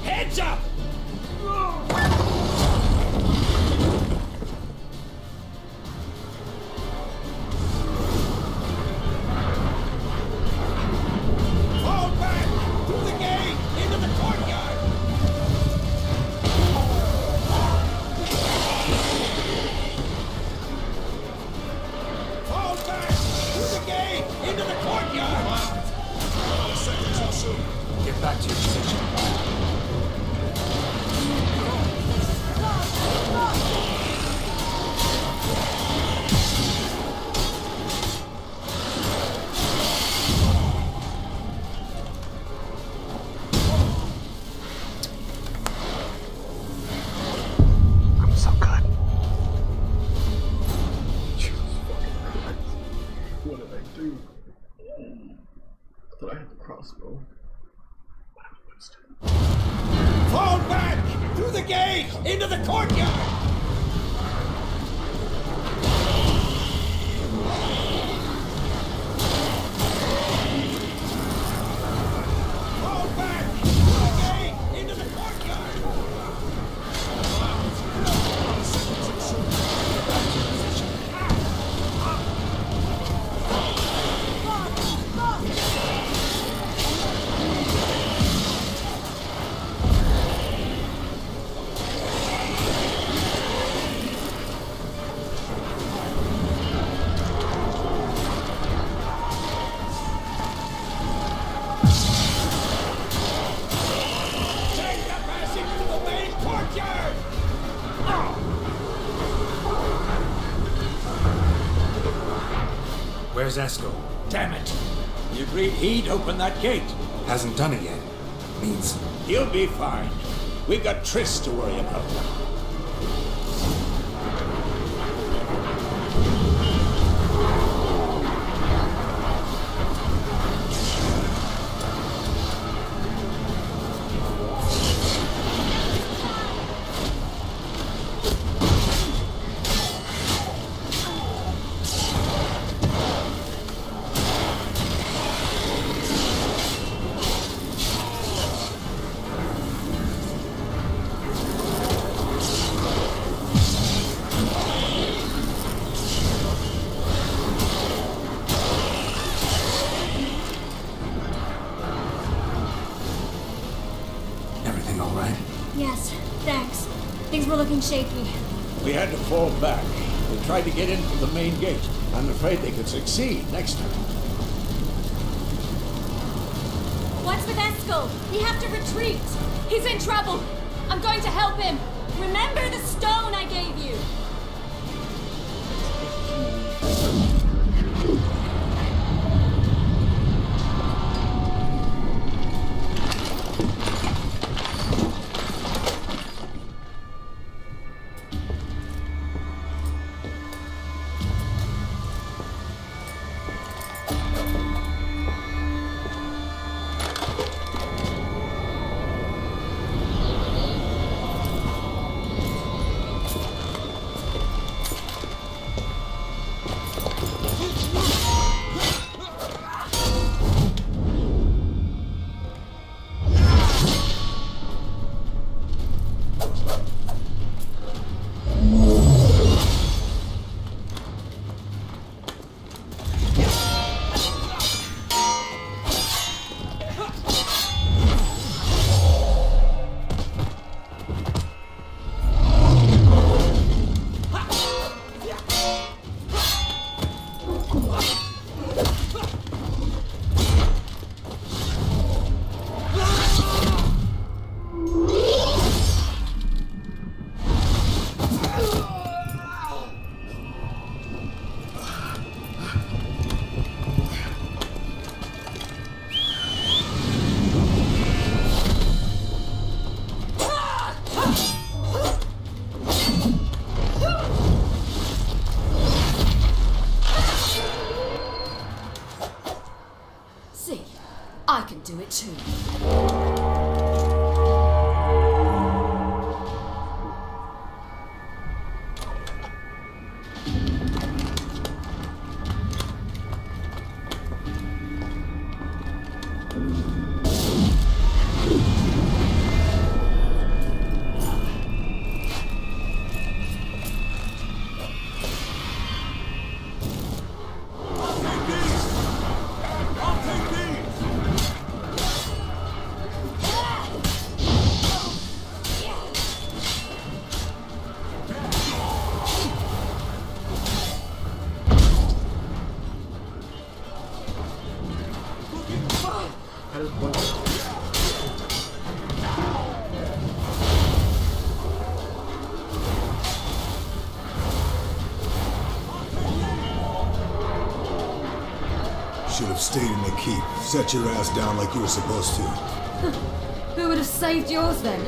Heads up! Fall back! Through the gate! Into the courtyard! Fall back!
Into the courtyard!
Where's Esco?
Damn it! You agreed he'd open that gate.
Hasn't done it yet. Means
He'll be fine. We've got Triss to worry about.
Yes, thanks. Things were looking shaky.
We had to fall back. They tried to get in from the main gate. I'm afraid they could succeed next time.
What's with Eskel? We have to retreat. He's in trouble. I'm going to help him. Remember the stone I gave you.
I can do it too.
Should have stayed in the keep. Set your ass down like you were supposed to.
Who would have saved yours then?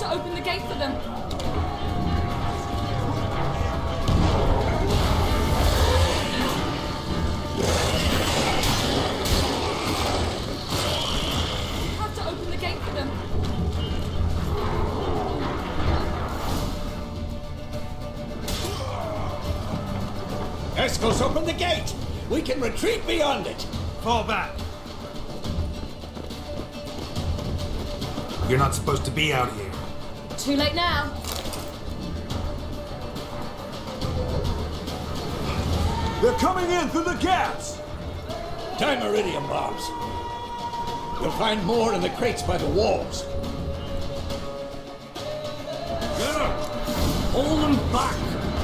to open the gate for them. We have to open the gate for them.
Escos, open the gate! We can retreat beyond it!
Fall back. You're not supposed to be out here.
Too late now.
They're coming in through the gaps! Time iridium bombs. You'll find more in the crates by the walls.
There! Hold them back!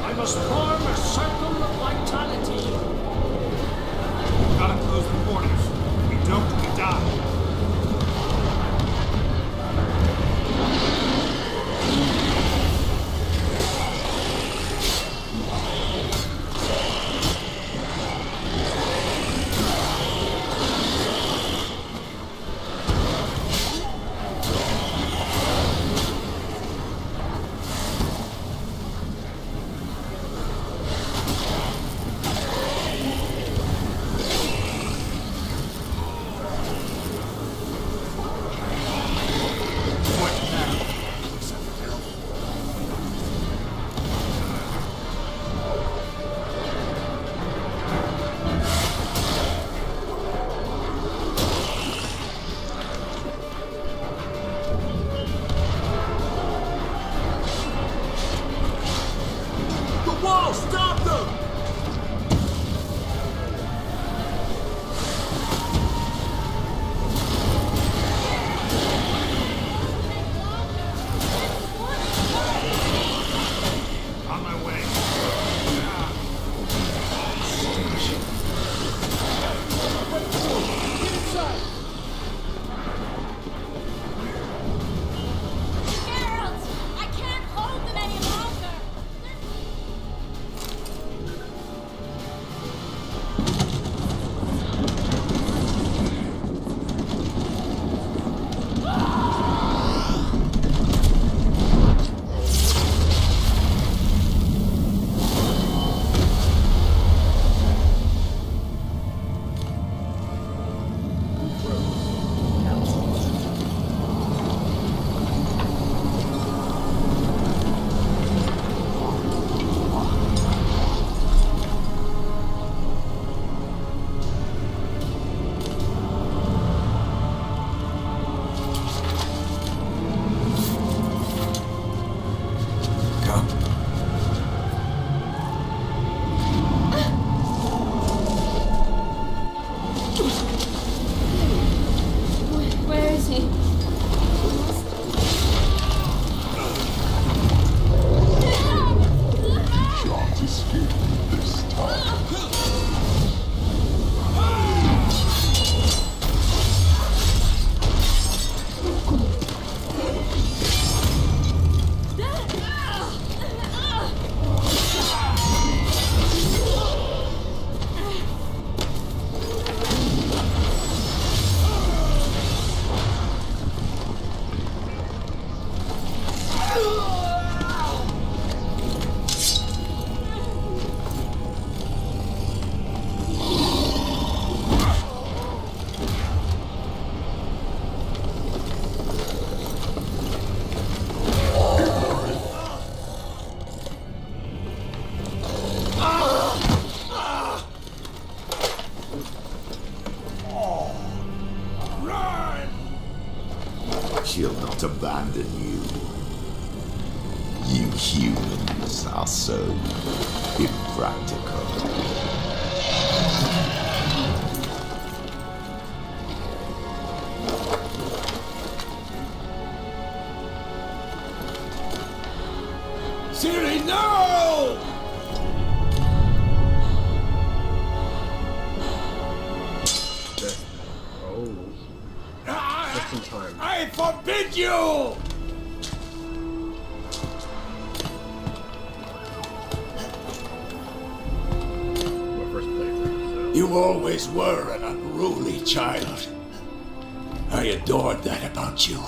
I must form a circle of vitality.
Gotta close the portals. If we don't, we die.
She'll not abandon you. You humans are so impractical.
Siri, no! I forbid you! You always were an unruly child. I adored that about you.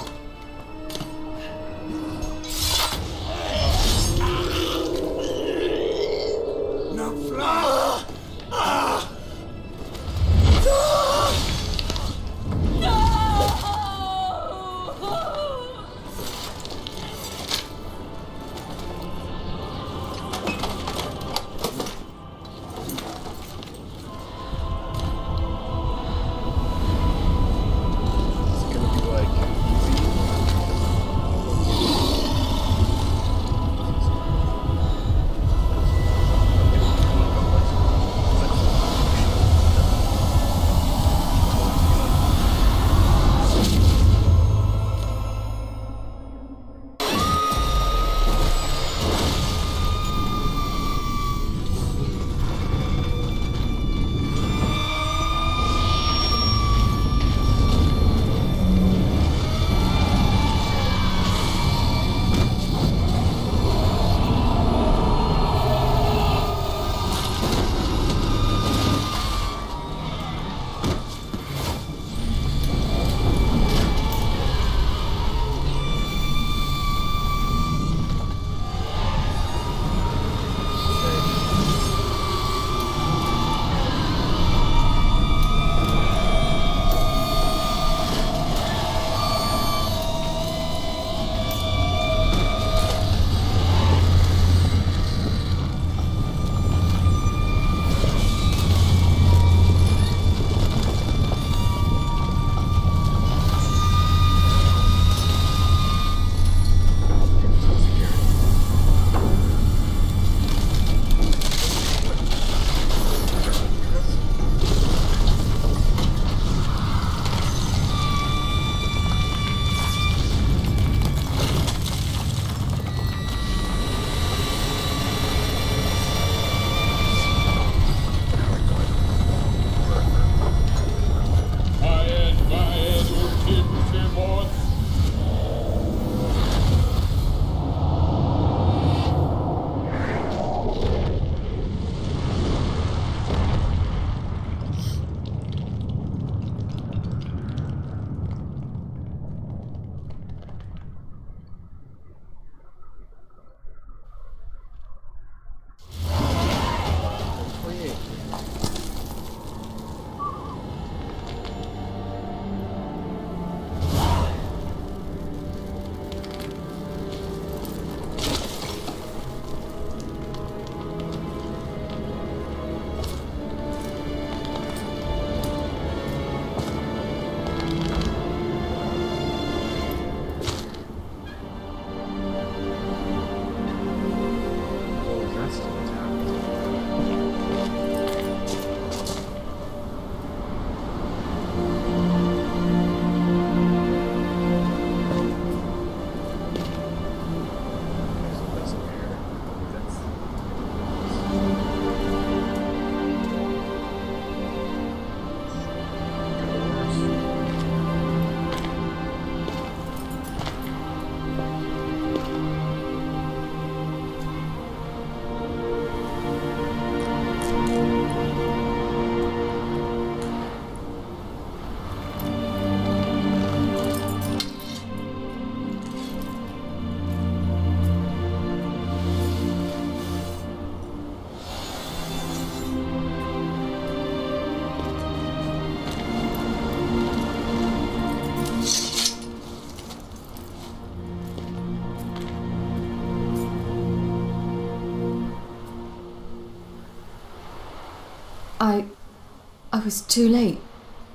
I was too late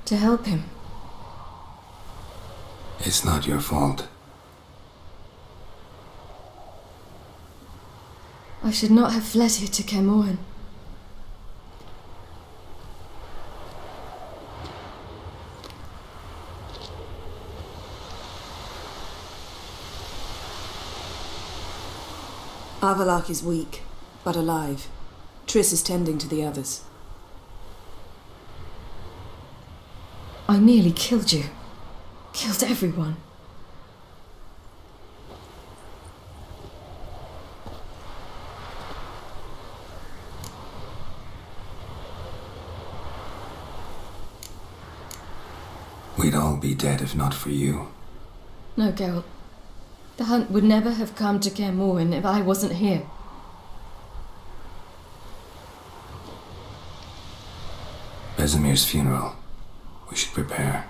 to help him.
It's not your fault.
I should not have fled here to Caermorhen.
Avalak is weak, but alive. Triss is tending to the others.
I nearly killed you. Killed everyone.
We'd all be dead if not for you.
No, Geralt. The hunt would never have come to Caermorhen if I wasn't here.
Vesemir's funeral. We should prepare.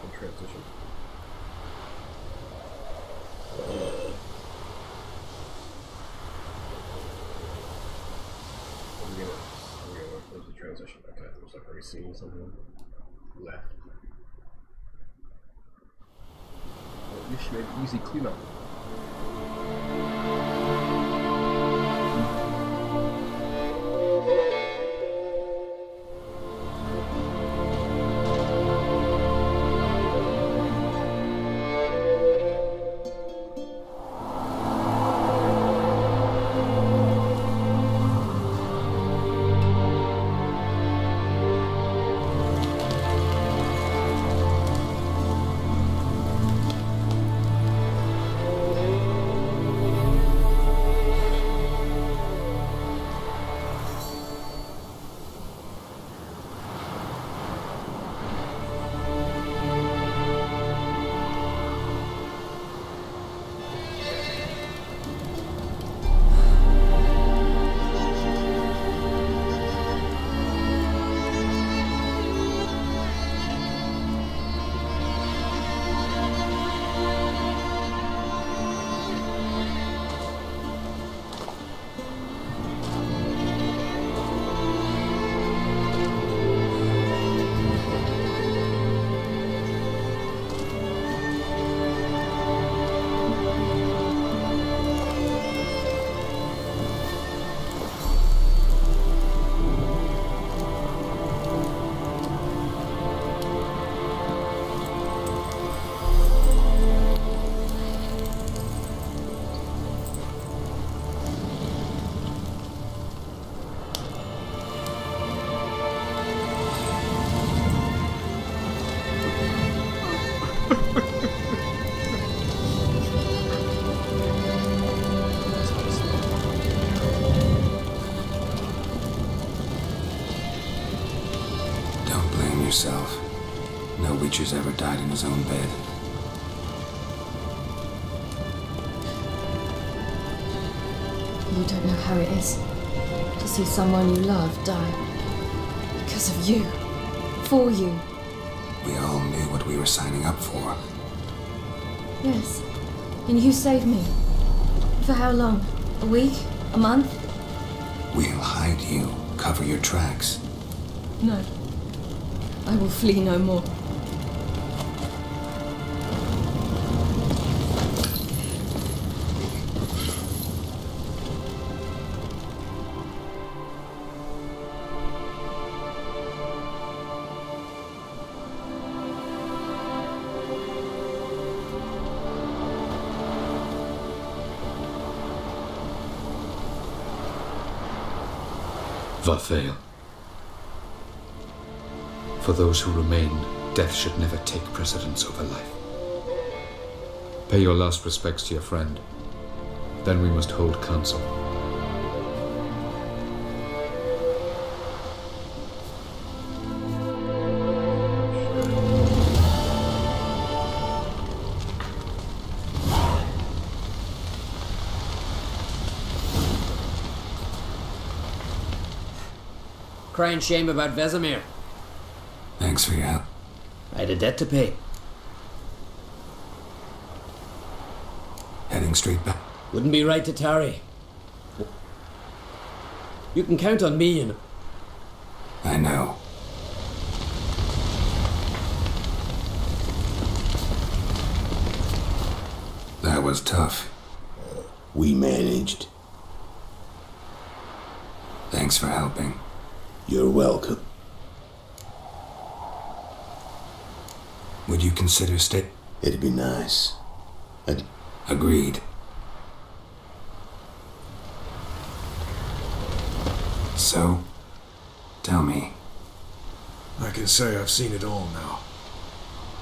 In transition. There's the transition. Okay, looks like we're seeing someone left. Well, you should make easy cleanup.
Yourself. No Witcher's ever died in his own bed.
You don't know how it is to see someone you love die. Because of you. For you.
We all knew what we were signing up for.
Yes. And you saved me. For how long? A week? A month?
We'll hide you. Cover your tracks.
No. I will flee no more.
Varfail. For those who remain, death should never take precedence over life. Pay your last respects to your friend. Then we must hold council.
Crying shame about Vesemir.
Thanks for your help.
I had a debt to pay.
Heading straight back.
Wouldn't be right to tarry. You can count on me, you know.
I know. That was tough.
We managed.
Thanks for helping.
You're welcome.
Would you consider stay?
It'd be nice.
Agreed. So, tell me.
I can say I've seen it all now.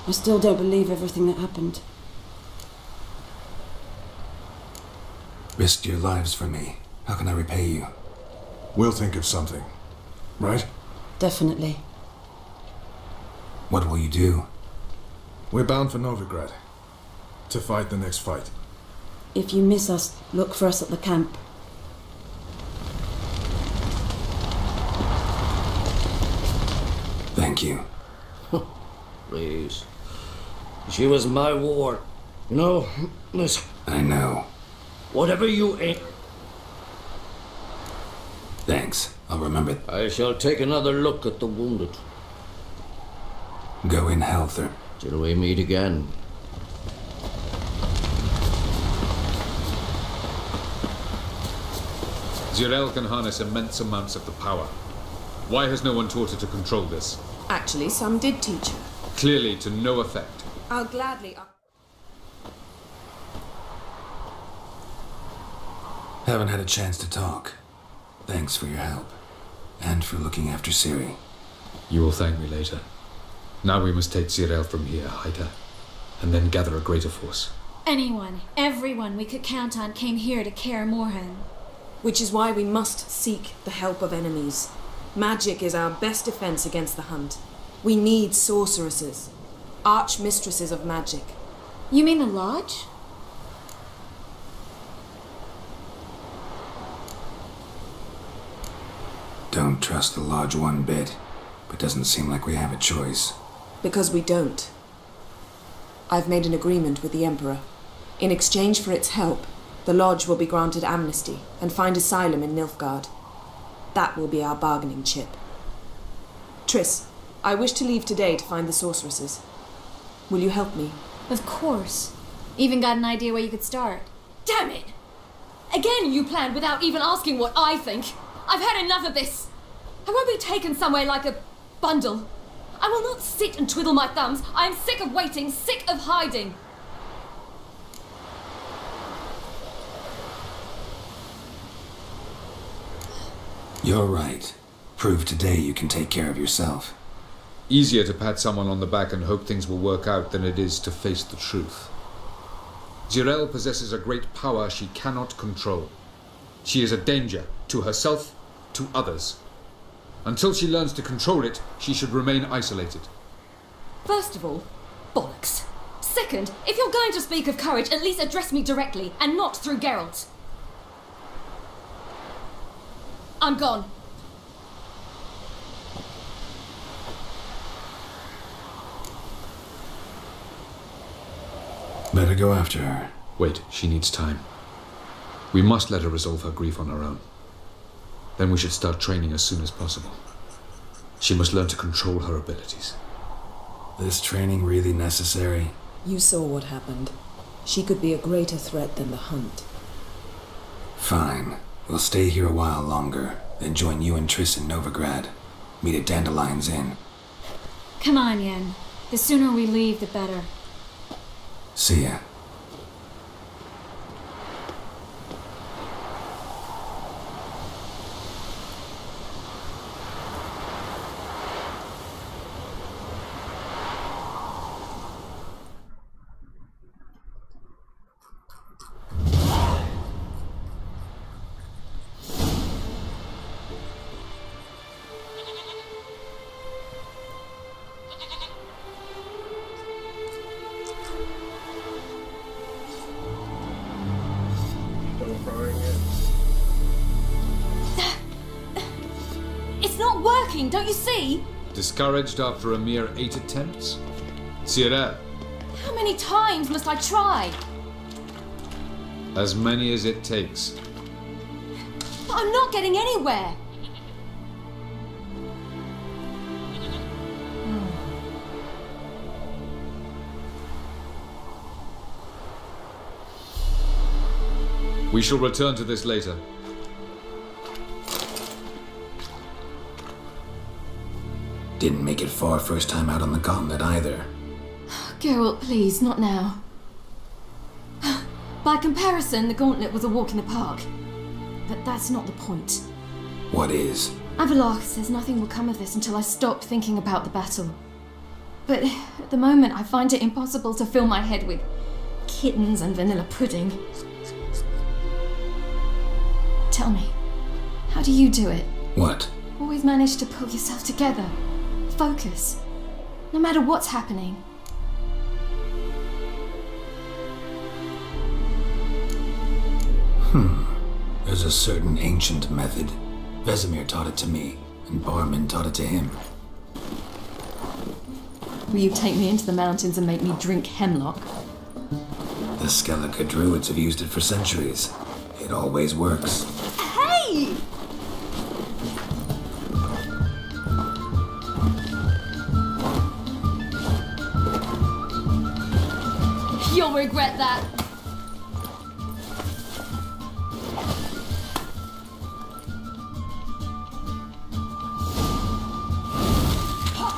I still don't believe everything that happened.
Risked your lives for me. How can I repay you?
We'll think of something. Right?
Definitely.
What will you do?
We're bound for Novigrad. To fight the next fight.
If you miss us, look for us at the camp.
Thank you.
Please. She was my ward. You know, listen.
I know.
Whatever you ain't...
Thanks. I'll remember.
I shall take another look at the wounded.
Go in health, or...
Till we meet again.
Zirel can harness immense amounts of the power. Why has no one taught her to control this?
Actually, some did teach her.
Clearly to no effect.
I'll gladly...
Haven't had a chance to talk. Thanks for your help. And for looking after Ciri.
You will thank me later. Now we must take Zirel from here, hide her, and then gather a greater force.
Anyone, everyone we could count on came here to Kaer Morhen.
Which is why we must seek the help of enemies. Magic is our best defense against the Hunt. We need sorceresses. Archmistresses of magic.
You mean the Lodge?
Don't trust the Lodge one bit, but doesn't seem like we have a choice.
Because we don't. I've made an agreement with the Emperor. In exchange for its help, the Lodge will be granted amnesty and find asylum in Nilfgaard. That will be our bargaining chip. Triss, I wish to leave today to find the sorceresses. Will you help me?
Of course. Even got an idea where you could start.
Damn it! Again you planned without even asking what I think. I've had enough of this. I won't be taken somewhere like a bundle. I will not sit and twiddle my thumbs. I am sick of waiting, sick of hiding.
You're right. Prove today you can take care of yourself.
Easier to pat someone on the back and hope things will work out than it is to face the truth. Zirel possesses a great power she cannot control. She is a danger to herself, to others. Until she learns to control it, she should remain isolated.
First of all, bollocks. Second, if you're going to speak of courage, at least address me directly and not through Geralt. I'm gone.
Better go after her.
Wait, she needs time. We must let her resolve her grief on her own. Then we should start training as soon as possible. She must learn to control her abilities.
This training really necessary?
You saw what happened. She could be a greater threat than the Hunt.
Fine. We'll stay here a while longer, then join you and Triss in Novigrad. Meet at Dandelion's Inn.
Come on, Yen. The sooner we leave, the better.
See ya.
Don't you see?
Discouraged after a mere 8 attempts? Zirel.
How many times must I try?
As many as it takes.
But I'm not getting anywhere.
We shall return to this later.
Didn't make it far first time out on the continent either.
Geralt, please, not now. By comparison, the gauntlet was a walk in the park. But that's not the point.
What is?
Avallac'h says nothing will come of this until I stop thinking about the battle. But at the moment, I find it impossible to fill my head with kittens and vanilla pudding. Tell me, how do you do it?
What?
Always manage to pull yourself together. Focus. No matter what's happening.
There's a certain ancient method. Vesemir taught it to me, and Barman taught it to him.
Will you take me into the mountains and make me drink hemlock?
The Skellige druids have used it for centuries. It always works.
Hey! You'll regret that.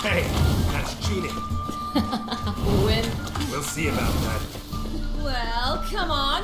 Hey, that's cheating.
Win.
We'll see about that.
Well, come on.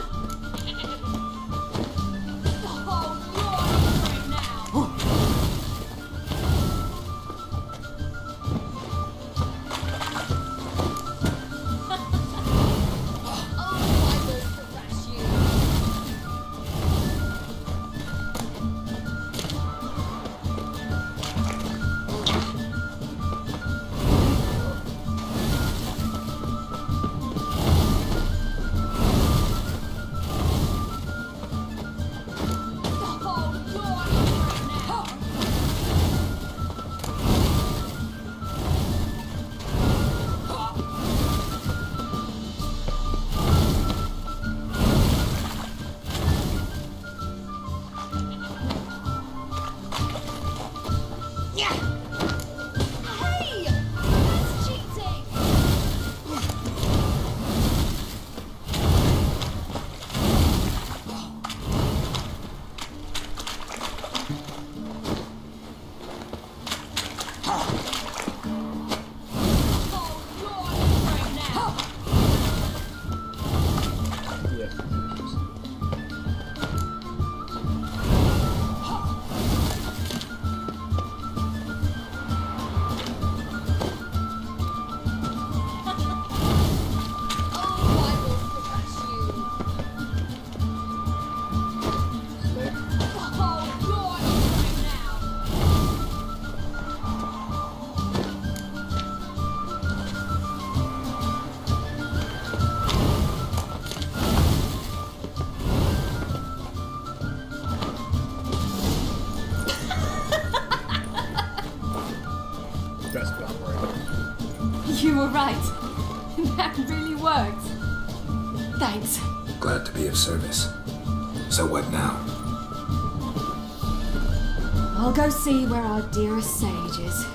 You were right. That really worked. Thanks.
Glad to be of service. So what now?
I'll go see where our dearest sage is.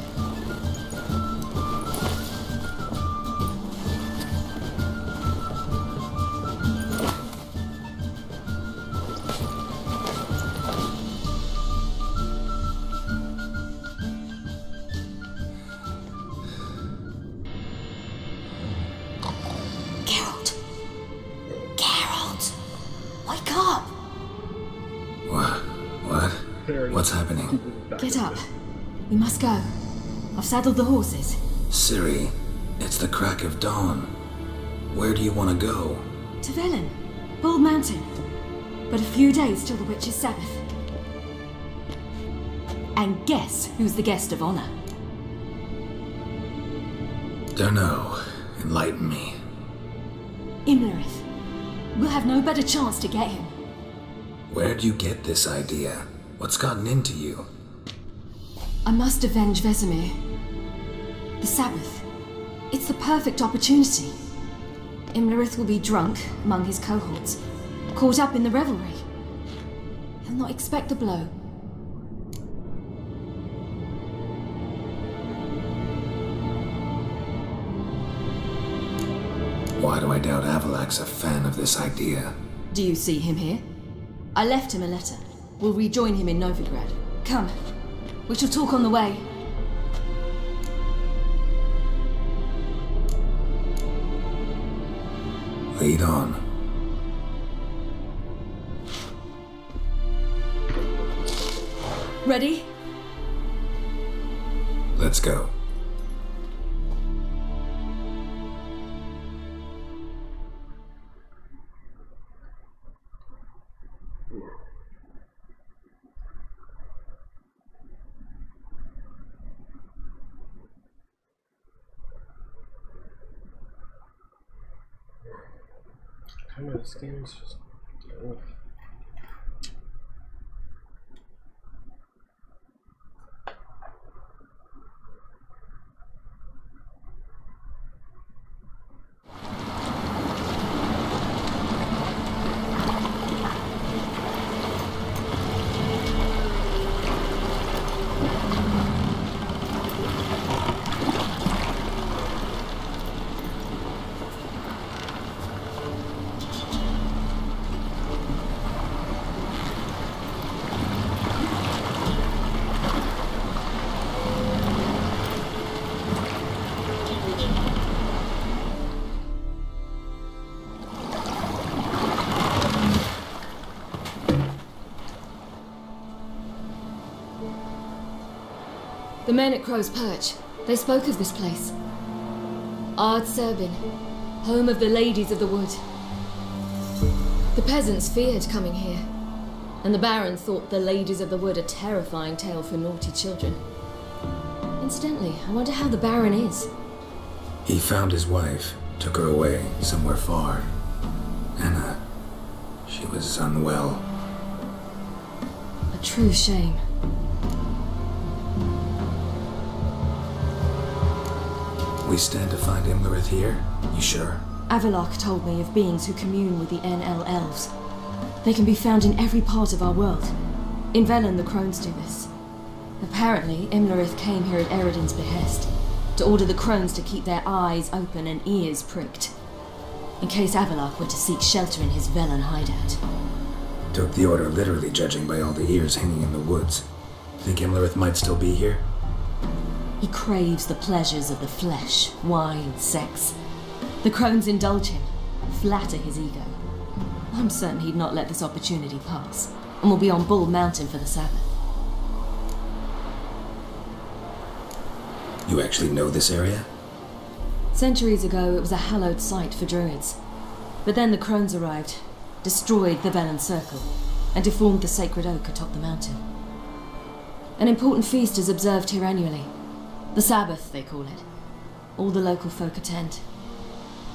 What's happening?
Get up. We must go. I've saddled the horses.
Ciri, it's the crack of dawn. Where do you want to go?
To Velen. Bald Mountain. But a few days till the Witch's Sabbath. And guess who's the guest of honor?
Dunno. Enlighten me.
Imlerith. We'll have no better chance to get him.
Where'd you get this idea? What's gotten into you?
I must avenge Vesemir. The Sabbath. It's the perfect opportunity. Imlerith will be drunk among his cohorts, caught up in the revelry. He'll not expect the blow.
Why do I doubt Avalak's a fan of this idea?
Do you see him here? I left him a letter. We'll rejoin him in Novigrad. Come. We shall talk on the way.
Lead on.
Ready?
Let's go.
Kind of this game is just. Ugh.
The men at Crow's Perch, they spoke of this place. Ard Serbin, home of the Ladies of the Wood. The peasants feared coming here, and the Baron thought the Ladies of the Wood a terrifying tale for naughty children. Incidentally, I wonder how the Baron is.
He found his wife, took her away, somewhere far. Anna, she was unwell.
A true shame.
We stand to find Imlerith here? You sure?
Avalok told me of beings who commune with the NL elves. They can be found in every part of our world. In Velen, the crones do this. Apparently, Imlerith came here at Eredin's behest, to order the crones to keep their eyes open and ears pricked, in case Avalok were to seek shelter in his Velen hideout.
Took the order literally, judging by all the ears hanging in the woods. Think Imlerith might still be here?
He craves the pleasures of the flesh, wine, sex. The crones indulge him, flatter his ego. I'm certain he'd not let this opportunity pass, and will be on Bull Mountain for the Sabbath.
You actually know this area?
Centuries ago, it was a hallowed site for druids. But then the crones arrived, destroyed the Velen Circle, and deformed the sacred oak atop the mountain. An important feast is observed here annually. The Sabbath, they call it. All the local folk attend.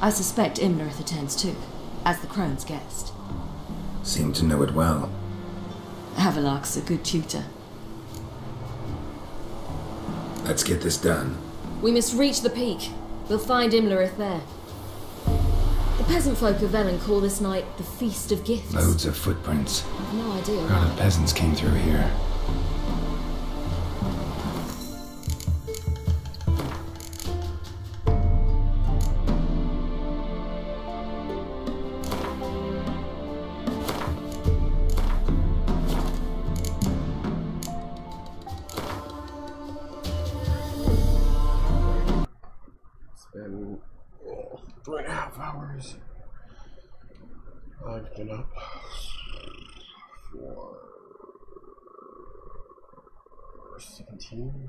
I suspect Imlerith attends too, as the crone's guest.
Seem to know it well.
Avalok's a good tutor.
Let's get this done.
We must reach the peak. We'll find Imlerith there. The peasant folk of Velen call this night the Feast of Gifts.
Loads of footprints.
I've no idea
A crowd
why.
of peasants came through here.
Been 3.5 hours. I've been up for 17.